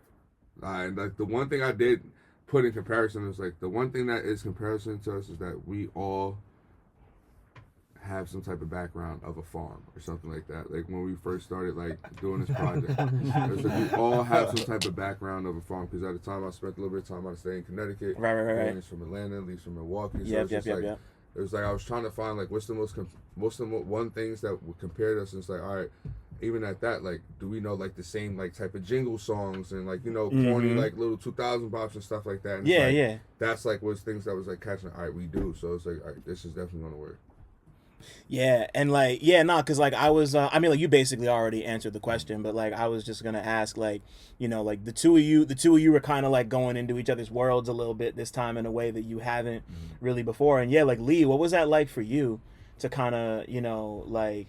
And, like, the one thing I did put in comparison is, like, the one thing that is comparison to us is that we all have some type of background of a farm or something like that. Like, when we first started, like, doing this project, it was like we all have some type of background of a farm, because at the time I spent a little bit of time out of staying in Connecticut. Right. Lee's from Atlanta, Lee's from Milwaukee. So Yep. it was like I was trying to find like what's the one things that would compare us, and it's like, all right, even at that, like, do we know like the same like type of jingle songs and like, you know, corny like little 2000 bops and stuff like that. And it's like, that's like was things that was like catching. All right, we do. So it's like, all right, this is definitely gonna work. Yeah, and like, cause like I was, I mean, like you basically already answered the question, but like I was just gonna ask, like, you know, like the two of you were kind of like going into each other's worlds a little bit this time in a way that you haven't really before, and like Lee, what was that like for you to kind of, you know, like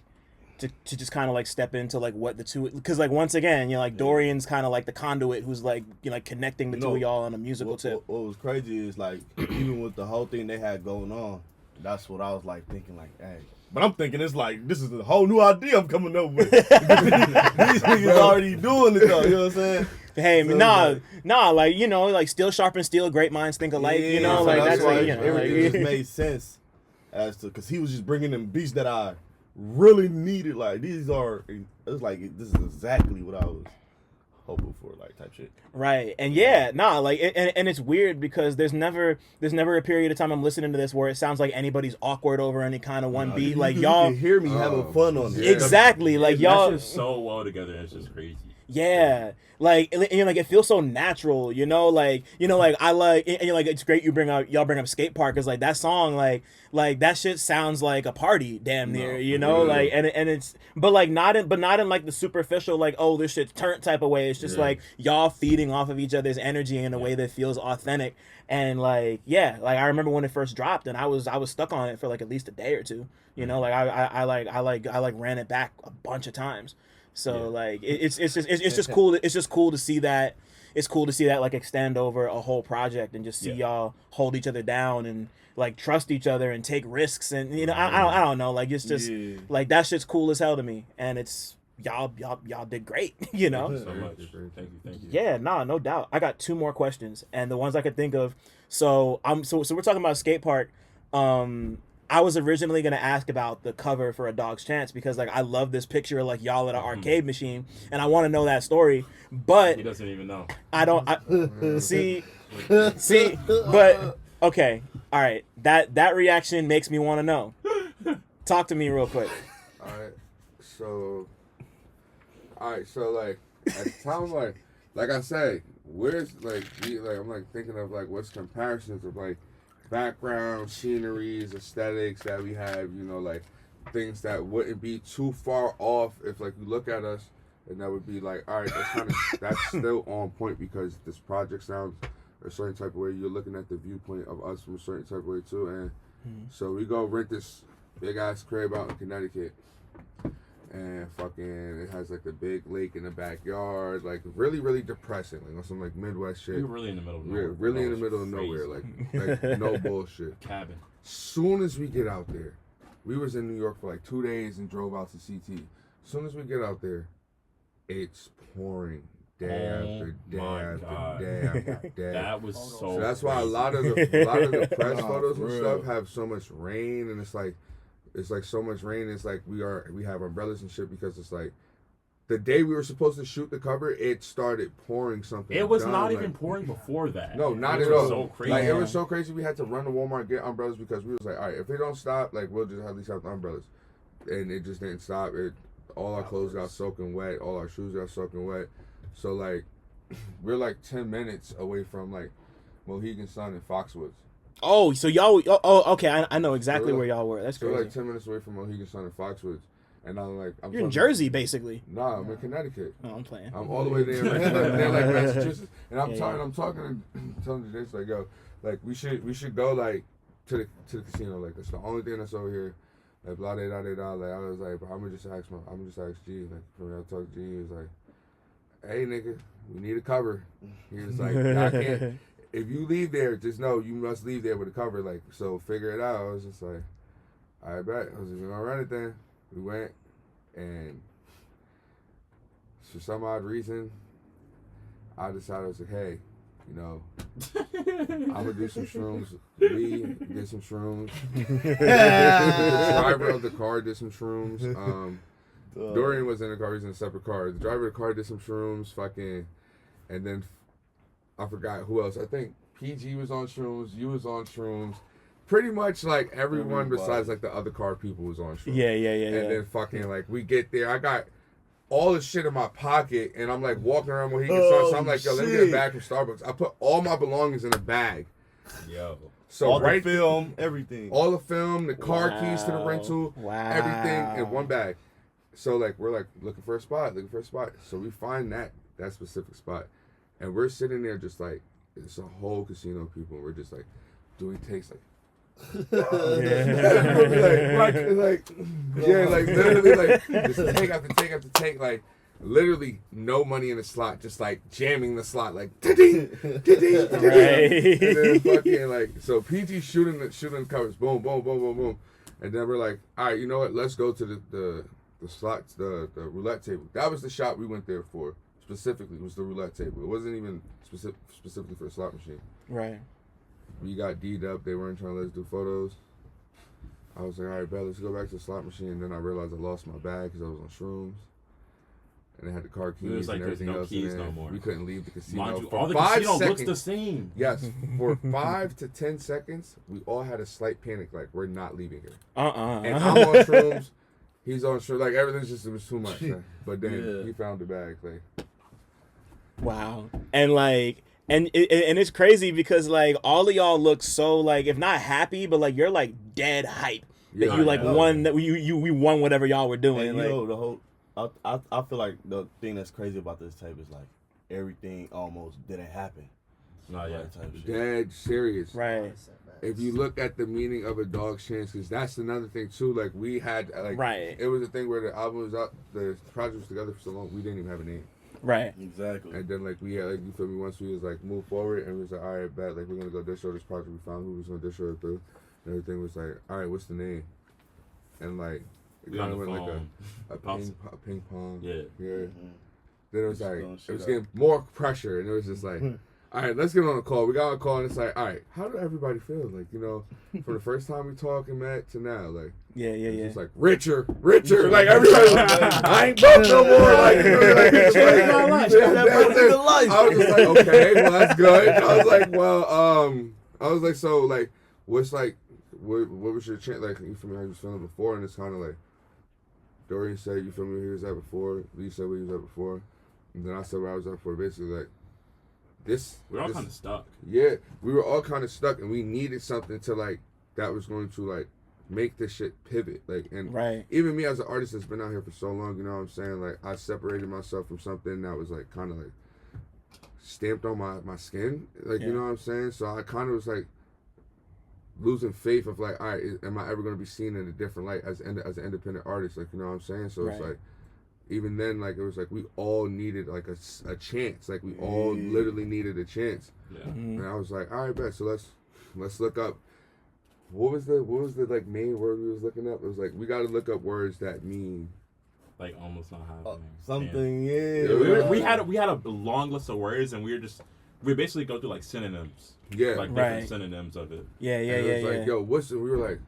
to just kind of like step into like what the two, because like once again, you know, like Dorian's kind of like the conduit who's like, you know, like connecting the two of y'all on a musical tip. What was crazy is like even with the whole thing they had going on. That's what I was like thinking, like, hey. But I'm thinking it's like this is a whole new idea I'm coming up with. These niggas already doing it though, you know what I'm saying? Hey, So nah, like, you know, like steel sharpens steel, great minds think alike, you know, so like that's why like, you know, it just made sense as to because he was just bringing them beats that I really needed. Like these are, it's like this is exactly what I was hoping for, like, type shit. Right. And yeah, like, and it's weird because there's never a period of time I'm listening to this where it sounds like anybody's awkward over any kind of one beat. Like, you y'all can hear me having fun on it. exactly. Like, y'all That's just so well together. It's just crazy. yeah, like, you know, like, it feels so natural, you know, like, I like, and you're like, it's great y'all bring up Skatepark, because like that song, like that shit sounds like a party, damn near, you know, like, and it's, but not in like the superficial, like, oh, this shit's turnt type of way. It's just like y'all feeding off of each other's energy in a way that feels authentic, and like, yeah, like I remember when it first dropped, and I was stuck on it for like at least a day or two, you know, like I ran it back a bunch of times. So like it's just cool. It's just cool to see that. It's cool to see that like extend over a whole project and just see y'all hold each other down and like trust each other and take risks, and you know I don't know, like it's just like that shit's cool as hell to me, and it's y'all did great, you know. So much. Thank you. Yeah, no doubt. I got 2 more questions, and the ones I could think of. So we're talking about skate park. I was originally gonna ask about the cover for A Dog's Chance because like I love this picture of like y'all at an arcade machine, and I want to know that story. But he doesn't even know. I don't. See, but okay, all right. That reaction makes me want to know. Talk to me real quick. All right, so like at the time, like I say, where's like I'm like thinking of like what's comparisons of like background, sceneries, aesthetics that we have, you know, like things that wouldn't be too far off if like you look at us, and that would be like, all right, that's still on point because this project sounds a certain type of way. You're looking at the viewpoint of us from a certain type of way too, and so we go rent this big ass crib out in Connecticut, and fucking it has like the big lake in the backyard, like really really depressing, like on some like Midwest shit. We're really in the middle of nowhere. Really in the middle of nowhere, like no bullshit. Cabin. Soon as we get out there, we was in New York for like 2 days and drove out to CT. Soon as we get out there, it's pouring day after day after day after day. That was so that's why a lot of the press photos and stuff have so much rain, and it's like so much rain. It's like we have umbrellas and shit because it's like the day we were supposed to shoot the cover, it started pouring something. It was down, not like, even pouring before that. No, not at all. So crazy. Like it was so crazy. We had to run to Walmart get umbrellas because we was like, all right, if they don't stop, like we'll just at least have the umbrellas. And it just didn't stop. All our clothes got soaking wet. All our shoes got soaking wet. So like, we're like 10 minutes away from like Mohegan Sun and Foxwoods. Oh, so y'all? Oh, okay. I know exactly where y'all were. That's crazy. We're like 10 minutes away from Mohegan Sun and Foxwoods, and you're in Jersey, basically. Nah, I'm in Connecticut. Oh, I'm playing. I'm all the way there, like Massachusetts, and I'm talking and telling you this, like, yo, like we should go like to the casino, like that's the only thing that's over here, like blah da da da da. Like I was like, I'm gonna just ask G, like when I talk to G, he was like, hey nigga, we need a cover. He was like, I can't. If you leave there, just know you must leave there with a cover. Like, so figure it out. I was just like, all right, bet. I was just gonna run it then. We went, and for some odd reason, I decided I was like, hey, you know, I'm gonna do some shrooms. We did some shrooms. The driver of the car did some shrooms. Dorian was in the car. He was in a separate car. The driver of the car did some shrooms. Fucking, and then I forgot who else. I think PG was on shrooms. You was on shrooms. Pretty much like everyone besides like the other car people was on shrooms. Yeah. And then fucking like we get there. I got all the shit in my pocket, and I'm like walking around Mohegan Sun. So I'm like, yo, let me get a bag from Starbucks. I put all my belongings in a bag. Yo. So all the film, everything. All the film, the car keys to the rental, everything in one bag. So like we're like looking for a spot. So we find that specific spot. And we're sitting there just like, it's a whole casino of people. We're just like doing takes like, like literally like just take after take after take, like literally no money in the slot, just like jamming the slot like ding, and then fucking like, so PG shooting the covers, boom, boom, boom, boom, boom, and then we're like, all right, you know what? Let's go to the slots, the roulette table. That was the shop we went there for. Specifically, was the roulette table. It wasn't even specifically for a slot machine. Right. We got D'd up. They weren't trying to let us do photos. I was like, all right, bet, let's go back to the slot machine. And then I realized I lost my bag because I was on shrooms. and it had the car keys It was like and there's everything no else. keys in there. no more. We couldn't leave the casino. Mind you, For all the 5 casino seconds, looks the same. Yes, for 5 to 10 seconds, we all had a slight panic, like we're not leaving here. And I'm on shrooms, he's on shrooms, like everything's just, it was too much. Like. But then he found the bag, like. Wow. And like, and it's crazy because like all of y'all look so like, if not happy, but like you're like dead hype that you like won, that we won whatever y'all were doing. And like, you know, the whole, I feel like the thing that's crazy about this tape is like everything almost didn't happen. No, yeah. Dead serious. right. If you look at the meaning of A Dog's Chance, because that's another thing too. Like we had, like, Right. It was a thing where the album was out, the project was together for so long, we didn't even have a name. Right. Exactly. And then like we had, like, you feel me? Once we was like move forward, and we was like, all right, bet, like we're gonna go distro this project. We found who was gonna distro it through, and everything was like, all right, what's the name? And like it kind of went like a ping pong. Yeah. Then it was like it was getting more pressure, and it was just like. All right, let's get on a call. We got on a call, and it's like, all right, how did everybody feel? Like, you know, from the first time we talked and met to now, like, it's like richer. Like everybody, I ain't broke no more. Like, I was just like, okay, well that's good. I was like, so like, what's like, what was your chance? Like, you feel me? How you was feeling before? And it's kind of like, Dorian said, you feel me? He was at before. Lee said where he was at before, and then I said where I was at before. Basically, like. We're all kind of stuck. Yeah, we were all kind of stuck, and we needed something to like that was going to like make this shit pivot. Like, and even me as an artist that's been out here for so long, you know what I'm saying? Like, I separated myself from something that was like kind of like stamped on my skin. Like, you know what I'm saying? So I kind of was like losing faith of like, all right, am I ever going to be seen in a different light as an independent artist? Like, you know what I'm saying? So it's like. Even then, like, it was like we all needed like a chance. Like, we all literally needed a chance. Yeah. And I was like, all right, bet. So let's look up. What was the like main word we was looking up? It was like we got to look up words that mean like almost not happening. Something. We had a long list of words, and we basically go through like synonyms. Yeah. Like different synonyms of it. Yeah. It was like, yo, we were like,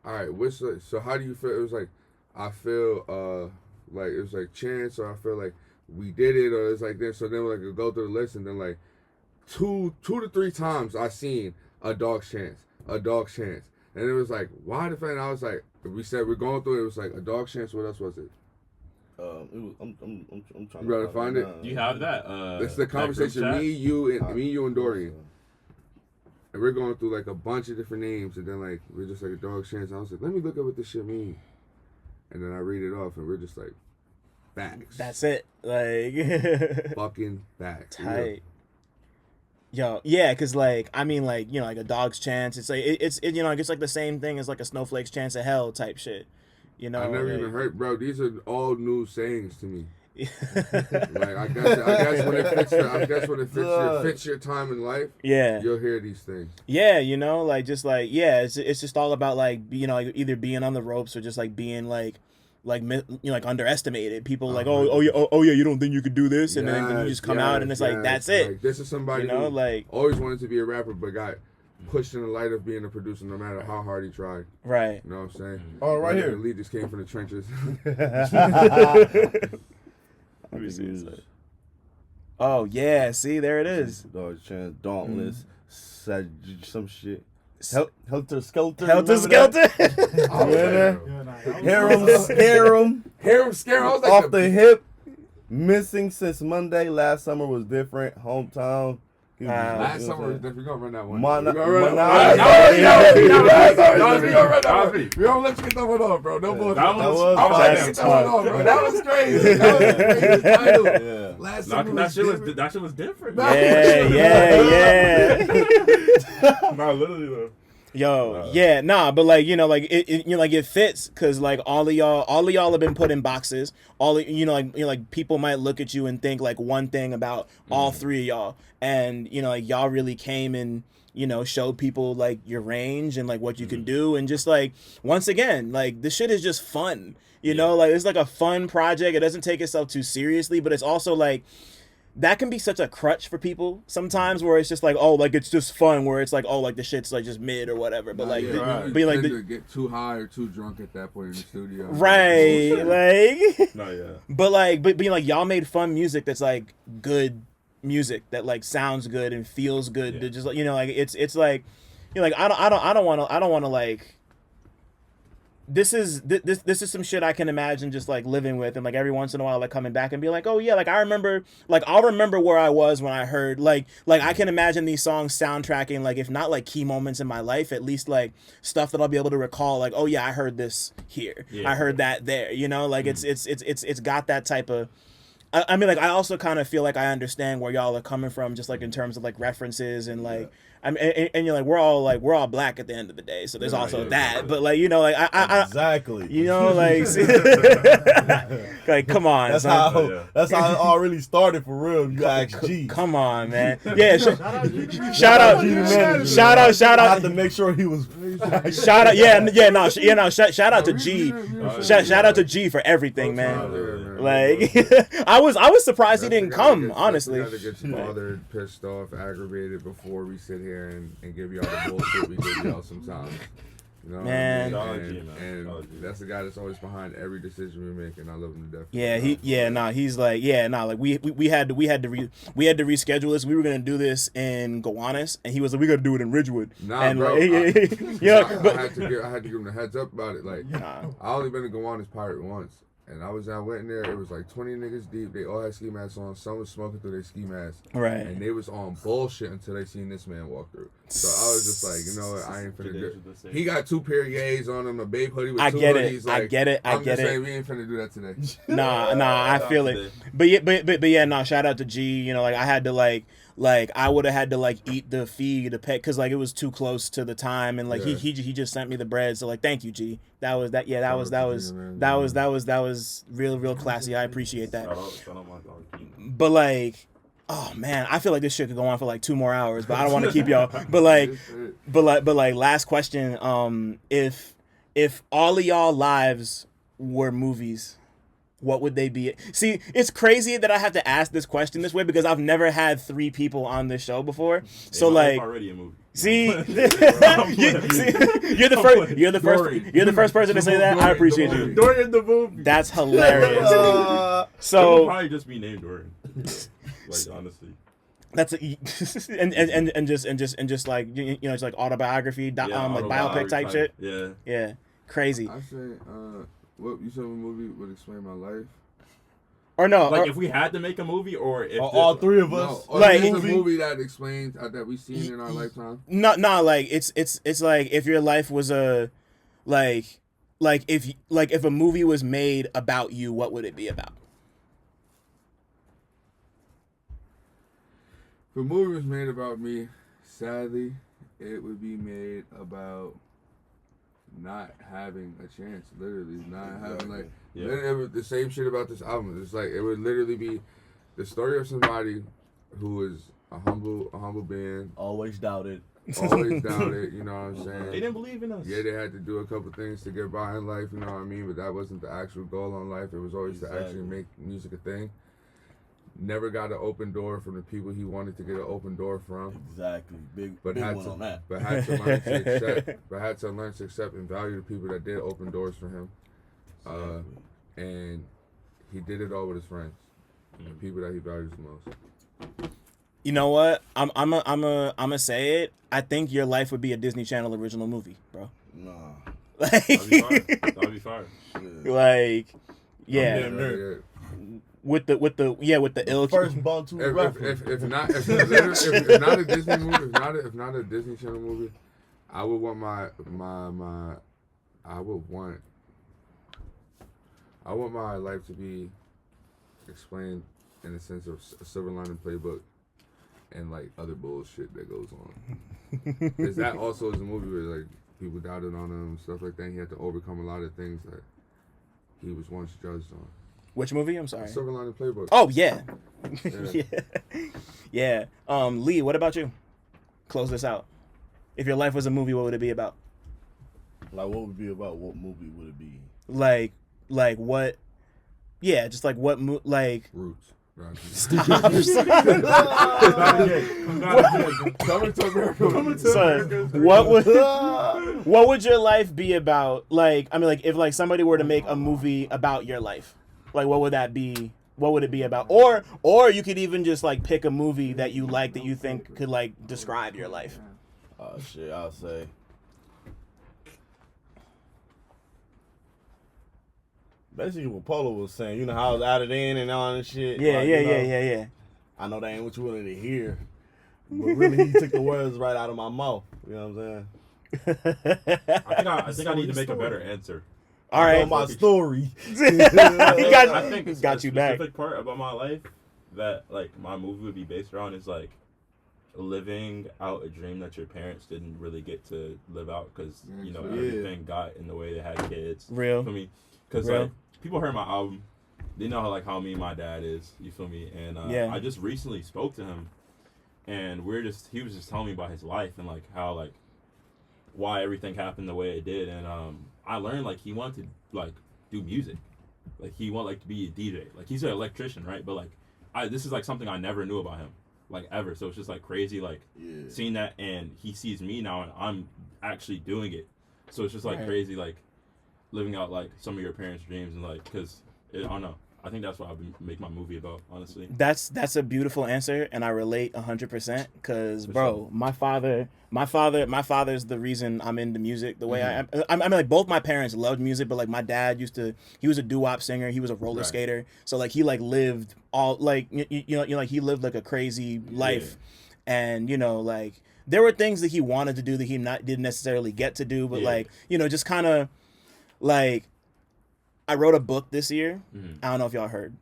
all right, so how do you feel? It was like, I feel like it was like chance, or I feel like we did it, or it's like this. So then we like go through the list, and then like two to three times I seen a dog's chance, and it was like, why the fan? I was like, we said we're going through it. It was like a dog's chance. What else was it? I'm trying. You gotta find it. You have that. It's the conversation me, you, and Dorian. And we're going through like a bunch of different names, and then like we're just like a dog's chance. And I was like, let me look up what this shit means. And then I read it off, and we're just like, facts. That's it. Like, fucking facts. Tight. Yo, yeah, cause like I mean, like, you know, like a dog's chance. It's like it's you know, it's like the same thing as like a snowflake's chance of hell type shit. You know, I never even heard, bro. These are all new sayings to me. Like I guess when it fits your time in life. Yeah, you'll hear these things. Yeah, you know, like just like it's just all about like, you know, like either being on the ropes or just like being like you know, like underestimated. People like oh yeah, you don't think you could do this, and then you just come out and it's like that's it. Like, this is somebody, you know, who like always wanted to be a rapper but got pushed in the light of being a producer no matter how hard he tried. Right. You know what I'm saying? Oh, right here. Lee just came from the trenches. Let me see it. Oh yeah, see there it is. Dog's chance, dauntless, some shit. Helter Skelter. Harem, scare 'em. I was like off the hip. Missing since Monday. Last summer was different. Hometown. Last summer was different. We're gonna run that one. We're gonna let you get that one off, bro. No bullshit. That was crazy. Yeah. Last summer that shit was different. Yeah. No, literally though. Yo, but like, you know, like it you know, like it fits because like all of y'all have been put in boxes. Like people might look at you and think like one thing about all three of y'all, and you know, like y'all really came and, you know, showed people like your range and like what you can do, and just like once again, like this shit is just fun. You know, like it's like a fun project. It doesn't take itself too seriously, but it's also like that can be such a crutch for people sometimes, where it's just like, oh, like it's just fun, where it's like, oh, like the shit's like just mid or whatever, but like, but like to get too high or too drunk at that point in the studio, right, like, No, yeah. but being like, y'all made fun music that's like good music that like sounds good and feels good. To just, you know, like it's like, you know, like I don't want to like. This is some shit I can imagine just like living with, and like every once in a while like coming back and be like, oh yeah, like I remember, like I'll remember where I was when I heard like I can imagine these songs soundtracking, like if not like key moments in my life, at least like stuff that I'll be able to recall, like, oh yeah, I heard this here, I heard that there, you know, like it's got that type of. I mean, like I also kind of feel like I understand where y'all are coming from, just like in terms of like references and like. I mean, and you're like, we're all black at the end of the day, so there's also that. But like, you know, like I exactly, you know, like, like come on, that's son. That's how it all really started for real. You ask G. Come on, man. Yeah, shout out. I had to make sure he was. Shout out, shout out to G. Shout out to G for everything, man. Like, I was surprised he didn't come. Honestly, we gotta get bothered, pissed off, aggravated before we sit here and give y'all the bullshit we give y'all sometimes. You know, man. And that's the guy that's always behind every decision we make, and I love him to death. He's like, like we had to reschedule this. We were gonna do this in Gowanus, and he was like, we gotta do it in Ridgewood. Nah, bro. Like, I had to give him the heads up about it. Like, I only been to Gowanus Pirate once. And I went in there, it was like 20 niggas deep. They all had ski masks on. Some was smoking through their ski masks. Right. And they was on bullshit until they seen this man walk through. So I was just like, you know what, I ain't finna do it. He got 2 Perriers on him, a babe hoodie with 2 hoodies. Like, I get it. I'm just saying, we ain't finna do that today. Nah, I feel it. But yeah, shout out to G. You know, like I had to like I would have had to like eat the fee to pay, because like it was too close to the time, and like he just sent me the bread, so like thank you, G. That was real classy. I appreciate that. But like, oh man, I feel like this shit could go on for like 2 more hours, but I don't want to keep y'all. But like last question, if all of y'all lives were movies, what would they be? See, it's crazy that I have to ask this question this way, because I've never had 3 people on this show before. So like, already a movie. See, you're the first person to say that. I appreciate you. Dorian the movie. That's hilarious. So it'll probably just be named Dorian. Like, honestly. That's and just like, you know, it's like autobiography, like biopic type shit. Yeah, crazy. I say, what you said a movie would explain my life? Or no, like if we had to make a movie, or if all 3 of us, like it's a movie that explains that we've seen in our lifetime. No, like it's like if your life was a like if a movie was made about you, what would it be about? If a movie was made about me, sadly, it would be made about not having a chance, literally not having like the same shit about this album. It's like it would literally be the story of somebody who is a humble being, always doubted, you know what I'm saying? They didn't believe in us. Yeah, they had to do a couple things to get by in life, you know what I mean? But that wasn't the actual goal on life. It was always to actually make music a thing. Never got an open door from the people he wanted to get an open door from. Exactly, big one on that. But had to learn to accept and value the people that did open doors for him. Exactly. And he did it all with his friends, the people that he values the most. You know what? I'm a say it. I think your life would be a Disney Channel original movie, bro. Nah. Like, that'd be fire. Like, yeah. With the ill first ball to if not a Disney movie, if not a Disney Channel movie, I would want I want my life to be explained in the sense of a silver lining playbook and like other bullshit that goes on. Because that also is a movie where like people doubted on him and stuff like that. He had to overcome a lot of things that he was once judged on. Which movie? I'm sorry. Silver Lining Playbook. Oh yeah. Yeah. Lee, what about you? Close this out. If your life was a movie, what would it be about? Like, what would it be about? What movie would it be? Like what? Yeah, just like what? Like Roots. Stop. Coming to America. Son, what would your life be about? Like, I mean, like if like somebody were to make a movie about your life, like what would that be? What would it be about? Or you could even just like pick a movie that you like that you think could like describe your life. Oh shit, I'll say. Basically, what Polo was saying, you know how I was out of in and all that shit. Yeah, like, yeah. I know that ain't what you wanted to hear, but really, he took the words right out of my mouth. You know what I'm saying? I think I need to make a better answer. All right, my story. I think it's got a you back. specific part about my life that like my movie would be based around is like living out a dream that your parents didn't really get to live out because you know everything got in the way. They had kids. Real. For me, because like people heard my album, they know how me and my dad is. You feel me? And I just recently spoke to him, and he was just telling me about his life and like how like why everything happened the way it did, and I learned like he wanted to like do music, like he wanted like to be a DJ, like he's an electrician, right? But like this is like something I never knew about him, like ever. So it's just like crazy, like seeing that, and he sees me now, and I'm actually doing it. So it's just like crazy, like living out like some of your parents' dreams, and like because I don't know. I think that's what I've been making my movie about, honestly. That's a beautiful answer, and I relate 100%. Cause bro, my father's the reason I'm into music the way I am. I mean, like both my parents loved music, but like my dad he was a doo-wop singer. He was a roller skater, so like he like lived all like you know like he lived like a crazy life, and you know like there were things that he wanted to do that he didn't necessarily get to do, but like you know just kind of like. I wrote a book this year. I don't know if y'all heard,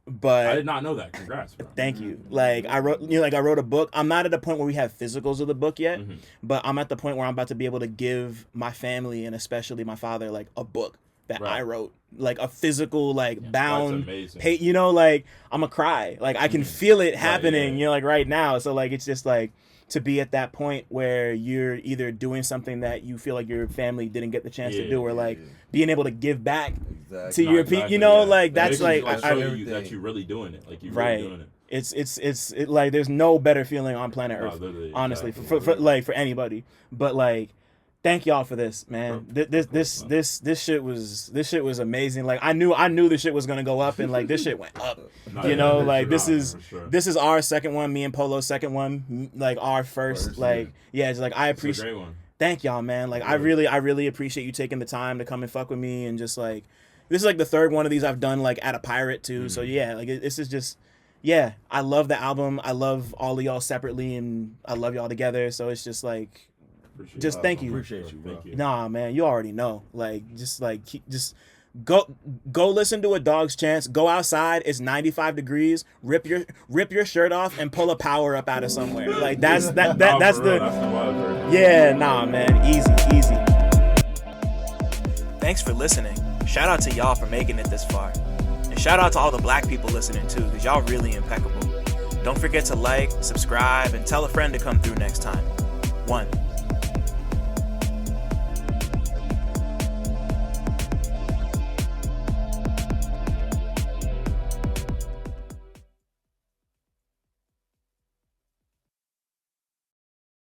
but I did not know that. Congrats, bro. Thank you. Like I wrote a book. I'm not at the point where we have physicals of the book yet, but I'm at the point where I'm about to be able to give my family and especially my father like a book that I wrote, like a physical, like bound page. You know, like I'm gonna cry. Like I can feel it happening. You know, like right now. So like it's just like. To be at that point where you're either doing something that you feel like your family didn't get the chance to do, or like being able to give back to your people, you know, like that's like show you that you're really doing it, like you're really doing it. It's like there's no better feeling on planet Earth, honestly, for anybody. But like, thank y'all for this, man. This shit was amazing. Like I knew this shit was gonna go up, and like this shit went up. You know, like this is our second one, me and Polo's second one, like our first like it's like I appreciate. It's a great one. Thank y'all, man. Like I really appreciate you taking the time to come and fuck with me, and just like this is like the third one of these I've done like at a pirate too. So yeah, like this is just I love the album. I love all of y'all separately, and I love y'all together. So it's just like. Thank you. Appreciate you, bro. Thank you. Nah, man, you already know. Like, just go listen to A Dog's Chance. Go outside. It's 95 degrees. Rip your shirt off and pull a power up out of somewhere. Like that's the wild version. Yeah, nah, man, easy. Thanks for listening. Shout out to y'all for making it this far, and shout out to all the black people listening too, because y'all really impeccable. Don't forget to like, subscribe, and tell a friend to come through next time.